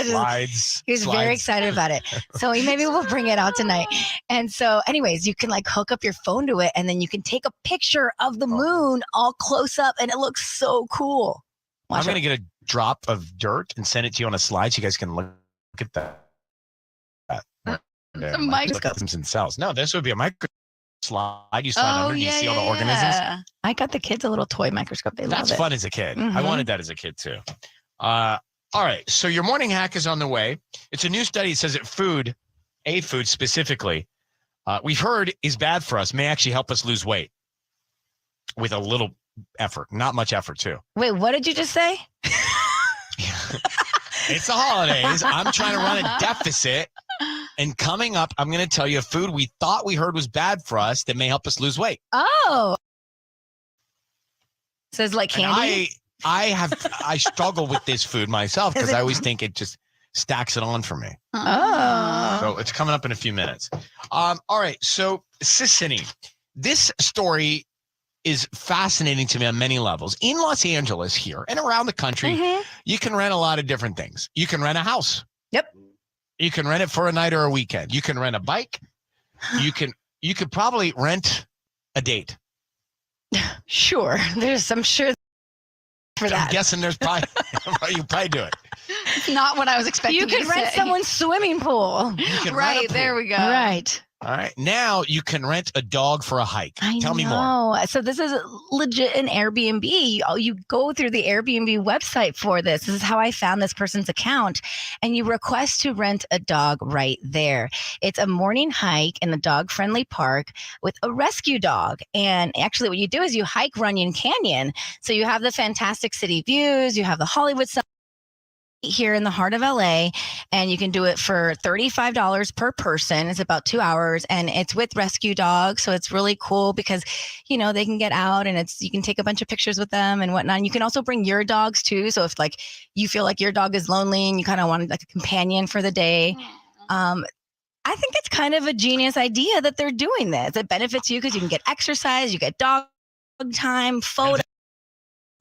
S12: he was very excited about it. So maybe we'll bring it out tonight. And so, anyways, you can hook up your phone to it, and then you can take a picture of the moon all close up, and it looks so cool.
S1: I'm going to get a drop of dirt and send it to you on a slide so you guys can look at that.
S11: Microscopes
S1: and cells. No, this would be a microscope. Slide you slide under and you see all the organisms.
S12: I got the kids a little toy microscope.
S1: That's fun as a kid. I wanted that as a kid too. All right, so your morning hack is on the way. It's a new study that says that food specifically, we've heard is bad for us, may actually help us lose weight with a little effort, not much effort too.
S12: Wait, what did you just say?
S1: It's the holidays. I'm trying to run a deficit. And coming up, I'm going to tell you a food we thought we heard was bad for us that may help us lose weight.
S12: Oh. Says like candy?
S1: I struggle with this food myself because I always think it just stacks it on for me.
S12: Oh.
S1: So it's coming up in a few minutes. All right. So Sicily, this story is fascinating to me on many levels. In Los Angeles here and around the country, you can rent a lot of different things. You can rent a house.
S12: Yep.
S1: You can rent it for a night or a weekend. You can rent a bike. You could probably rent a date.
S12: Sure. I'm sure for that.
S1: I'm guessing there's probably you probably do it.
S11: Not what I was expecting.
S12: You can rent someone's swimming pool.
S1: You can rent a
S11: Right,
S1: pool.
S11: there we go.
S12: Right.
S1: All right. Now you can rent a dog for a hike. Tell me more.
S12: So this is legit an Airbnb. You go through the Airbnb website for this. This is how I found this person's account. And you request to rent a dog right there. It's a morning hike in a dog-friendly park with a rescue dog. And actually what you do is you hike Runyon Canyon. So you have the fantastic city views. You have the Hollywood sign here in the heart of LA, and you can do it for $35 per person. It's about 2 hours, and it's with rescue dogs. So it's really cool because, they can get out and you can take a bunch of pictures with them and whatnot. And you can also bring your dogs too. So if like you feel like your dog is lonely and you kind of want like a companion for the day, I think it's kind of a genius idea that they're doing this. It benefits you because you can get exercise, you get dog time, photos.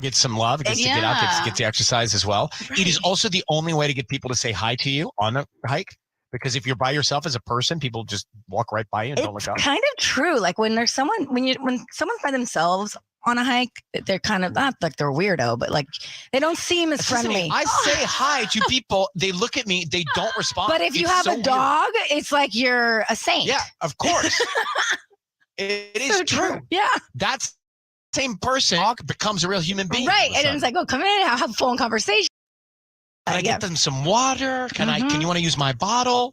S1: Get some love, gets to get out, gets the exercise as well. Right. It is also the only way to get people to say hi to you on a hike, because if you're by yourself as a person, people just walk right by you and don't look up.
S12: It's kind of true. Like when there's someone, when someone's by themselves on a hike, they're kind of not like they're weirdo, but like they don't seem as friendly.
S1: I say hi to people, they look at me, they don't respond.
S12: But if you have a dog, it's like you're a saint.
S1: Yeah, of course. It is so true.
S12: Yeah.
S1: That's same person becomes a real human being.
S12: Right. And it's like, oh, come in, have a phone conversation.
S1: Can I get them some water? Can you want to use my bottle?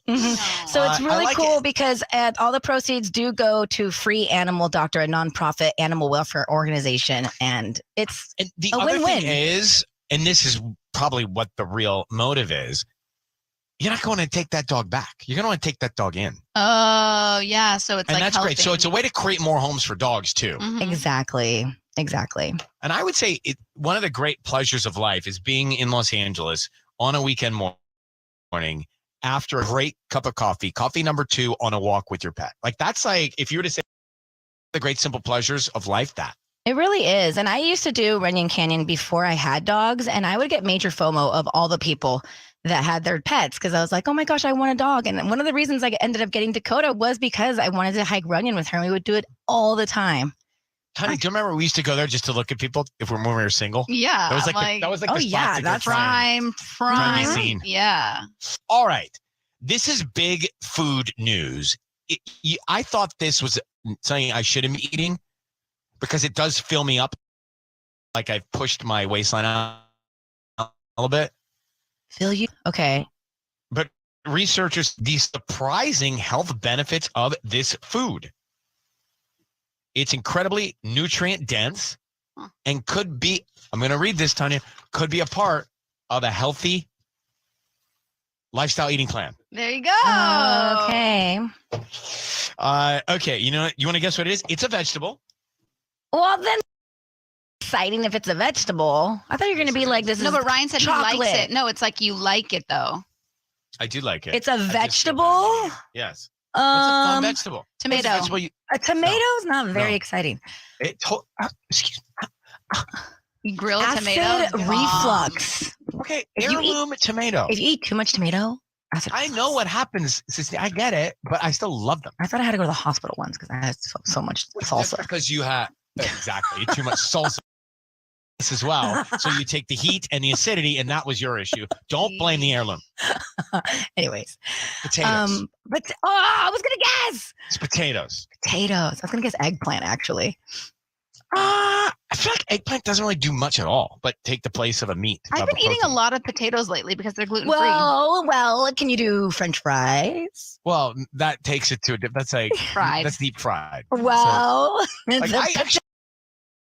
S12: So it's really cool because all the proceeds do go to Free Animal Doctor, a nonprofit animal welfare organization. And it's
S1: the
S12: a
S1: other
S12: win-win.
S1: thing is, and this is probably what the real motive is, you're not going to take that dog back. You're going to want to take that dog in.
S11: Oh, yeah. So it's
S1: and
S11: like
S1: that's
S11: helping.
S1: great. So it's a way to create more homes for dogs too.
S12: Exactly.
S1: And I would say one of the great pleasures of life is being in Los Angeles on a weekend morning after a great cup of coffee number 2 on a walk with your pet. Like that's like, if you were to say the great simple pleasures of life, that.
S12: It really is. And I used to do Runyon Canyon before I had dogs, and I would get major FOMO of all the people that had their pets because I was like, oh my gosh, I want a dog. And one of the reasons I ended up getting Dakota was because I wanted to hike Runyon with her, and we would do it all the time.
S1: Honey, do you remember we used to go there just to look at people when we were single?
S11: Yeah.
S1: That was like the spot to go
S11: prime
S1: scene.
S11: Yeah.
S1: All right. This is big food news. I thought this was something I shouldn't be eating because it does fill me up. Like I've pushed my waistline out a little bit.
S12: Fill you? Okay.
S1: But researchers, the surprising health benefits of this food. It's incredibly nutrient dense and could be, I'm going to read this, Tanya, could be a part of a healthy lifestyle eating plan.
S11: There you go.
S12: Okay.
S1: Okay. You know, you want to guess what it is? It's a vegetable.
S12: Well, then exciting if it's a vegetable. I thought you were going to be like this.
S11: No, but Ryan said
S12: chocolate.
S11: he likes it. No, it's like you like it though.
S1: I do like it.
S12: It's a vegetable?
S1: Yes. What's a fun vegetable?
S11: Tomato.
S12: A tomato's not very exciting.
S1: Excuse me.
S11: You grill a
S12: Acid
S11: tomato.
S12: reflux.
S1: Okay, heirloom tomato.
S12: If you eat too much tomato,
S1: I know what happens. I get it, but I still love them.
S12: I thought I had to go to the hospital once because I had so much salsa.
S1: Because you had exactly too much salsa as well. So you take the heat and the acidity, and that was your issue. Don't blame the heirloom.
S12: Anyways,
S1: potatoes.
S12: I was gonna guess.
S1: It's potatoes.
S12: Potatoes. I was gonna guess eggplant actually.
S1: I feel like eggplant doesn't really do much at all, but take the place of a meat.
S11: I've been eating a lot of potatoes lately because they're gluten free.
S12: Well, can you do French fries?
S1: Well, that takes it to that's like
S11: fried.
S1: That's deep fried.
S12: Well,
S1: so, like I actually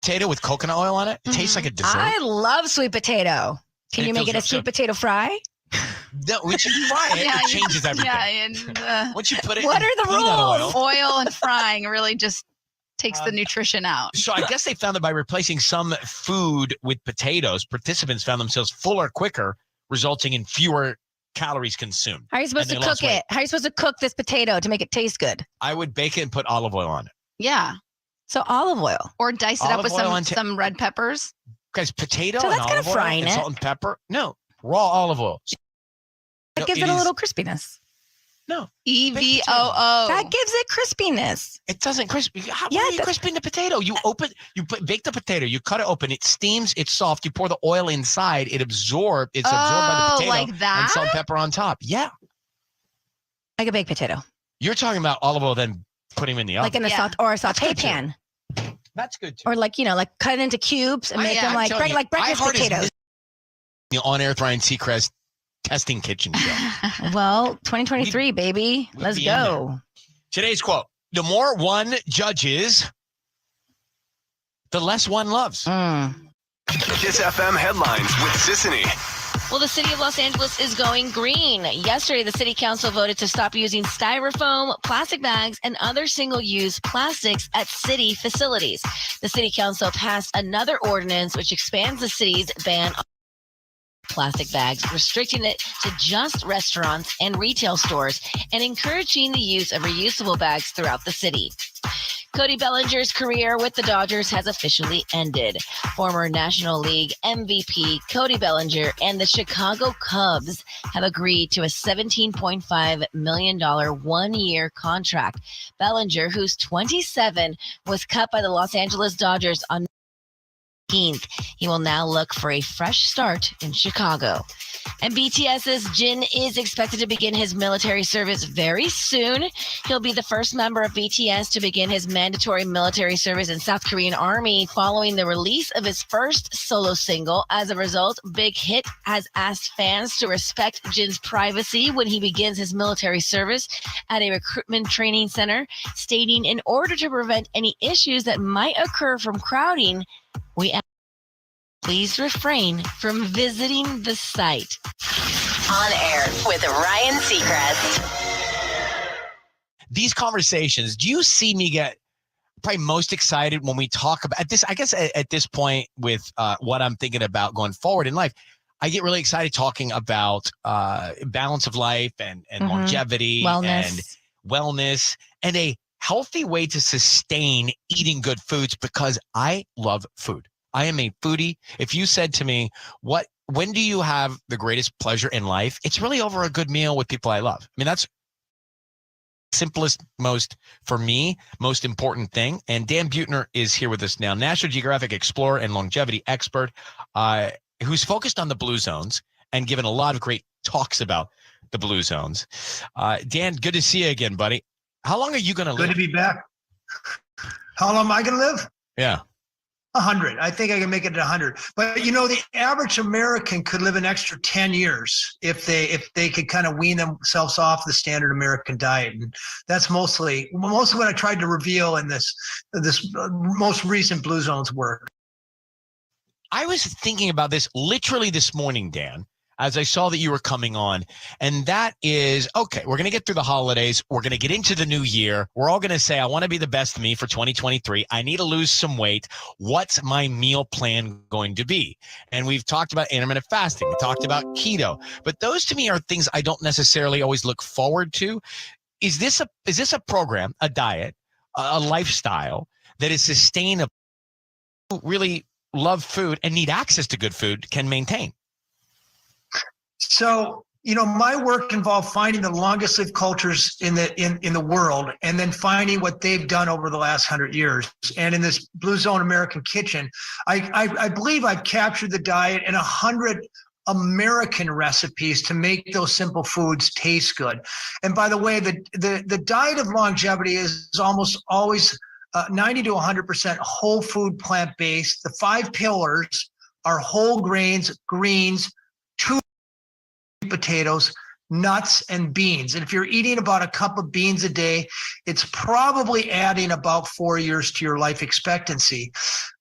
S1: potato with coconut oil on it. It tastes like a dessert.
S12: I love sweet potato. Can
S1: And
S12: you make it a sweet potato fry?
S1: No, once you fry it, it changes everything.
S11: Yeah, and
S1: once you put it
S11: what
S1: in
S11: are the
S1: peanut
S11: rules?
S1: oil-
S11: Oil and frying really just takes the nutrition out.
S1: So I guess they found that by replacing some food with potatoes, participants found themselves fuller quicker, resulting in fewer calories consumed.
S12: How are you supposed
S1: And
S12: to
S1: they lost
S12: cook
S1: weight.
S12: it? How are you supposed to cook this potato to make it taste good?
S1: I would bake it and put olive oil on it.
S11: Yeah.
S12: So olive oil.
S11: Or dice it up
S1: Olive
S11: with
S1: oil and
S11: some red peppers.
S1: Guys, potato
S12: So
S1: and
S12: that's kinda
S1: olive oil
S12: frying
S1: and
S12: it.
S1: salt and pepper. No, raw olive oil.
S12: That gives it a little crispiness.
S1: No.
S11: EVOO.
S12: That gives it crispiness.
S1: It doesn't crispy. How
S12: Yeah,
S1: are
S12: it
S1: you
S12: does.
S1: crisping the potato? You bake the potato, you cut it open, it steams, it's soft, you pour the oil inside, it's absorbed by the potato
S11: like that?
S1: and salt and pepper on top. Yeah.
S12: Like a baked potato.
S1: You're talking about olive oil, then putting them in the oven.
S12: Like in a saute
S1: good too.
S12: pan.
S1: That's good too.
S12: Or like, like cut it into cubes and make them
S1: I'm
S12: like
S1: telling you,
S12: breakfast
S1: iHeart is
S12: potatoes.
S1: the on-air with Ryan Seacrest testing kitchen show.
S12: Well, 2023, baby. Let's
S1: be in
S12: go.
S1: Today's quote: "The more one judges, the less one loves."
S13: Kiss FM headlines with Sissany.
S14: Well, the city of Los Angeles is going green. Yesterday, the city council voted to stop using styrofoam, plastic bags, and other single-use plastics at city facilities. The city council passed another ordinance which expands the city's ban on plastic bags, restricting it to just restaurants and retail stores and encouraging the use of reusable bags throughout the city. Cody Bellinger's career with the Dodgers has officially ended. Former National League MVP Cody Bellinger and the Chicago Cubs have agreed to a $17.5 million one-year contract. Bellinger, who's 27, was cut by the Los Angeles Dodgers on 19th. He will now look for a fresh start in Chicago. And BTS's Jin is expected to begin his military service very soon. He'll be the first member of BTS to begin his mandatory military service in South Korean Army following the release of his first solo single. As a result, Big Hit has asked fans to respect Jin's privacy when he begins his military service at a recruitment training center, stating in order to prevent any issues that might occur from crowding, we ask please refrain from visiting the site.
S19: On air with Ryan Seacrest.
S1: These conversations, do you see me get probably most excited when we talk about this? I guess at this point with what I'm thinking about going forward in life, I get really excited talking about balance of life and longevity and wellness and a healthy way to sustain eating good foods because I love food. I am a foodie. If you said to me, when do you have the greatest pleasure in life? It's really over a good meal with people I love. I mean, that's simplest, most important thing. And Dan Buettner is here with us now, National Geographic explorer and longevity expert, who's focused on the blue zones and given a lot of great talks about the blue zones. Dan, good to see you again, buddy. How long are you going to live?
S9: Good to be back. How long am I going to live?
S1: Yeah.
S9: 100. I think I can make it to 100. But the average American could live an extra 10 years if they could kind of wean themselves off the standard American diet. And that's mostly what I tried to reveal in this most recent Blue Zones work.
S1: I was thinking about this literally this morning, Dan, as I saw that you were coming on. And that is, okay, we're going to get through the holidays. We're going to get into the new year. We're all going to say, I want to be the best me for 2023. I need to lose some weight. What's my meal plan going to be? And we've talked about intermittent fasting. We talked about keto. But those to me are things I don't necessarily always look forward to. Is this a program, a diet, a lifestyle that is sustainable, really love food and need access to good food can maintain?
S9: So, my work involved finding the longest lived cultures in the world and then finding what they've done over the last 100 years. And in this Blue Zone American Kitchen, I believe I've captured the diet in 100 American recipes to make those simple foods taste good. And by the way, the diet of longevity is almost always 90 to 100% whole food, plant-based. The 5 pillars are whole grains, greens, 2 potatoes, nuts, and beans. And if you're eating about a cup of beans a day, it's probably adding about 4 years to your life expectancy.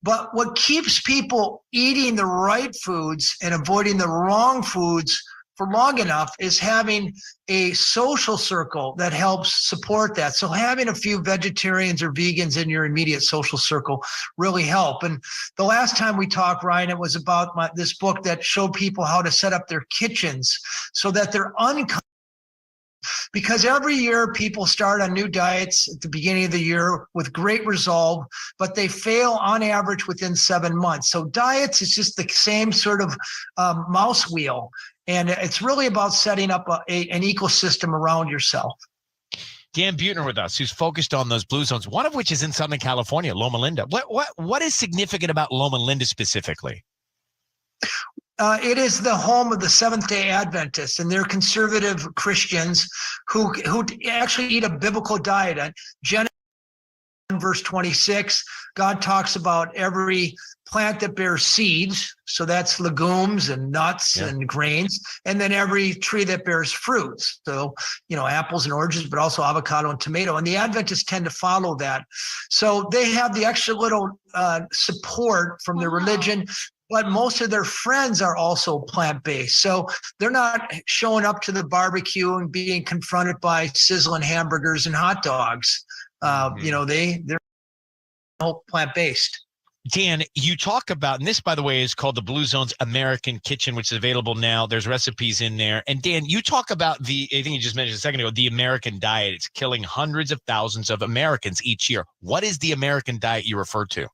S9: But what keeps people eating the right foods and avoiding the wrong foods for long enough is having a social circle that helps support that. So having a few vegetarians or vegans in your immediate social circle really help. And the last time we talked, Ryan, it was about this book that showed people how to set up their kitchens so that they're unconscious. Because every year people start on new diets at the beginning of the year with great resolve, but they fail on average within 7 months. So diets is just the same sort of mouse wheel. And it's really about setting up an ecosystem around yourself.
S1: Dan Buettner with us, who's focused on those blue zones, one of which is in Southern California, Loma Linda. What is significant about Loma Linda specifically?
S9: It is the home of the Seventh-day Adventists, and they're conservative Christians who actually eat a biblical diet. Genesis 1, verse 26, God talks about every plant that bears seeds, so that's legumes and nuts and grains, and then every tree that bears fruits, so apples and oranges, but also avocado and tomato. And the Adventists tend to follow that, so they have the extra little support from their religion. But most of their friends are also plant-based. So they're not showing up to the barbecue and being confronted by sizzling hamburgers and hot dogs. They're all plant-based.
S1: Dan, you talk about, and this, by the way, is called the Blue Zones American Kitchen, which is available now. There's recipes in there. And Dan, you talk about I think you just mentioned a second ago, the American diet. It's killing hundreds of thousands of Americans each year. What is the American diet you refer to?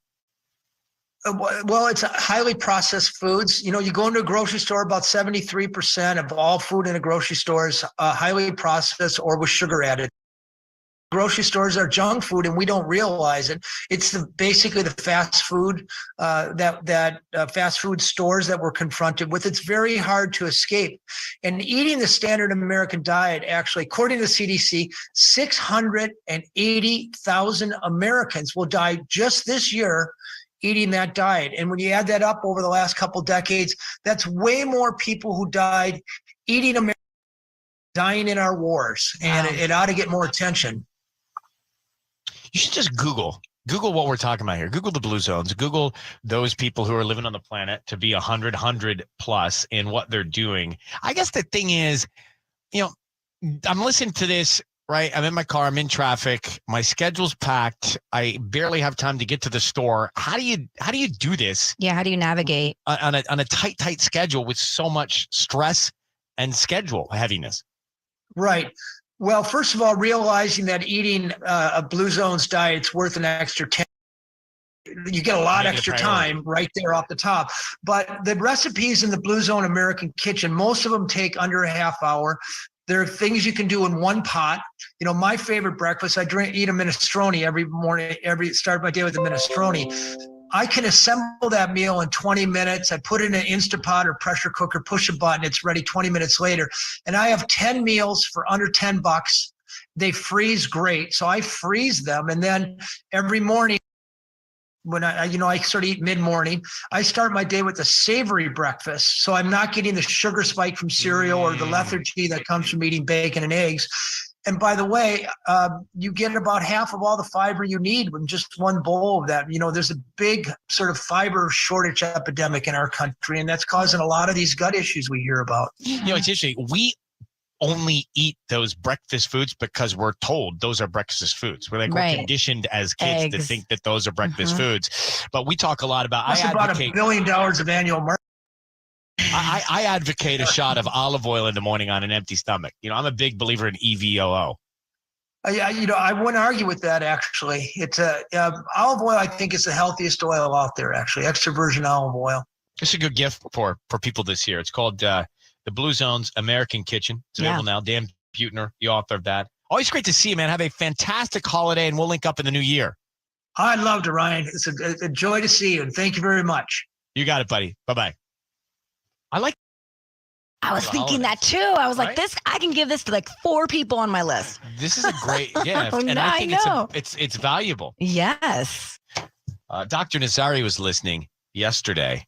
S9: Well, it's highly processed foods. You go into a grocery store, about 73% of all food in a grocery store is highly processed or with sugar added. Grocery stores are junk food, and we don't realize it. It's basically the fast food fast food stores that we're confronted with. It's very hard to escape. And eating the standard American diet, actually, according to the CDC, 680,000 Americans will die just this year eating that diet. And when you add that up over the last couple decades, that's way more people who died eating American, dying in our wars. And it ought to get more attention.
S1: You should just Google what we're talking about here. Google the blue zones. Google those people who are living on the planet to be 100 plus in what they're doing. I guess the thing is, I'm listening to this, right? I'm in my car. I'm in traffic. My schedule's packed. I barely have time to get to the store. How do you do this?
S12: Yeah. How do you navigate
S1: on a tight schedule with so much stress and schedule heaviness?
S9: Right. Well, first of all, realizing that eating a Blue Zones diet's worth an extra 10. You get a lot extra time right there off the top. But the recipes in the Blue Zone American Kitchen, most of them take under a half hour. There are things you can do in one pot. My favorite breakfast, I eat a minestrone every morning, start my day with a minestrone. I can assemble that meal in 20 minutes. I put it in an Instapot or pressure cooker, push a button, it's ready 20 minutes later. And I have 10 meals for under $10. They freeze great. So I freeze them. And then every morning, when I sort of eat mid-morning, I start my day with a savory breakfast. So I'm not getting the sugar spike from cereal or the lethargy that comes from eating bacon and eggs. And by the way, you get about half of all the fiber you need with just one bowl of that. There's a big sort of fiber shortage epidemic in our country, and that's causing a lot of these gut issues we hear about.
S1: It's interesting. We only eat those breakfast foods because we're told those are breakfast foods. We're conditioned as kids to think that those are breakfast foods. But we talk a lot about.
S9: That's about $1 billion of annual market.
S1: I advocate a shot of olive oil in the morning on an empty stomach. I'm a big believer in EVOO.
S9: I wouldn't argue with that, actually. It's olive oil, I think, is the healthiest oil out there, actually, extra virgin olive oil.
S1: It's a good gift for people this year. It's called the Blue Zones American Kitchen. It's available now. Dan Buettner, the author of that. Always great to see you, man. Have a fantastic holiday, and we'll link up in the new year.
S9: I'd love to, Ryan. It's a joy to see you, and thank you very much.
S1: You got it, buddy. Bye-bye.
S12: I was thinking that too. I was like, I can give this to like 4 people on my list.
S1: This is a great gift. And I think it's valuable.
S12: Yes.
S1: Dr. Nazari was listening yesterday,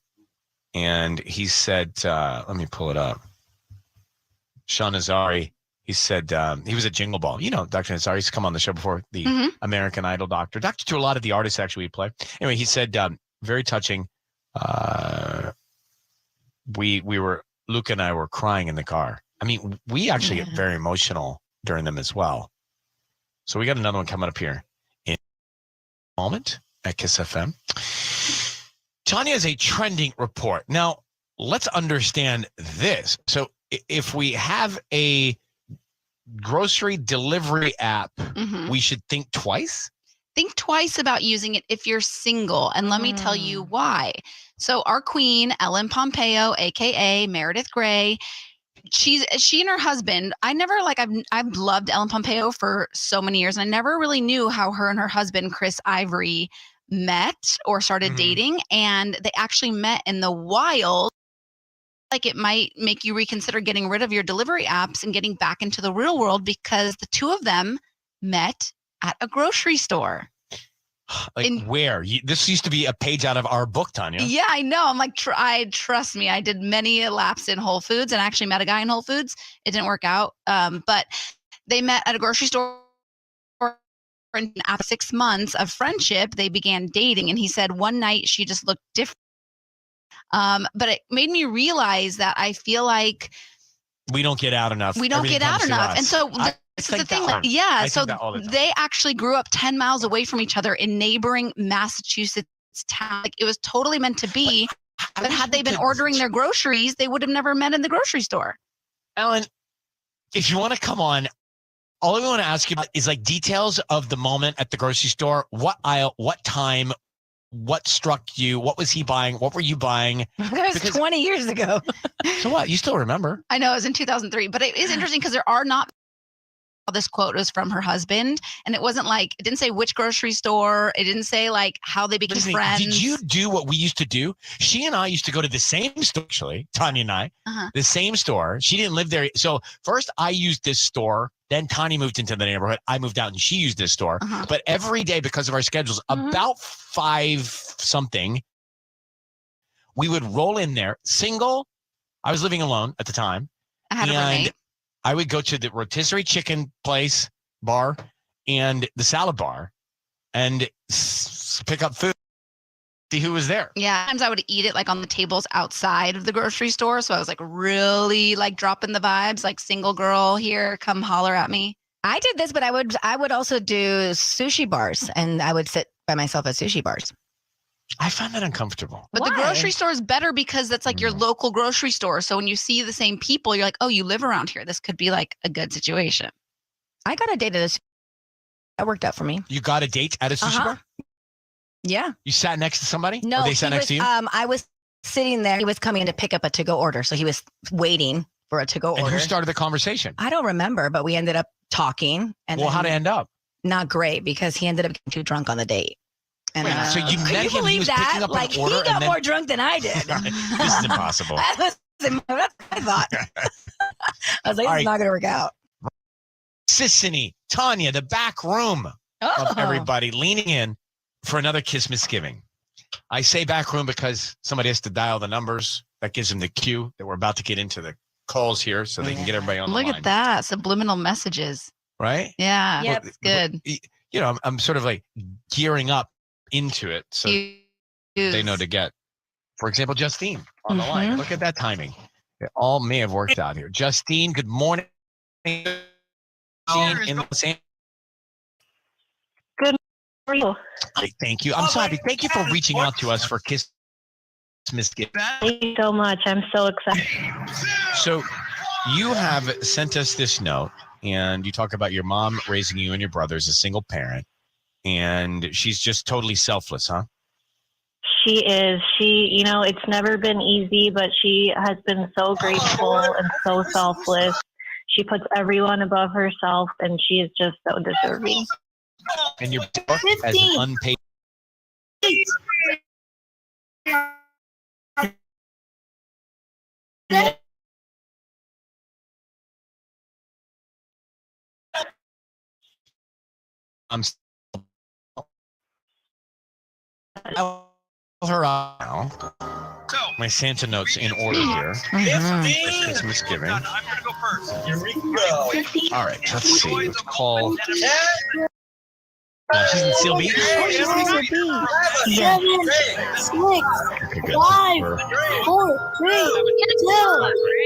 S1: and he said, let me pull it up. Sean Nazari, he said he was at Jingle Ball. Dr. Nazari, he's come on the show before, the American Idol doctor to a lot of the artists actually we play. Anyway, he said, very touching. We were Luca and I were crying in the car. I mean, we actually get very emotional during them as well. So we got another one coming up here in a moment at Kiss FM. Tanya has a trending report. Now, let's understand this. So if we have a grocery delivery app, we should think twice?
S11: Think twice about using it if you're single. And let me tell you why. So our queen, Ellen Pompeo, aka Meredith Grey, she and her husband, I've loved Ellen Pompeo for so many years. And I never really knew how her and her husband, Chris Ivory, met or started dating. And they actually met in the wild. Like it might make you reconsider getting rid of your delivery apps and getting back into the real world because the two of them met at a grocery store.
S1: Where? This used to be a page out of our book, Tanya.
S11: Yeah, I know. I'm like, trust me, I did many laps in Whole Foods and actually met a guy in Whole Foods. It didn't work out. But they met at a grocery store. And after 6 months of friendship, they began dating. And he said one night she just looked different. But it made me realize that I feel like
S1: we don't get out enough.
S11: We don't get out enough. And so this is the thing. So they actually grew up 10 miles away from each other in neighboring Massachusetts town. Like it was totally meant to be. But had they been ordering their groceries, they would have never met in the grocery store.
S1: Ellen, if you want to come on, all I want to ask you about is like details of the moment at the grocery store. What aisle, what time, what struck you? What was he buying? What were you buying?
S12: That was 20 years ago.
S1: So what? You still remember?
S11: I know it was in 2003, but it is interesting because there are not. This quote was from her husband, and it wasn't like, it didn't say which grocery store. It didn't say like how they became friends.
S1: Did you do what we used to do? She and I used to go to the same store, actually, Tanya and I, the same store. She didn't live there. So first I used this store. Then Tanya moved into the neighborhood. I moved out and she used this store. But every day, because of our schedules, about 5 something, we would roll in there single. I was living alone at the time.
S11: I had a roommate.
S1: I would go to the rotisserie chicken place bar and the salad bar and pick up food, see who was there.
S11: Yeah. Sometimes I would eat it like on the tables outside of the grocery store. So I was like really like dropping the vibes, like single girl here, come holler at me.
S12: I did this, but I would also do sushi bars and I would sit by myself at sushi bars.
S1: I find that uncomfortable.
S11: But the grocery store is better because that's like your local grocery store. So when you see the same people, you're like, oh, you live around here. This could be like a good situation.
S12: I got a date at that worked out for me.
S1: You got a date at a sushi bar?
S12: Yeah.
S1: You sat next to somebody?
S12: No,
S1: or they sat next to you?
S12: I was sitting there. He was coming in to pick up a to-go order. So he was waiting for a to-go order.
S1: And who started the conversation?
S12: I don't remember, but we ended up talking. And
S1: well, how'd it end up?
S12: Not great because he ended up getting too drunk on the date. And
S1: so you met him, he was picking up
S12: like
S1: an order,
S12: he got more drunk than I did.
S1: This is impossible.
S12: That's what I thought. I was like, this is not going to work out.
S1: Sissany, Tanya, the back room of everybody leaning in for another Kiss Misgiving. I say back room because somebody has to dial the numbers. That gives them the cue that we're about to get into the calls here so they can get everybody on the line.
S11: Look at that. Subliminal messages.
S1: Right?
S11: Yeah. Yep. That's good.
S1: You know, I'm sort of like gearing up into it so they know to get, for example, Justine on the line. Look at that timing. It all may have worked out here. Justine, good morning. In Los Angeles.
S17: Good morning.
S1: Thank you. I'm so happy. Thank you for reaching out to us for Kiss Misgiving.
S17: Thank you so much. I'm so excited.
S1: So you have sent us this note and you talk about your mom raising you and your brother as a single parent. And she's just totally selfless, huh?
S17: She is. You know, it's never been easy, but she has been so grateful and so selfless. She puts everyone above herself, and she is just so deserving.
S1: And your book as an unpaid. I'm her out now. My Santa notes in order here. It's Misgiving. I'm gonna go first. Here we go. All right, let's see. Let's call. Yeah, she's in Seal Beach.
S2: Oh, she's in Seal Beach. 7, 6, 5, 4, 3, 2,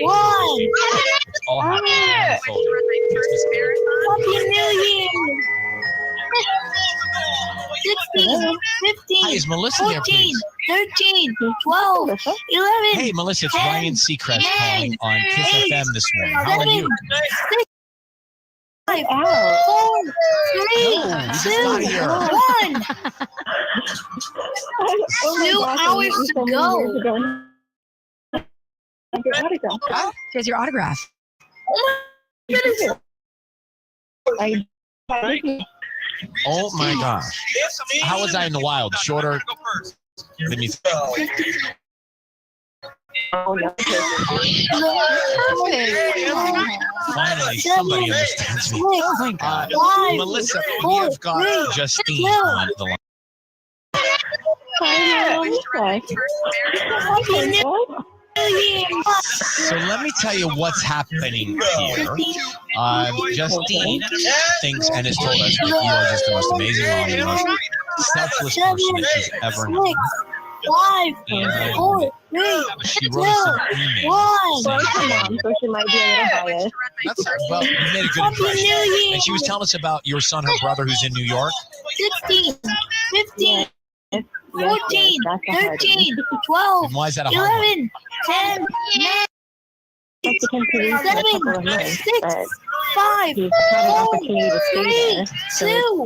S2: 1.
S1: All happy and unfolding.
S2: Happy New Year. 16, 15,
S1: Hi, is Melissa there,
S2: 14,
S1: please?
S2: 13, 12, 11.
S1: Hey, Melissa, it's
S2: 10,
S1: Ryan Seacrest
S2: 9,
S1: calling on Kiss
S2: 8,
S1: FM this morning. How are you?
S2: 6, 5, 4, 3,
S1: No, you just
S2: 2,
S1: got here.
S2: 1. 2 hours to go.
S12: She has your autograph.
S1: Oh my gosh. How was I in the wild? Shorter than you think? Finally, somebody understands me. Oh my God. Melissa, we have got Justine on the line. So let me tell you what's happening here. Justine thinks and has told us that you are just the most amazing mom, the most selfless person that she's ever known.
S2: 5, 4, 3,
S1: She wrote us an email. saying-
S2: so she might be a little biased.
S1: Well, you made a good impression. And she was telling us about your son, her brother, who's in New York.
S2: 16, 15, 14, 13, 12,
S1: And why is that a hard one?
S2: 11, 10, 9, 7, 6, 5, 4, 3, 2,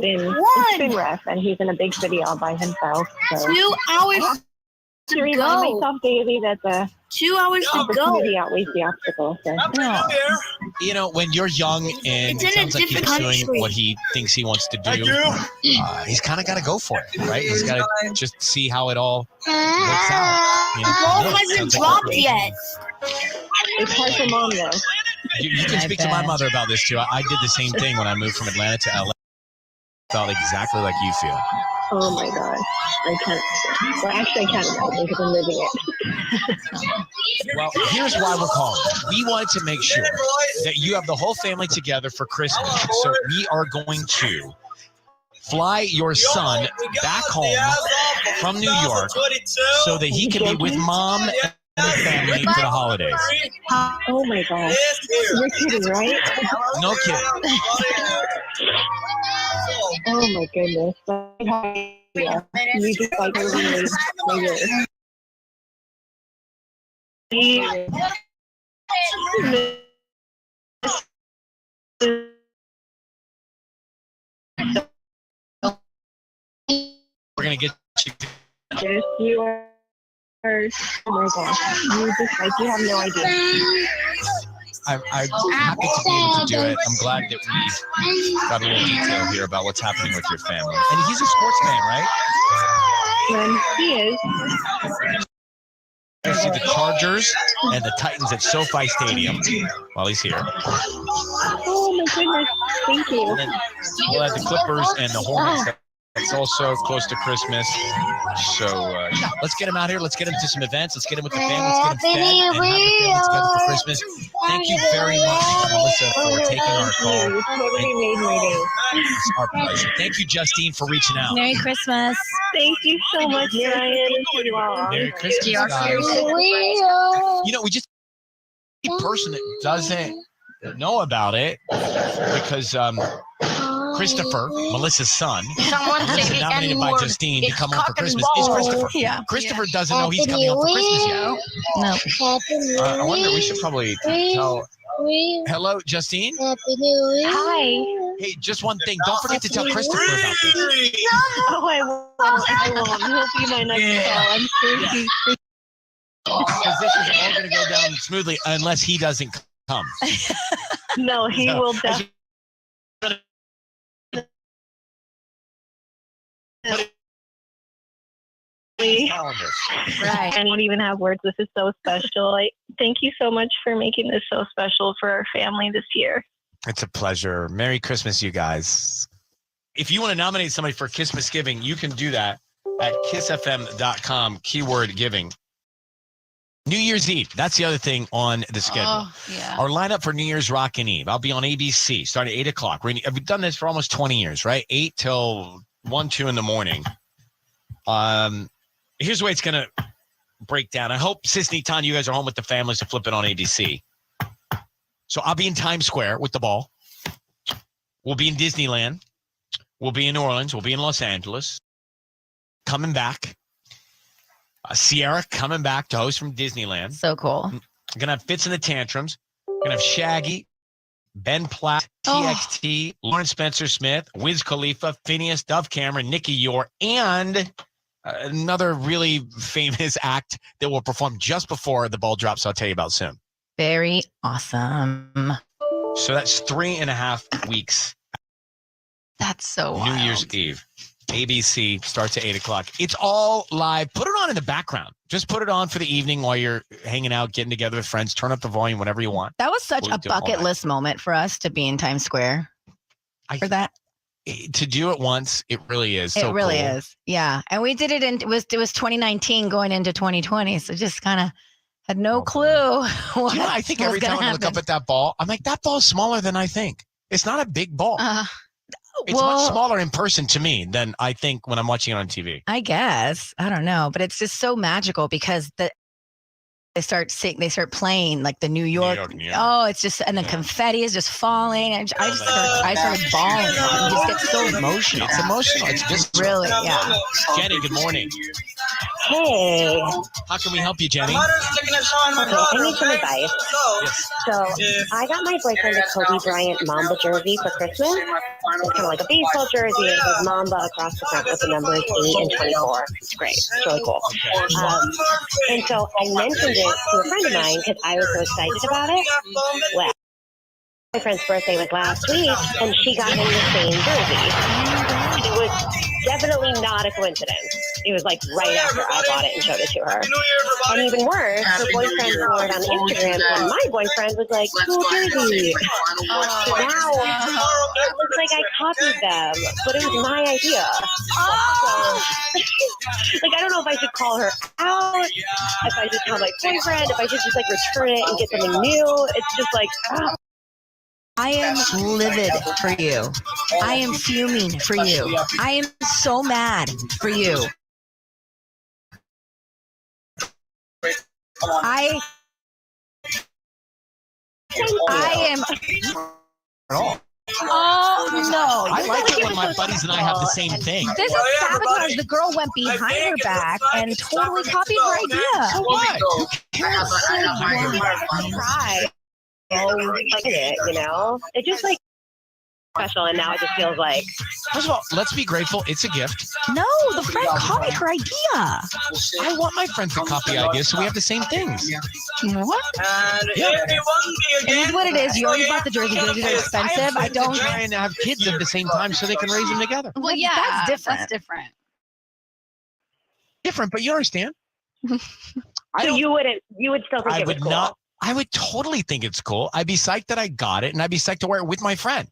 S2: 1.
S17: rough, and he's in a big city all by himself. So.
S2: 2 hours to
S17: remind
S2: go.
S17: myself daily that the
S2: 2 hours to go.
S17: opportunity outweighs the obstacle. So.
S1: You know, when you're young and
S2: It's
S1: it
S2: in a
S1: sounds like he's
S2: different
S1: doing
S2: country.
S1: what he thinks he wants to do, he's kind of got to go for it, right? He's got to just see how it all works out. You know,
S2: The ball
S1: Look,
S2: hasn't
S1: sounds like
S2: dropped yet.
S17: It's hard for mom though.
S1: You can speak to my mother about this too. I did the same thing when I moved from Atlanta to LA. Felt exactly like you feel.
S17: Oh my god, I can't. Well, actually, I can't imagine because I'm living it.
S1: Well, here's why we're calling. We wanted to make sure that you have the whole family together for Christmas. So we are going to fly your son back home from New York so that he can be with mom and his family for the holidays.
S17: Oh my god, you're kidding, right?
S1: No kidding.
S17: Oh my goodness. Yeah. You just like really made my year.
S1: We're going to get you.
S17: Yes, you are. Oh my gosh, you have no idea.
S1: I'm happy to be able to do it. I'm glad that we got a little detail here about what's happening with your family. And he's a sports fan, right?
S17: He is.
S1: You see the Chargers and the Titans at SoFi Stadium while he's here.
S17: Oh my goodness, thank you.
S1: And then we'll have the Clippers and the Hornets. It's also close to Christmas. So, yeah, let's get him out here. Let's get him to some events. Let's get him with the family. Let's get him fed and have the family together for Christmas. Thank you very much, Melissa, for taking our call.
S17: You totally made my day.
S1: It's our pleasure. Thank you, Justine, for reaching out.
S12: Merry Christmas.
S17: Thank you so much, Ryan. You all.
S1: Merry Christmas, guys. You know, we just a person that doesn't know about it because Christopher, Melissa's son, Melissa nominated by Justine to come home for Christmas is Christopher.
S12: Yeah.
S1: Christopher doesn't know he's coming home for Christmas yet.
S12: No.
S1: I wonder, we should probably tell. Hello, Justine.
S17: Hi.
S1: Hey, just one thing. Don't forget to tell Christopher about this.
S17: Oh, I won't. He'll be my next call. I'm sure he's.
S1: Because this is all going to go down smoothly unless he doesn't come.
S17: No, he
S1: So,
S17: will definitely.
S12: Right.
S17: I don't even have words. This is so special. Thank you so much for making this so special for our family this year.
S1: It's a pleasure. Merry Christmas, you guys. If you want to nominate somebody for Christmas Giving, you can do that at kissfm.com, keyword giving. New Year's Eve. That's the other thing on the schedule.
S11: Oh, yeah.
S1: Our lineup for New Year's Rockin' Eve. I'll be on ABC starting at 8 o'clock. We've done this for almost 20 years, right? 8 till 1, 2 in the morning. Here's the way it's going to break down. I hope, Sisney, Ton, you guys are home with the families to flip it on ABC. So I'll be in Times Square with the ball. We'll be in Disneyland. We'll be in New Orleans. We'll be in Los Angeles. Coming back. Sierra coming back to host from Disneyland.
S12: So cool.
S1: I'm going to have Fitz and the Tantrums. We're going to have Shaggy, Ben Platt, TXT, Lauren Spencer Smith, Wiz Khalifa, Phineas, Dove Cameron, Nikki Yor, and another really famous act that will perform just before the ball drops. I'll tell you about soon.
S12: Very awesome.
S1: So that's 3.5 weeks.
S11: That's so wild.
S1: New Year's Eve. ABC starts at 8 o'clock. It's all live. Put it on in the background. Just put it on for the evening while you're hanging out, getting together with friends. Turn up the volume whenever you want.
S12: That was such a bucket list moment for us to be in Times Square. For that.
S1: To do it once, it really is.
S12: It
S1: so
S12: really
S1: cool.
S12: is. Yeah. And we did it it was 2019 going into 2020. So just kind of had no clue.
S1: You know, I think every time I look up at that ball, I'm like, that ball's smaller than I think. It's not a big ball. It's much smaller in person to me than I think when I'm watching it on TV.
S12: I guess. I don't know. But it's just so magical because they start playing like the New York. Oh, it's just, and the confetti is just falling. And I started bawling. You just get so emotional.
S1: It's emotional. It's just
S12: really, yeah.
S1: Jenny, good morning.
S18: Hey.
S1: How can we help you, Jenny?
S18: Okay, I need some advice. So, I got my boyfriend a Kobe Bryant Mamba jersey for Christmas. It's kind of like a baseball jersey. It says Mamba across the front with the numbers 8 and 24. It's great. It's really cool. And so I mentioned it to a friend of mine because I was so excited about it. Well, my friend's birthday was last week, and she got him the same jersey. It was definitely not a coincidence. It was like right after I bought it and showed it to her. And even worse, her boyfriend wore it on Instagram, and my boyfriend was like, cool jersey. So now it looks like I copied them, but it was my idea. So, like, I don't know if I should call her out, if I should tell my boyfriend, if I should just like return it and get something new. It's just like,
S12: I am livid for you. I am fuming for you. I am so mad for you. I am. Oh no!
S1: I like it when my buddies and I have the same thing.
S12: This is sabotage. The girl went behind her back and totally copied her idea.
S1: So what? Who cares?
S18: Try. Like it, you know? It just like special, and now it just feels like.
S1: First of all, let's be grateful. It's a gift.
S12: No, the friend copied her idea.
S1: I want my friends to copy ideas so we have the same things.
S12: What?
S1: Yeah.
S12: It is what it is. You already bought the jersey. Jerseys are expensive. I don't.
S1: Trying to have kids at the same time so they can raise them together.
S11: Well, yeah,
S12: that's different.
S11: That's different.
S1: Different, but you understand.
S18: So you would still think
S1: I
S18: it was
S1: would
S18: cool?
S1: not. I would totally think it's cool. I'd be psyched that I got it, and I'd be psyched to wear it with my friend.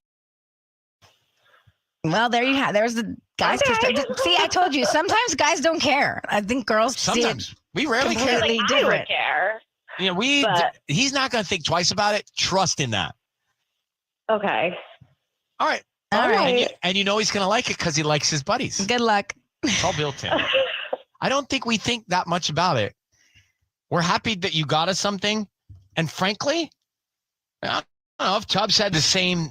S12: Well, there you have. There's the guys.
S18: Okay.
S12: See, I told you. Sometimes guys don't care. I think girls
S1: Sometimes we rarely care.
S12: completely
S18: Like, I
S12: different.
S18: would care.
S1: You know,
S18: But-
S1: he's not going to think twice about it. Trust in that.
S18: Okay.
S1: All right.
S12: All right.
S1: And you know he's going to like it because he likes his buddies.
S12: Good luck.
S1: It's all built in. I don't think we think that much about it. We're happy that you got us something. And frankly, I don't know if Tubbs had the same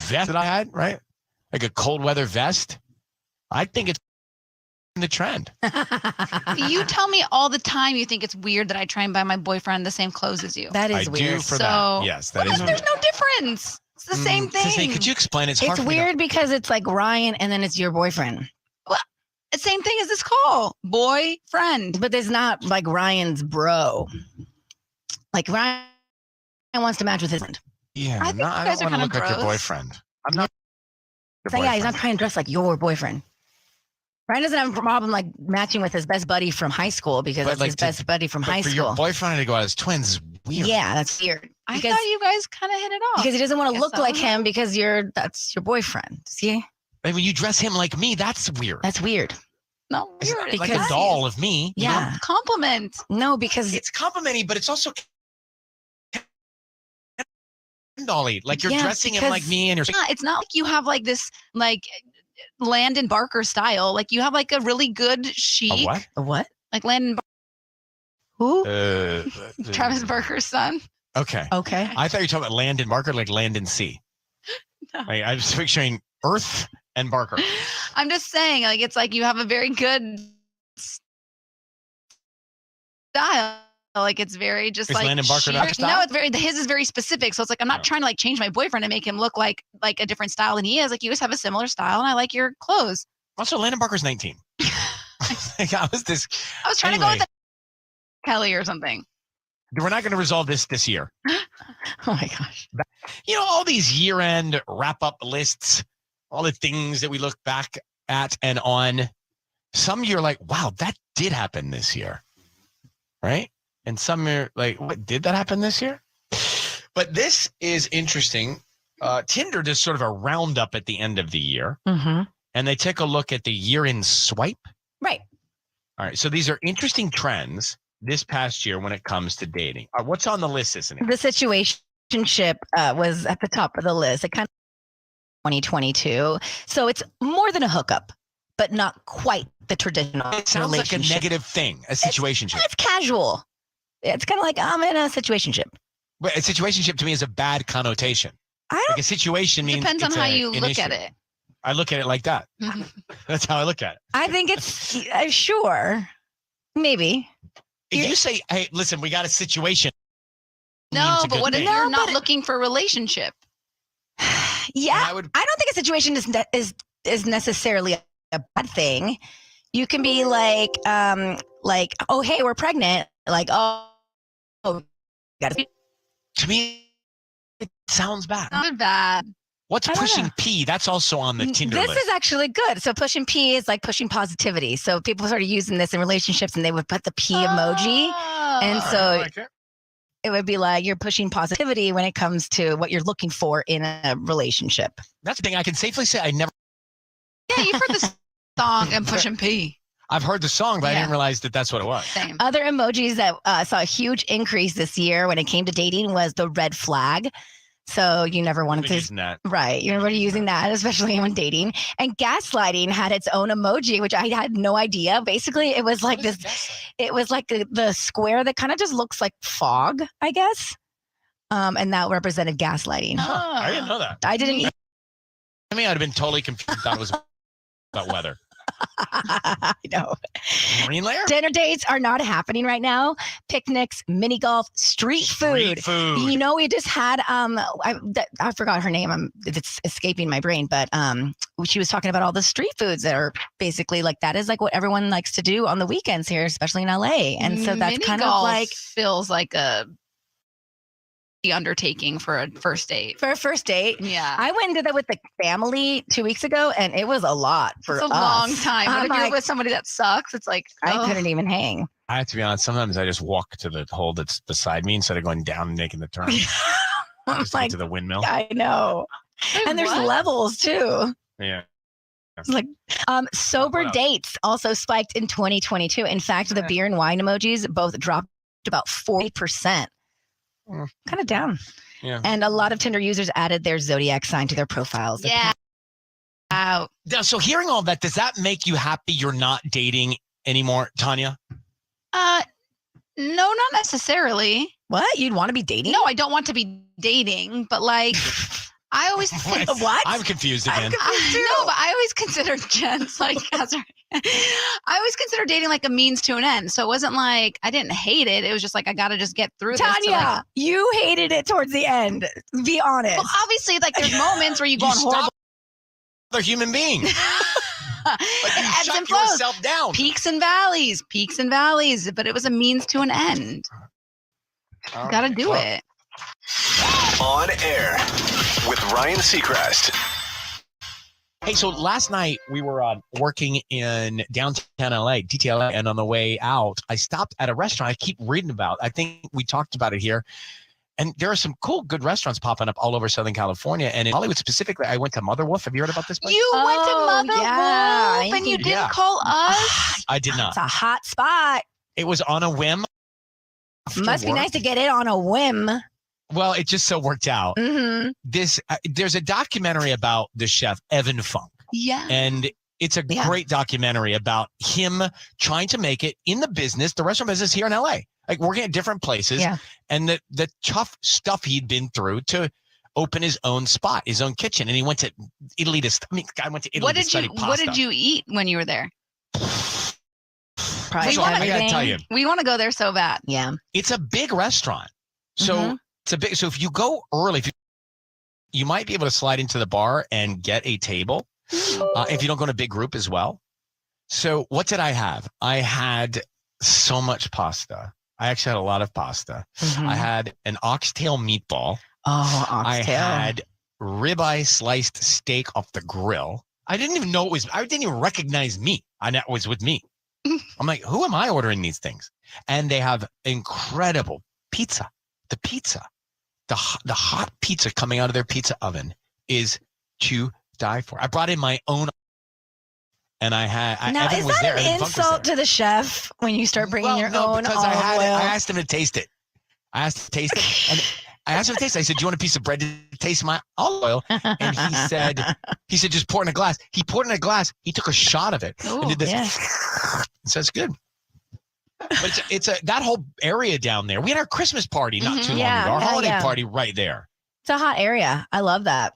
S1: vest that I had, right? Like a cold weather vest. I think it's in the trend.
S11: You tell me all the time you think it's weird that I try and buy my boyfriend the same clothes as you.
S12: That
S1: I
S12: is
S1: do
S12: weird.
S1: for
S11: So-
S1: that. Yes, that
S11: What
S1: is
S11: if there's no difference? It's the same thing.
S1: Sissy, could you explain? It's hard
S12: It's
S1: for me to-
S12: weird because it's like Ryan and then it's your boyfriend.
S11: The same thing as this call. Boyfriend.
S12: But it's not like Ryan's bro. Like Ryan wants to match with his friend.
S1: Yeah,
S11: I think
S1: no,
S11: you
S1: I
S11: guys
S1: don't
S11: are
S1: want to
S11: kinda
S1: look like your
S11: bros.
S1: boyfriend. I'm not. your
S12: So yeah, he's not
S1: boyfriend.
S12: trying to dress like your boyfriend. Ryan doesn't have a problem like matching with his best buddy from high school because
S1: But,
S12: that's
S1: like,
S12: his
S1: to-
S12: best buddy from
S1: But
S12: high
S1: for
S12: school.
S1: your boyfriend to go out as twins is weird.
S12: Yeah, that's weird.
S11: I
S12: Because-
S11: thought you guys kind of hit it off.
S12: Because he doesn't want to
S11: Guess
S12: look
S11: so.
S12: like him because that's your boyfriend. See?
S1: And when you dress him like me, that's weird.
S12: That's weird.
S11: No,
S1: It's
S11: weird.
S1: like
S11: It's
S1: a
S11: nice.
S1: doll of me. you know?
S12: Yeah.
S11: Compliment.
S12: No, because
S1: It's complimenting, but it's also dolly. Like you're
S12: Yeah,
S1: dressing him like
S12: because-
S1: me, and you're.
S11: It's not like you have like this like Landon Barker style. Like you have like a really good chic.
S1: A what?
S11: Like Landon. Who?
S1: Uh,
S11: Travis Barker's son.
S1: Okay.
S12: Okay.
S1: I thought you were talking about Landon Barker, like Landon C.
S11: No.
S1: Like, I was picturing Earth and Barker.
S11: I'm just saying, like it's like you have a very good style. Like it's very just
S1: Is
S11: like
S1: Landon Barker not
S11: chic.
S1: a style?
S11: No, it's very his is very specific. So it's like I'm not trying to like change my boyfriend and make him look like a different style than he is. Like you just have a similar style, and I like your clothes.
S1: Also, Landon Barker's 19. Like, I was
S11: trying to go with Kelly or something.
S1: We're not going to resolve this year.
S12: Oh my gosh.
S1: You know, all these year-end wrap-up lists, all the things that we look back at and on. Some you're like, wow, that did happen this year. Right? And some are like, what, did that happen this year? But this is interesting. Tinder does sort of a roundup at the end of the year.
S12: Mm-hmm.
S1: And they take a look at the year-end swipe.
S12: Right.
S1: All right. So these are interesting trends this past year when it comes to dating. What's on the list, isn't it?
S12: The situationship was at the top of the list. It kind of 2022. So it's more than a hookup, but not quite the traditional
S1: It sounds like a negative thing, a situationship.
S12: It's casual. It's kind of like I'm in a situationship.
S1: But a situationship to me is a bad connotation. Like a situation means
S11: Depends on
S1: it's
S11: how
S1: a-
S11: you
S1: an
S11: look
S1: issue.
S11: at it.
S1: I look at it like that. That's how I look at it.
S12: I think it's sure, maybe.
S1: If you say, hey, listen, we got a situation.
S11: No,
S1: means a
S11: but
S1: good
S11: what if
S1: thing.
S11: you're not looking for a relationship?
S12: Yeah, I don't think a situation is necessarily a bad thing. You can be like, oh, hey, we're pregnant. Like, oh, gotta.
S1: To me, it sounds bad.
S11: Not bad.
S1: What's
S12: I don't
S1: pushing
S12: know.
S1: P? That's also on the Tinder
S12: This
S1: list.
S12: is actually good. So pushing P is like pushing positivity. So people started using this in relationships, and they would put the P emoji, and so it would be like you're pushing positivity when it comes to what you're looking for in a relationship.
S1: That's the thing I can safely say. I never.
S11: Yeah, you've heard the song and pushing P.
S1: I've heard the song, but I
S12: Yeah.
S1: didn't realize that that's what it was.
S11: Same.
S12: Other emojis that saw a huge increase this year when it came to dating was the red flag. So you never wanted
S1: Been
S12: to,
S1: using that.
S12: right? You're never using that, especially when dating. And gaslighting had its own emoji, which I had no idea. Basically, it was like this. It was like the square that kind of just looks like fog, I guess. And that represented gaslighting.
S1: I didn't know that.
S12: I didn't.
S1: I mean, I'd have been totally confused. Thought it was about weather.
S12: I know.
S1: Green layer?
S12: Dinner dates are not happening right now. Picnics, mini golf, street food.
S1: food.
S12: You know, we just had I forgot her name. It's escaping my brain, but she was talking about all the street foods that are basically like that is like what everyone likes to do on the weekends here, especially in LA. And so that's
S11: Mini
S12: kind of
S11: golf
S12: like
S11: feels like a undertaking for a first date.
S12: for a first date.
S11: Yeah.
S12: I went and did that with the family 2 weeks ago, and it was a lot for
S11: It's a
S12: us.
S11: long time. What
S12: I'm
S11: if you're
S12: like,
S11: with somebody that sucks? It's like
S12: I couldn't even hang.
S1: I have to be honest. Sometimes I just walk to the hole that's beside me instead of going down and making the turn.
S12: I'm
S1: Just to get
S12: like,
S1: to the windmill.
S12: I know. And there's
S11: what?
S12: levels too.
S1: Yeah.
S12: It's like sober
S1: What else?
S12: dates also spiked in 2022. In fact, the beer and wine emojis both dropped about 40%.
S1: Mm.
S12: Kind of down.
S1: Yeah.
S12: And a lot of Tinder users added their zodiac sign to their profiles.
S11: Yeah. Out.
S1: Now, so hearing all that, does that make you happy you're not dating anymore, Tanya?
S11: No, not necessarily.
S12: What? You'd want to be dating?
S11: No, I don't want to be dating, but like I always think
S12: What?
S1: I'm confused again.
S11: no, but I always considered Jen's like I always considered dating like a means to an end. So it wasn't like I didn't hate it. It was just like I gotta just get through this.
S12: Tanya,
S11: to, like,
S12: you hated it towards the end. Be honest.
S11: well, obviously, like there's moments where you go
S1: You
S11: on horrible.
S1: stop another human being.
S11: It ebbs
S1: shut
S11: and flows.
S1: yourself down.
S11: Peaks and valleys. But it was a means to an end.
S1: All
S11: Gotta
S1: right,
S11: do
S1: well,
S11: it.
S13: On air with Ryan Seacrest.
S1: Hey, so last night we were working in downtown LA, DTLA, and on the way out, I stopped at a restaurant I keep reading about. I think we talked about it here. And there are some cool, good restaurants popping up all over Southern California. And in Hollywood specifically, I went to Mother Wolf. Have you heard about this place?
S11: You went to Mother
S12: yeah.
S11: Wolf and you didn't
S1: Yeah.
S11: call us.
S1: I did
S12: It's
S1: not.
S12: a hot spot.
S1: It was on a whim.
S12: Must be
S1: After
S12: nice
S1: work.
S12: to get it on a whim.
S1: Well, it just so worked out.
S12: Mm-hmm.
S1: There's a documentary about the chef, Evan Funk.
S3: Yeah.
S1: And it's a great documentary about him trying to make it in the business, the restaurant business here in LA, like working at different places, and the tough stuff he'd been through to open his own spot, his own kitchen. And he went to Italy I went to Italy to study pasta.
S11: What did you eat when you were there?
S1: I gotta tell you,
S11: we want to go there so bad.
S12: Yeah.
S1: it's a big restaurant. So so if you go early, you might be able to slide into the bar and get a table. If you don't go in a big group as well. So what did I have? I had so much pasta. I actually had a lot of pasta. I had an oxtail meatball.
S12: Oh, oxtail.
S1: I had ribeye sliced steak off the grill. I didn't even know I didn't even recognize meat. I know it was with me. I'm like, who am I ordering these things? And they have incredible pizza. The pizza, the hot pizza coming out of their pizza oven is to die for. I brought in my own, and I had.
S12: Now,
S1: Evan
S12: is
S1: was
S12: that
S1: there.
S12: an insult to the chef when you start bringing your own
S1: because
S12: olive oil?
S1: I asked him to taste it. I asked to taste it, and I asked him to taste it. I said, "Do you want a piece of bread to taste my olive oil?" And he said, "Just pour it in a glass." He poured it in a glass. He took a shot of it and did this. So it's good. But it's that whole area down there. We had our Christmas party not too long ago. Our holiday party right there.
S12: It's a hot area. I love that.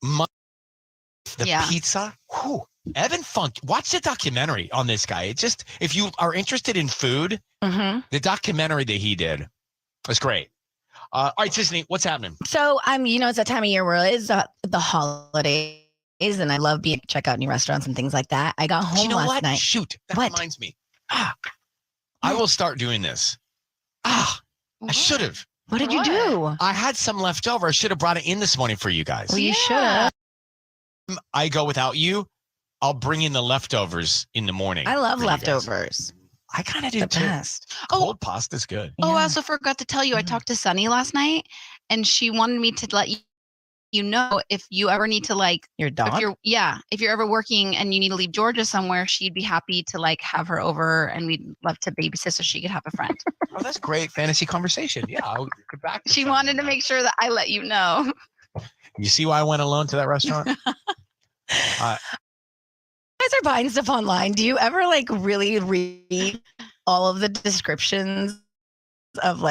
S1: The pizza. Whew. Evan Funk. Watch the documentary on this guy. It's just, if you are interested in food, the documentary that he did was great. All right, Sisney, what's happening?
S12: So it's that time of year where it is the holidays, and I love being check out new restaurants and things like that. I got home last night.
S1: Shoot, that reminds me. I will start doing this. I should have.
S12: What did you do?
S1: I had some left over. I should have brought it in this morning for you guys.
S12: Well, you should have.
S1: I go without you. I'll bring in the leftovers in the morning.
S12: I love leftovers.
S1: I kind of do too.
S12: Best.
S1: Cold pasta's good.
S11: Oh, I also forgot to tell you, I talked to Sunny last night, and she wanted me to let you know if you ever need to
S12: your dog.
S11: If you're ever working and you need to leave Georgia somewhere, she'd be happy to have her over, and we'd love to babysit so she could have a friend.
S1: Oh, that's great fantasy conversation. Yeah, I'll get back.
S11: She wanted to make sure that I let you know.
S1: You see why I went alone to that restaurant?
S12: You guys are buying stuff online. Do you ever really read all of the descriptions of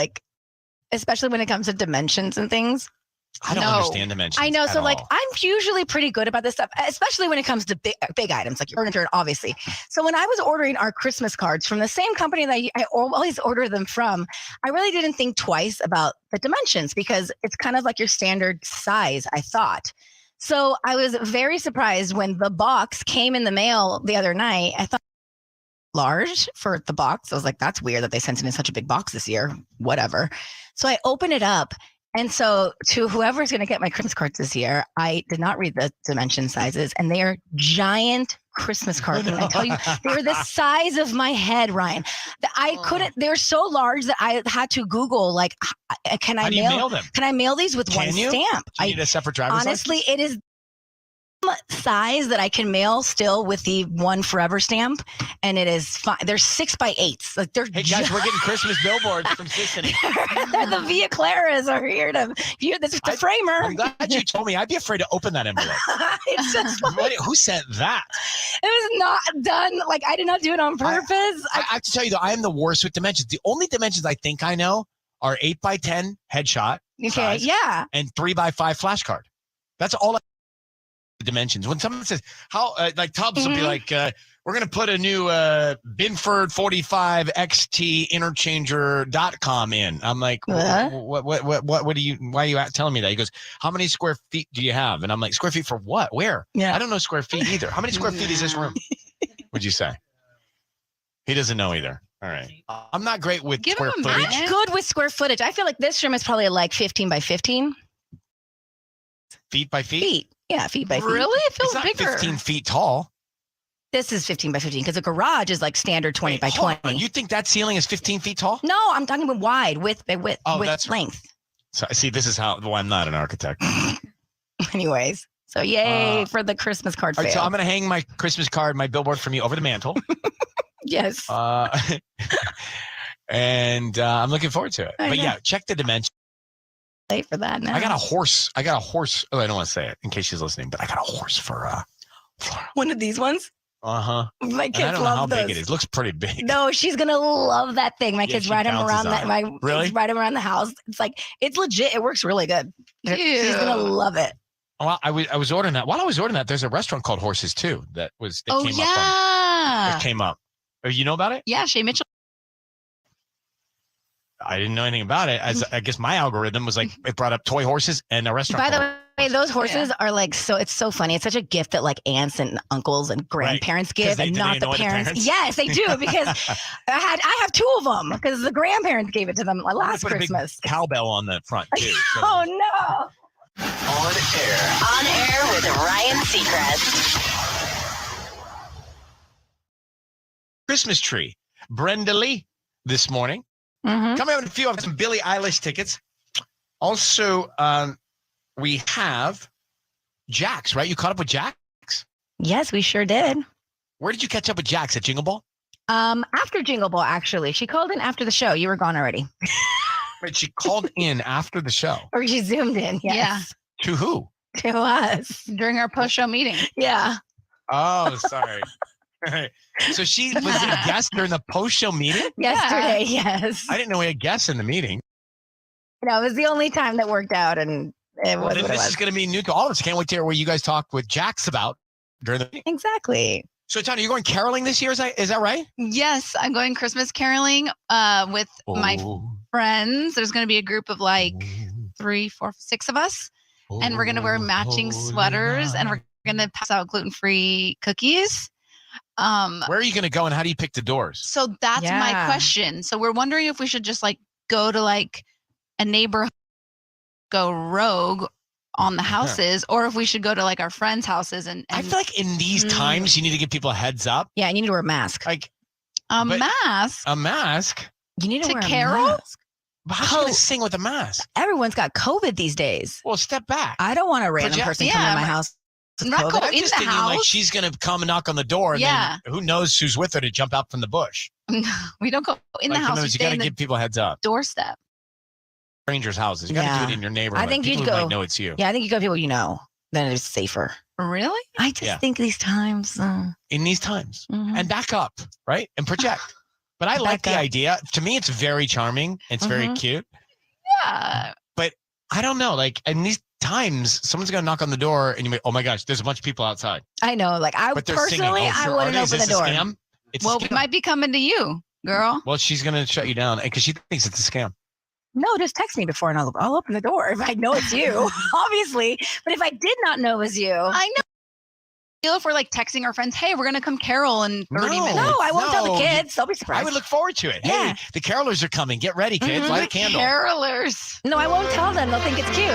S12: especially when it comes to dimensions and things?
S1: I don't understand dimensions.
S12: I know. So
S1: all.
S12: I'm usually pretty good about this stuff, especially when it comes to big items like your furniture, obviously. So when I was ordering our Christmas cards from the same company that I always order them from, I really didn't think twice about the dimensions because it's kind of like your standard size, I thought. So I was very surprised when the box came in the mail the other night. I thought large for the box. I was like, that's weird that they sent it in such a big box this year. Whatever. So I open it up. And so to whoever's going to get my Christmas cards this year, I did not read the dimension sizes, and they are giant Christmas cards. And I tell you, they were the size of my head, Ryan. I couldn't, they're so large that I had to Google, can I mail them? Can I mail these with one stamp?
S1: Do you need a separate driver's
S12: honestly,
S1: license?
S12: it is size that I can mail still with the one forever stamp, and it is fine. They're 6x8s. They're
S1: hey guys, we're getting Christmas billboards from Sisney.
S12: The Via Claras are here to hear this. The framer.
S1: I'm glad you told me. I'd be afraid to open that envelope.
S12: It's just
S1: who sent that?
S12: It was not done. I did not do it on purpose.
S1: I have to tell you though, I am the worst with dimensions. The only dimensions I think I know are 8x10 headshot.
S12: Okay,
S1: size,
S12: yeah.
S1: And 3x5 flashcard. That's all. Dimensions. When someone says how Tubbs will be like, we're going to put a new Binford 45 XT interchanger.com in. I'm like, what do you, why are you telling me that? He goes, how many square feet do you have? And I'm like, square feet for what? Where?
S12: Yeah.
S1: I don't know square feet either. How many square feet is this room? Would you say? He doesn't know either. All right. I'm not great with square footage.
S12: I'm good with square footage. I feel like this room is probably 15 by 15.
S1: Feet by feet?
S12: Yeah, feet by feet.
S11: Really? It feels
S1: it's not
S11: bigger.
S1: 15 feet tall.
S12: This is 15 by 15 because the garage is standard 20 by 20.
S1: You think that ceiling is 15 feet tall?
S12: No, I'm talking about wide, width by width,
S1: that's
S12: length.
S1: So see, this is how. Well, I'm not an architect.
S12: Anyways, so yay for the Christmas card fail.
S1: Right, so I'm going to hang my Christmas card, my billboard from you over the mantle.
S12: Yes.
S1: And I'm looking forward to it. But yeah, check the dimension.
S12: Late for that now.
S1: I got a horse. Oh, I don't want to say it in case she's listening, but I got a horse for
S12: One of these ones.
S1: Uh-huh.
S12: My
S1: And
S12: kids
S1: I don't know
S12: love
S1: how
S12: those.
S1: big it is. It looks pretty big.
S12: No, she's gonna love that thing. My
S1: Yeah,
S12: kids
S1: she
S12: ride them
S1: bounces
S12: around that.
S1: on
S12: My
S1: it. Really?
S12: kids ride them around the house. It's like it's legit. It works really good. She's gonna
S11: Cute.
S12: love it.
S1: Well, I was ordering that. While I was ordering that, there's a restaurant called Horses too that
S11: Oh
S1: came up.
S11: yeah.
S1: That came up. Oh, you know about it?
S11: Yeah, Shay Mitchell.
S1: I didn't know anything about it. As I guess my algorithm was like, it brought up toy horses and a restaurant.
S12: By the
S1: called-
S12: way, those horses are like so. It's so funny. It's such a gift that like aunts and uncles and grandparents give, and
S1: do they
S12: not the
S1: annoy the
S12: parents.
S1: parents?
S12: Yes, they do because I have two of them because the grandparents gave it to them
S1: I'm gonna
S12: last
S1: put a big
S12: Christmas.
S1: cowbell on the front too. so-
S12: Oh no!
S19: On air with Ryan Seacrest.
S1: Christmas tree. Brenda Lee this morning.
S12: Mm-hmm.
S1: Coming up in a few of some Billie Eilish tickets. Also, we have Jax, right? You caught up with Jax?
S12: Yes, we sure did.
S1: Where did you catch up with Jax? At Jingle Ball?
S12: After Jingle Ball, actually, she called in after the show. You were gone already,
S1: Wait, she called in after the show.
S12: or she zoomed in. Yes.
S1: To who?
S12: To us
S11: during our post-show meeting.
S12: Yeah.
S1: Oh, sorry. So she was a guest during the post-show meeting?
S12: Yesterday, yes.
S1: I didn't know we had guests in the meeting.
S12: No, it was the only time that worked out, and it
S1: Well,
S12: was
S1: then
S12: what it
S1: this
S12: was.
S1: is going to be new to all of us. Can't wait to hear what you guys talked with Jax about during the meeting.
S12: Exactly.
S1: So, Tanya, you're going caroling this year? Is that right?
S11: Yes, I'm going Christmas caroling with my friends. There's going to be a group of like 3, 4, 6 of us, and we're going to wear matching sweaters, and we're going to pass out gluten-free cookies.
S1: Where are you going to go, and how do you pick the doors?
S11: So that's my
S12: Yeah.
S11: question. So we're wondering if we should just like go to like a neighborhood, go rogue on the houses, or if we should go to like our friends' houses and
S1: I feel like in these times, you need to give people a heads up.
S12: Yeah, you need to wear a mask.
S1: Like
S11: a
S1: but-
S11: mask.
S1: A mask?
S12: You need to,
S11: To
S12: wear
S11: carol?
S12: a mask.
S1: But how's she going to sing with a mask?
S12: Everyone's got COVID these days.
S1: Well, step back.
S12: I don't want a random
S1: Project-
S12: person coming
S11: yeah,
S12: to my
S11: but-
S12: house with
S11: Not
S12: COVID.
S11: go
S1: I'm
S11: in
S1: just
S11: the
S1: thinking like
S11: house.
S1: she's going to come and knock on the door, and
S11: Yeah.
S1: then who knows who's with her to jump out from the bush.
S11: We don't go in
S1: Like,
S11: the
S1: who
S11: house.
S1: knows?
S11: We
S1: You
S11: stay
S1: got to
S11: in the
S1: give people a heads up.
S11: doorstep.
S1: Strangers' houses. You got to
S12: Yeah.
S1: do it in your neighborhood.
S12: I think
S1: people
S12: you'd
S1: who
S12: go.
S1: might know it's you.
S12: Yeah, I think you go to people you know. Then it's safer.
S11: Really?
S12: I just
S1: Yeah.
S12: think these times.
S1: In these times.
S12: Mhm.
S1: And back up, right? And project. But I like
S12: Back
S1: the
S12: up.
S1: idea. To me, it's very charming. It's very
S12: Mhm.
S1: cute.
S11: Yeah.
S1: But I don't know. Like in these times, someone's going to knock on the door and you may, oh my gosh, there's a bunch of people outside.
S12: I know. Like I
S1: But they're
S12: personally,
S1: singing. Oh,
S12: I
S1: sure.
S12: wouldn't
S1: Is
S12: open the
S1: this a
S12: door.
S1: scam? It's a
S11: Well,
S1: scam.
S11: we might be coming to you, girl.
S1: Well, she's going to shut you down because she thinks it's a scam.
S12: No, just text me before and I'll open the door if I know it's you, obviously. But if I did not know it was you,
S11: I know. If we're like texting our friends, hey, we're gonna come carol in 30 minutes.
S12: no, I won't tell
S1: No,
S12: the kids. They'll be surprised.
S1: I would look forward to it.
S12: Yeah.
S1: Hey, the carolers are coming. Get ready, kids.
S12: Mhm.
S1: Light a candle.
S11: Carolers.
S12: No, I won't tell them. They'll think it's cute.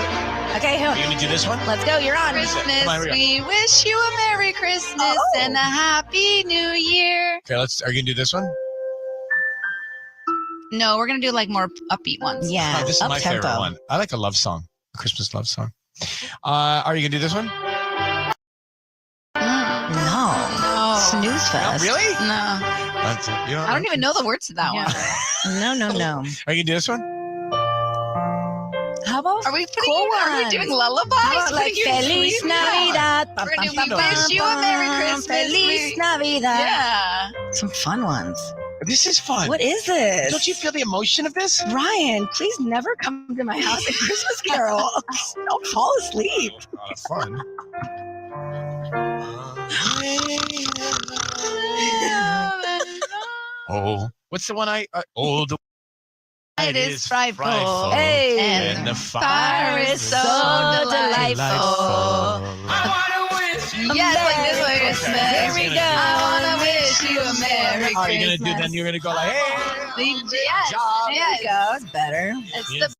S12: Okay,
S1: Are you going to do this one?
S12: let's go. You're on.
S11: Christmas,
S1: Come on, here we
S11: we wish you a Merry Christmas and a Happy New Year.
S1: Okay, are you going to do this one?
S11: No, we're gonna do like more upbeat ones.
S12: Yeah,
S1: Oh, this is my
S12: up-tempo.
S1: favorite one. I like a love song, a Christmas love song. Are you going to do this one?
S12: No.
S11: No.
S12: Snooze
S1: No,
S12: fest.
S1: really?
S11: No.
S1: That's it. You
S11: I don't even know the words to that one.
S12: No, no, no.
S1: Are you going to do this one?
S12: How about
S11: Are we putting
S12: cool
S11: are we
S12: ones?
S11: doing lullabies?
S12: How about
S11: Putting
S12: like
S11: you
S12: Feliz
S11: asleep?
S12: Navidad?
S11: We're gonna do
S12: Pam,
S11: We
S12: pam,
S11: Wish You a Merry
S12: pam,
S11: Christmas.
S12: Feliz Navidad.
S11: Yeah.
S12: Some fun ones.
S1: This is fun.
S12: What is this?
S1: Don't you feel the emotion of this?
S12: Ryan, please never come to my house at Christmas Carol. I'll fall asleep.
S1: Fun. Oh, what's the one oh, the
S11: It is frightful.
S12: Hey.
S1: And the
S11: fire is so delightful. Yes, like this way. Christmas.
S12: Here we go.
S11: I wanna wish you a Merry
S1: Are you
S11: Christmas.
S1: going to do then? You're going to go like, hey.
S11: Yes,
S1: job.
S12: There we go. It's better.
S11: It's
S1: Yes.
S11: the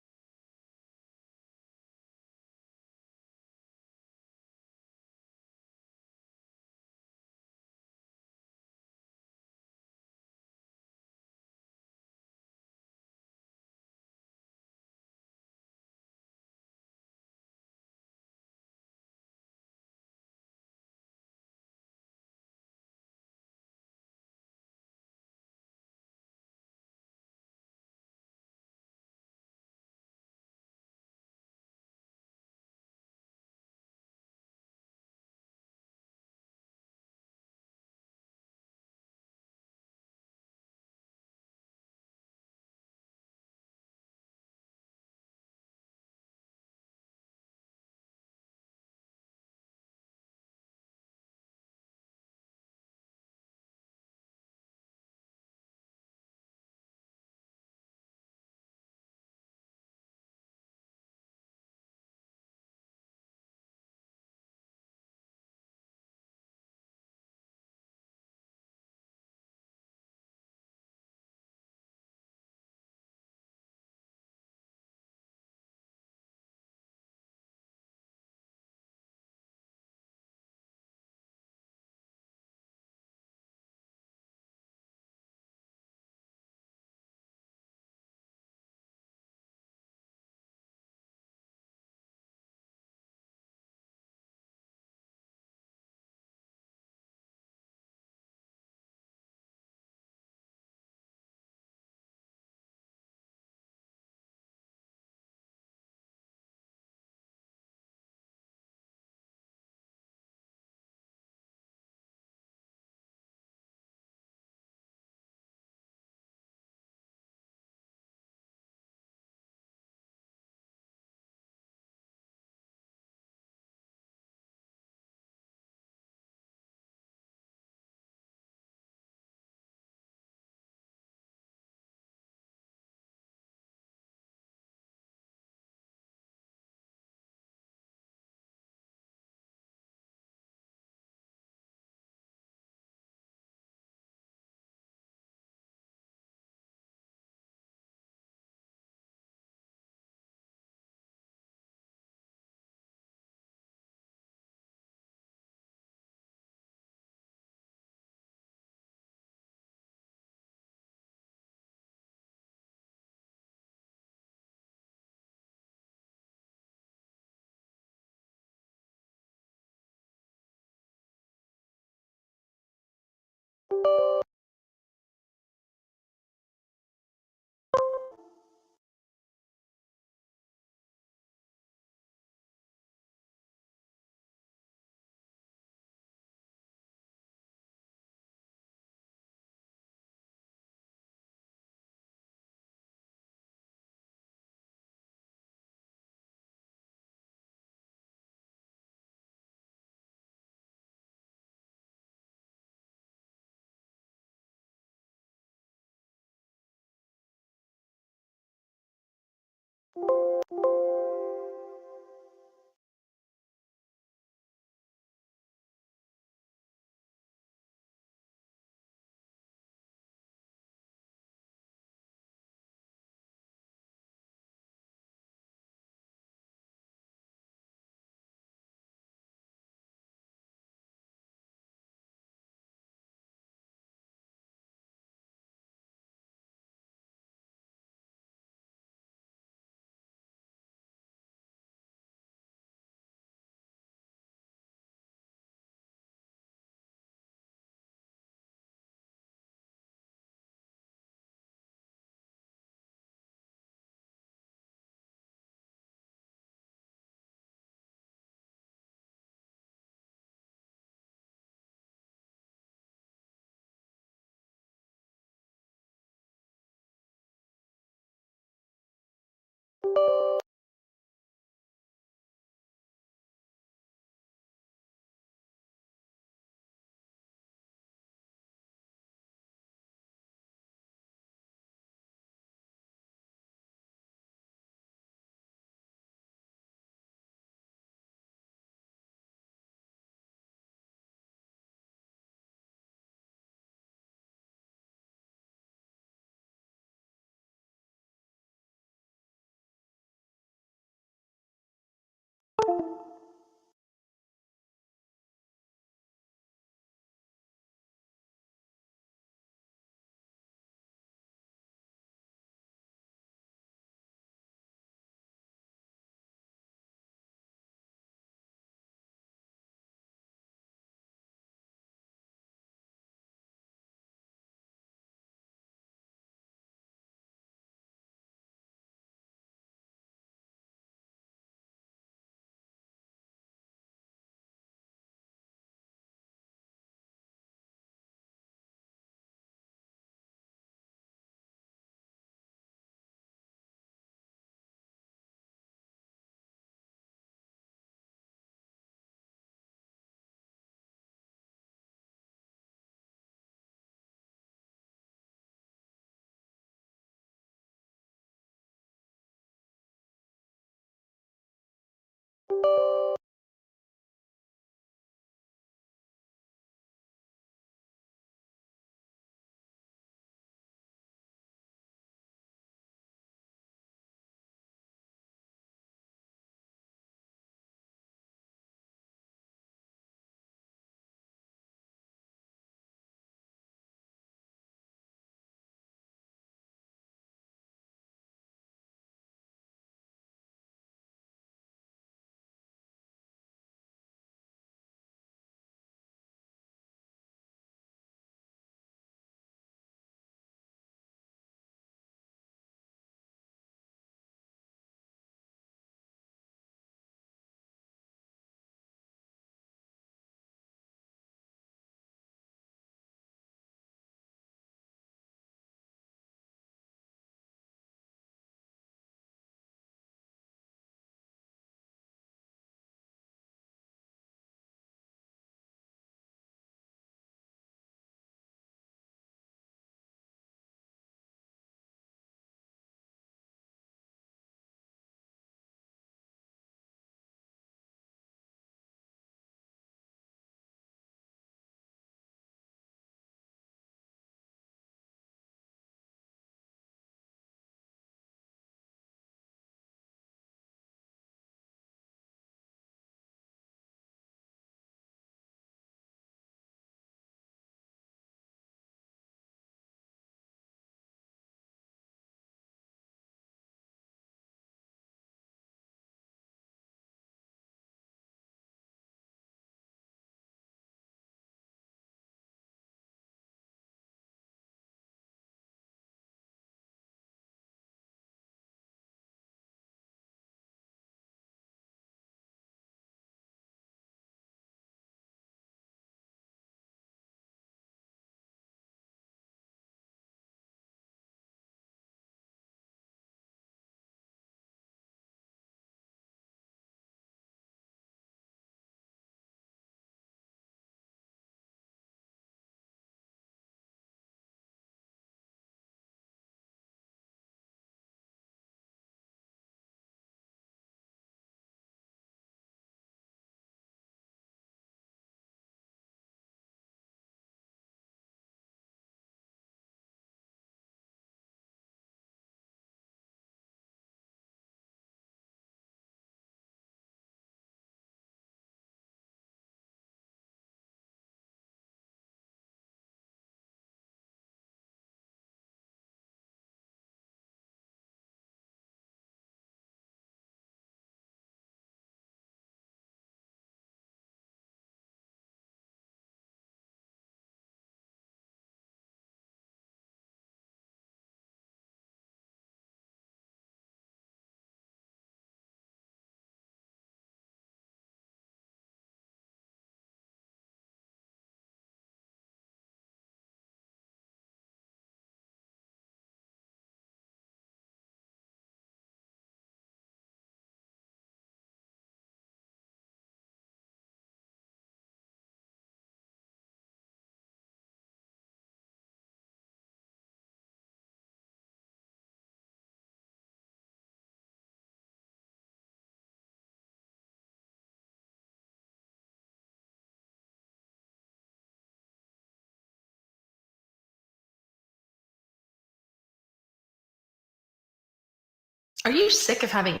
S20: Are you sick of having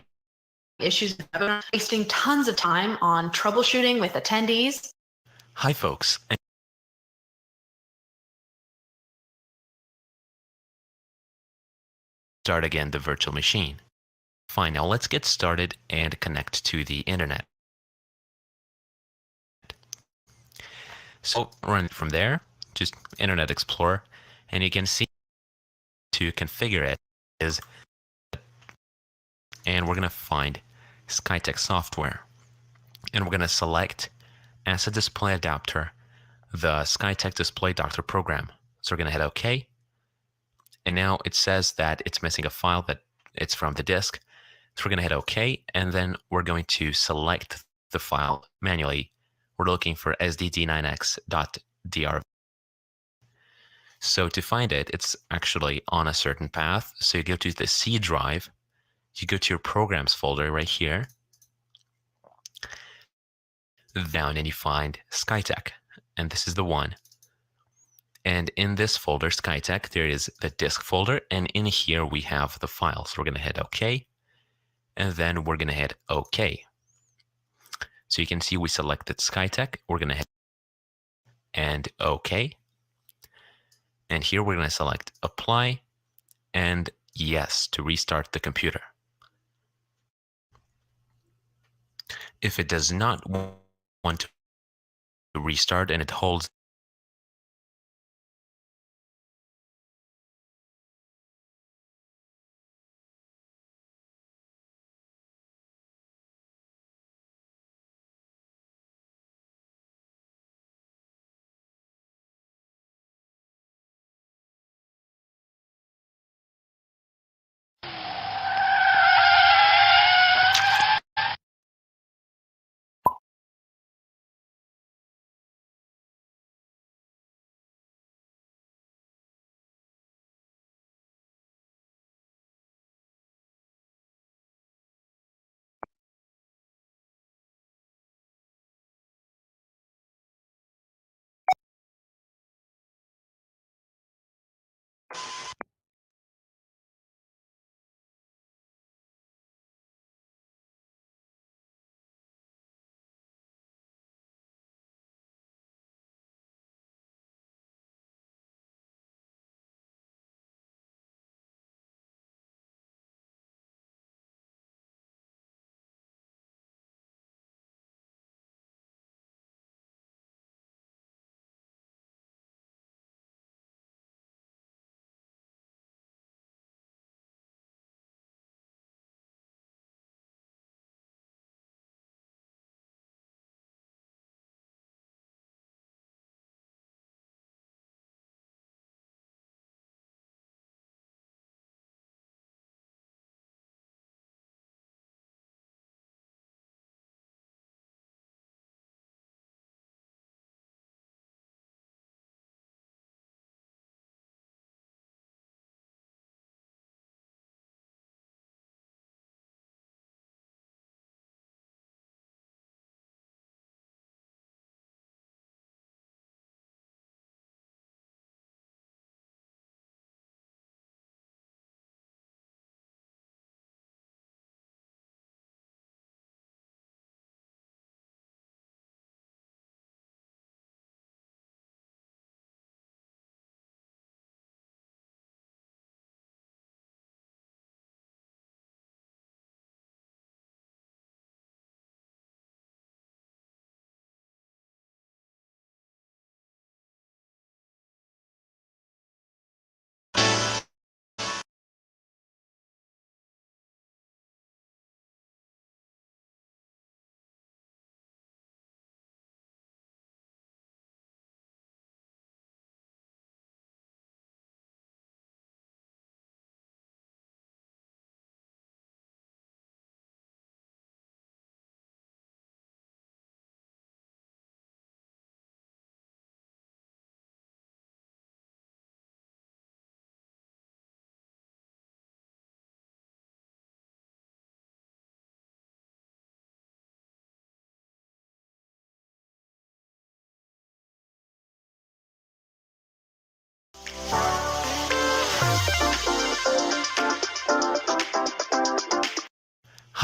S20: issues with webinars, wasting tons of time on troubleshooting with attendees?
S22: Hi, folks. Start again the virtual machine. Fine, now let's get started and connect to the internet. So run from there, just Internet Explorer, and you can see to configure it is, and we're going to find Skytech software. And we're going to select as a display adapter, the Skytech Display Doctor program. So we're going to hit OK. And now it says that it's missing a file, that it's from the disk. So we're going to hit OK, and then we're going to select the file manually. We're looking for sdd9x.drv. So to find it, it's actually on a certain path. So you go to the C drive, you go to your programs folder right here, down, and you find Skytech, and this is the one. And in this folder, Skytech, there is the disk folder, and in here we have the file. So we're going to hit OK, and then we're going to hit OK. So you can see we selected Skytech. We're going to hit and OK. And here we're going to select Apply and Yes to restart the computer. If it does not want to restart and it holds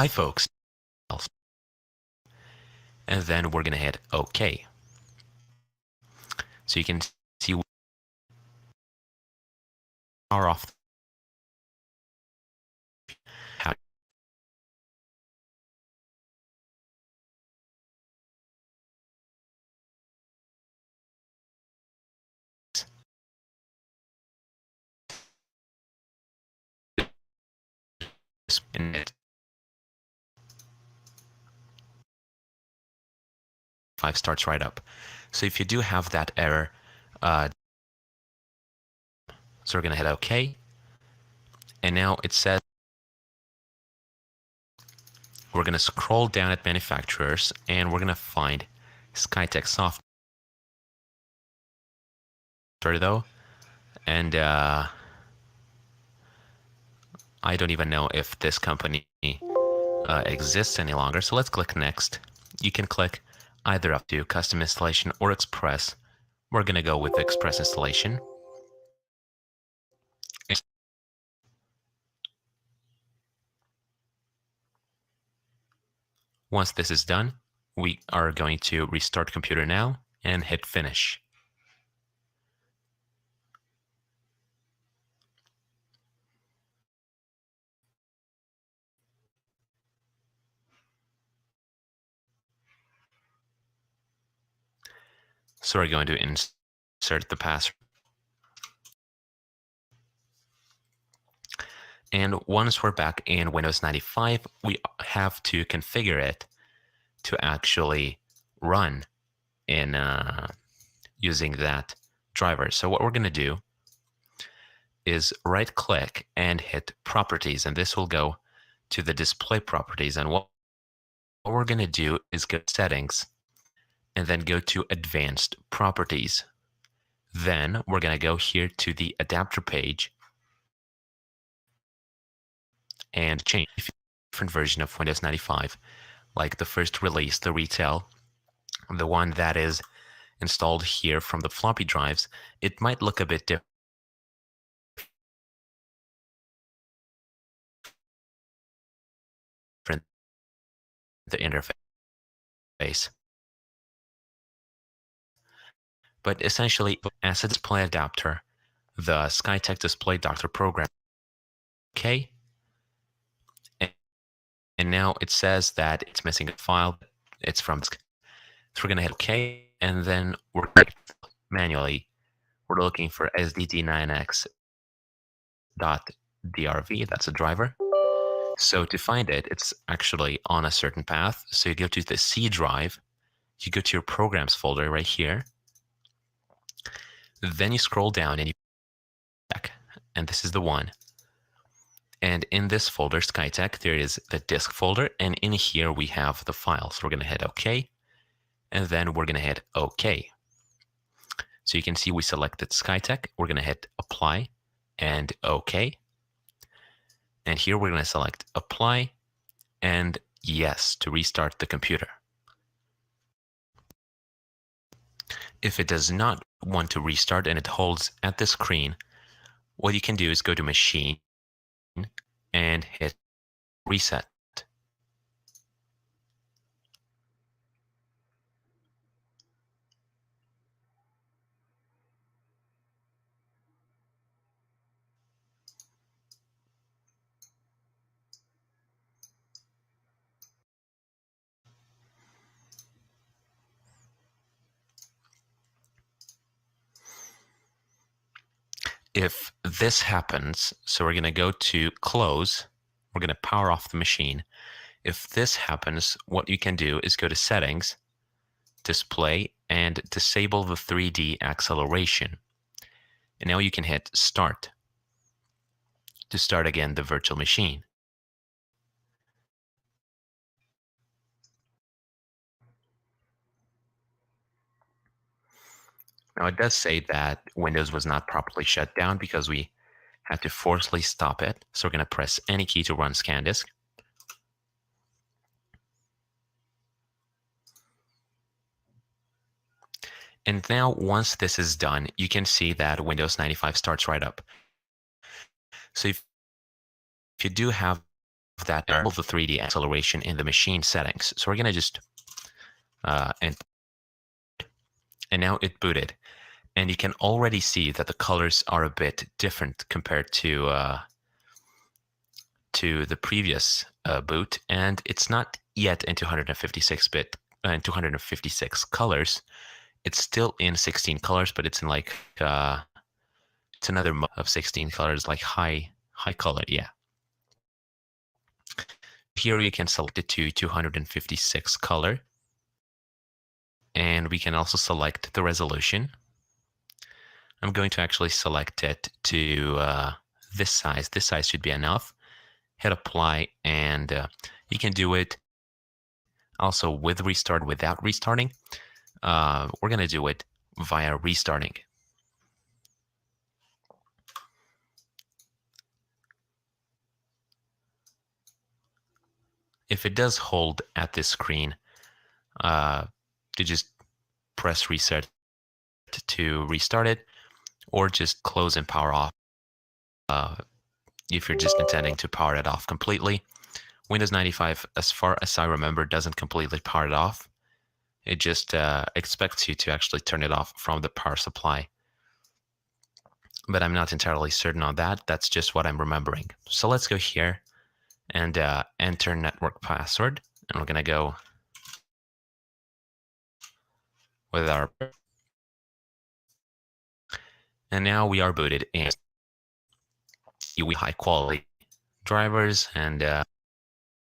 S22: Hi, folks. And then we're going to hit OK. So you can see power off. In it. 5 starts right up. So if you do have that error, so we're going to hit OK. And now it says we're going to scroll down at manufacturers and we're going to find Skytech software though. And I don't even know if this company exists any longer. So let's click next. You can click either up to custom installation or express. We're going to go with express installation. Once this is done, we are going to restart computer now and hit finish. So we're going to insert the password. And once we're back in Windows 95, we have to configure it to actually run in using that driver. So what we're going to do is right click and hit properties, and this will go to the display properties. And what we're going to do is go to settings and then go to advanced properties. Then we're going to go here to the adapter page and change a different version of Windows 95, like the first release, the retail, the one that is installed here from the floppy drives. It might look a bit different. The interface. But essentially, as a display adapter, the Skytech Display Doctor program. Okay. And now it says that it's missing a file. It's from. So we're going to hit OK. And then we're manually, we're looking for sdd9x.drv. That's a driver. So to find it, it's actually on a certain path. So you go to the C drive. You go to your programs folder right here. Then you scroll down and you check, and this is the one. And in this folder, Skytech, there is the disk folder, and in here we have the file. So we're going to hit OK, and then we're going to hit OK. So you can see we selected Skytech. We're going to hit Apply and OK. And here we're going to select Apply and Yes to restart the computer. If it does not want to restart and it holds at the screen, what you can do is go to Machine and hit Reset. If this happens, so we're going to go to Close. We're going to power off the machine. If this happens, what you can do is go to Settings, Display, and disable the 3D acceleration. And now you can hit Start to start again the virtual machine. Now it does say that Windows was not properly shut down because we had to forcibly stop it. So we're going to press any key to run ScanDisk. And now once this is done, you can see that Windows 95 starts right up. So if you do have that all the 3D acceleration in the machine settings. So we're going to just and now it booted, and you can already see that the colors are a bit different compared to the previous boot, and it's not yet in 256-bit and 256 colors. It's still in 16 colors, but it's in like it's another mode of 16 colors, like high color. Yeah. Here you can select it to 256 color, and we can also select the resolution. I'm going to actually select it to this size. This size should be enough. Hit apply, and you can do it also with restart, without restarting. We're going to do it via restarting. If it does hold at this screen, to just press reset to restart it, or just close and power off if you're just intending to power it off completely. Windows 95, as far as I remember, doesn't completely power it off. It just expects you to actually turn it off from the power supply. But I'm not entirely certain on that. That's just what I'm remembering. So let's go here and enter network password. And we're going to go with our... And now we are booted in. We high quality drivers, and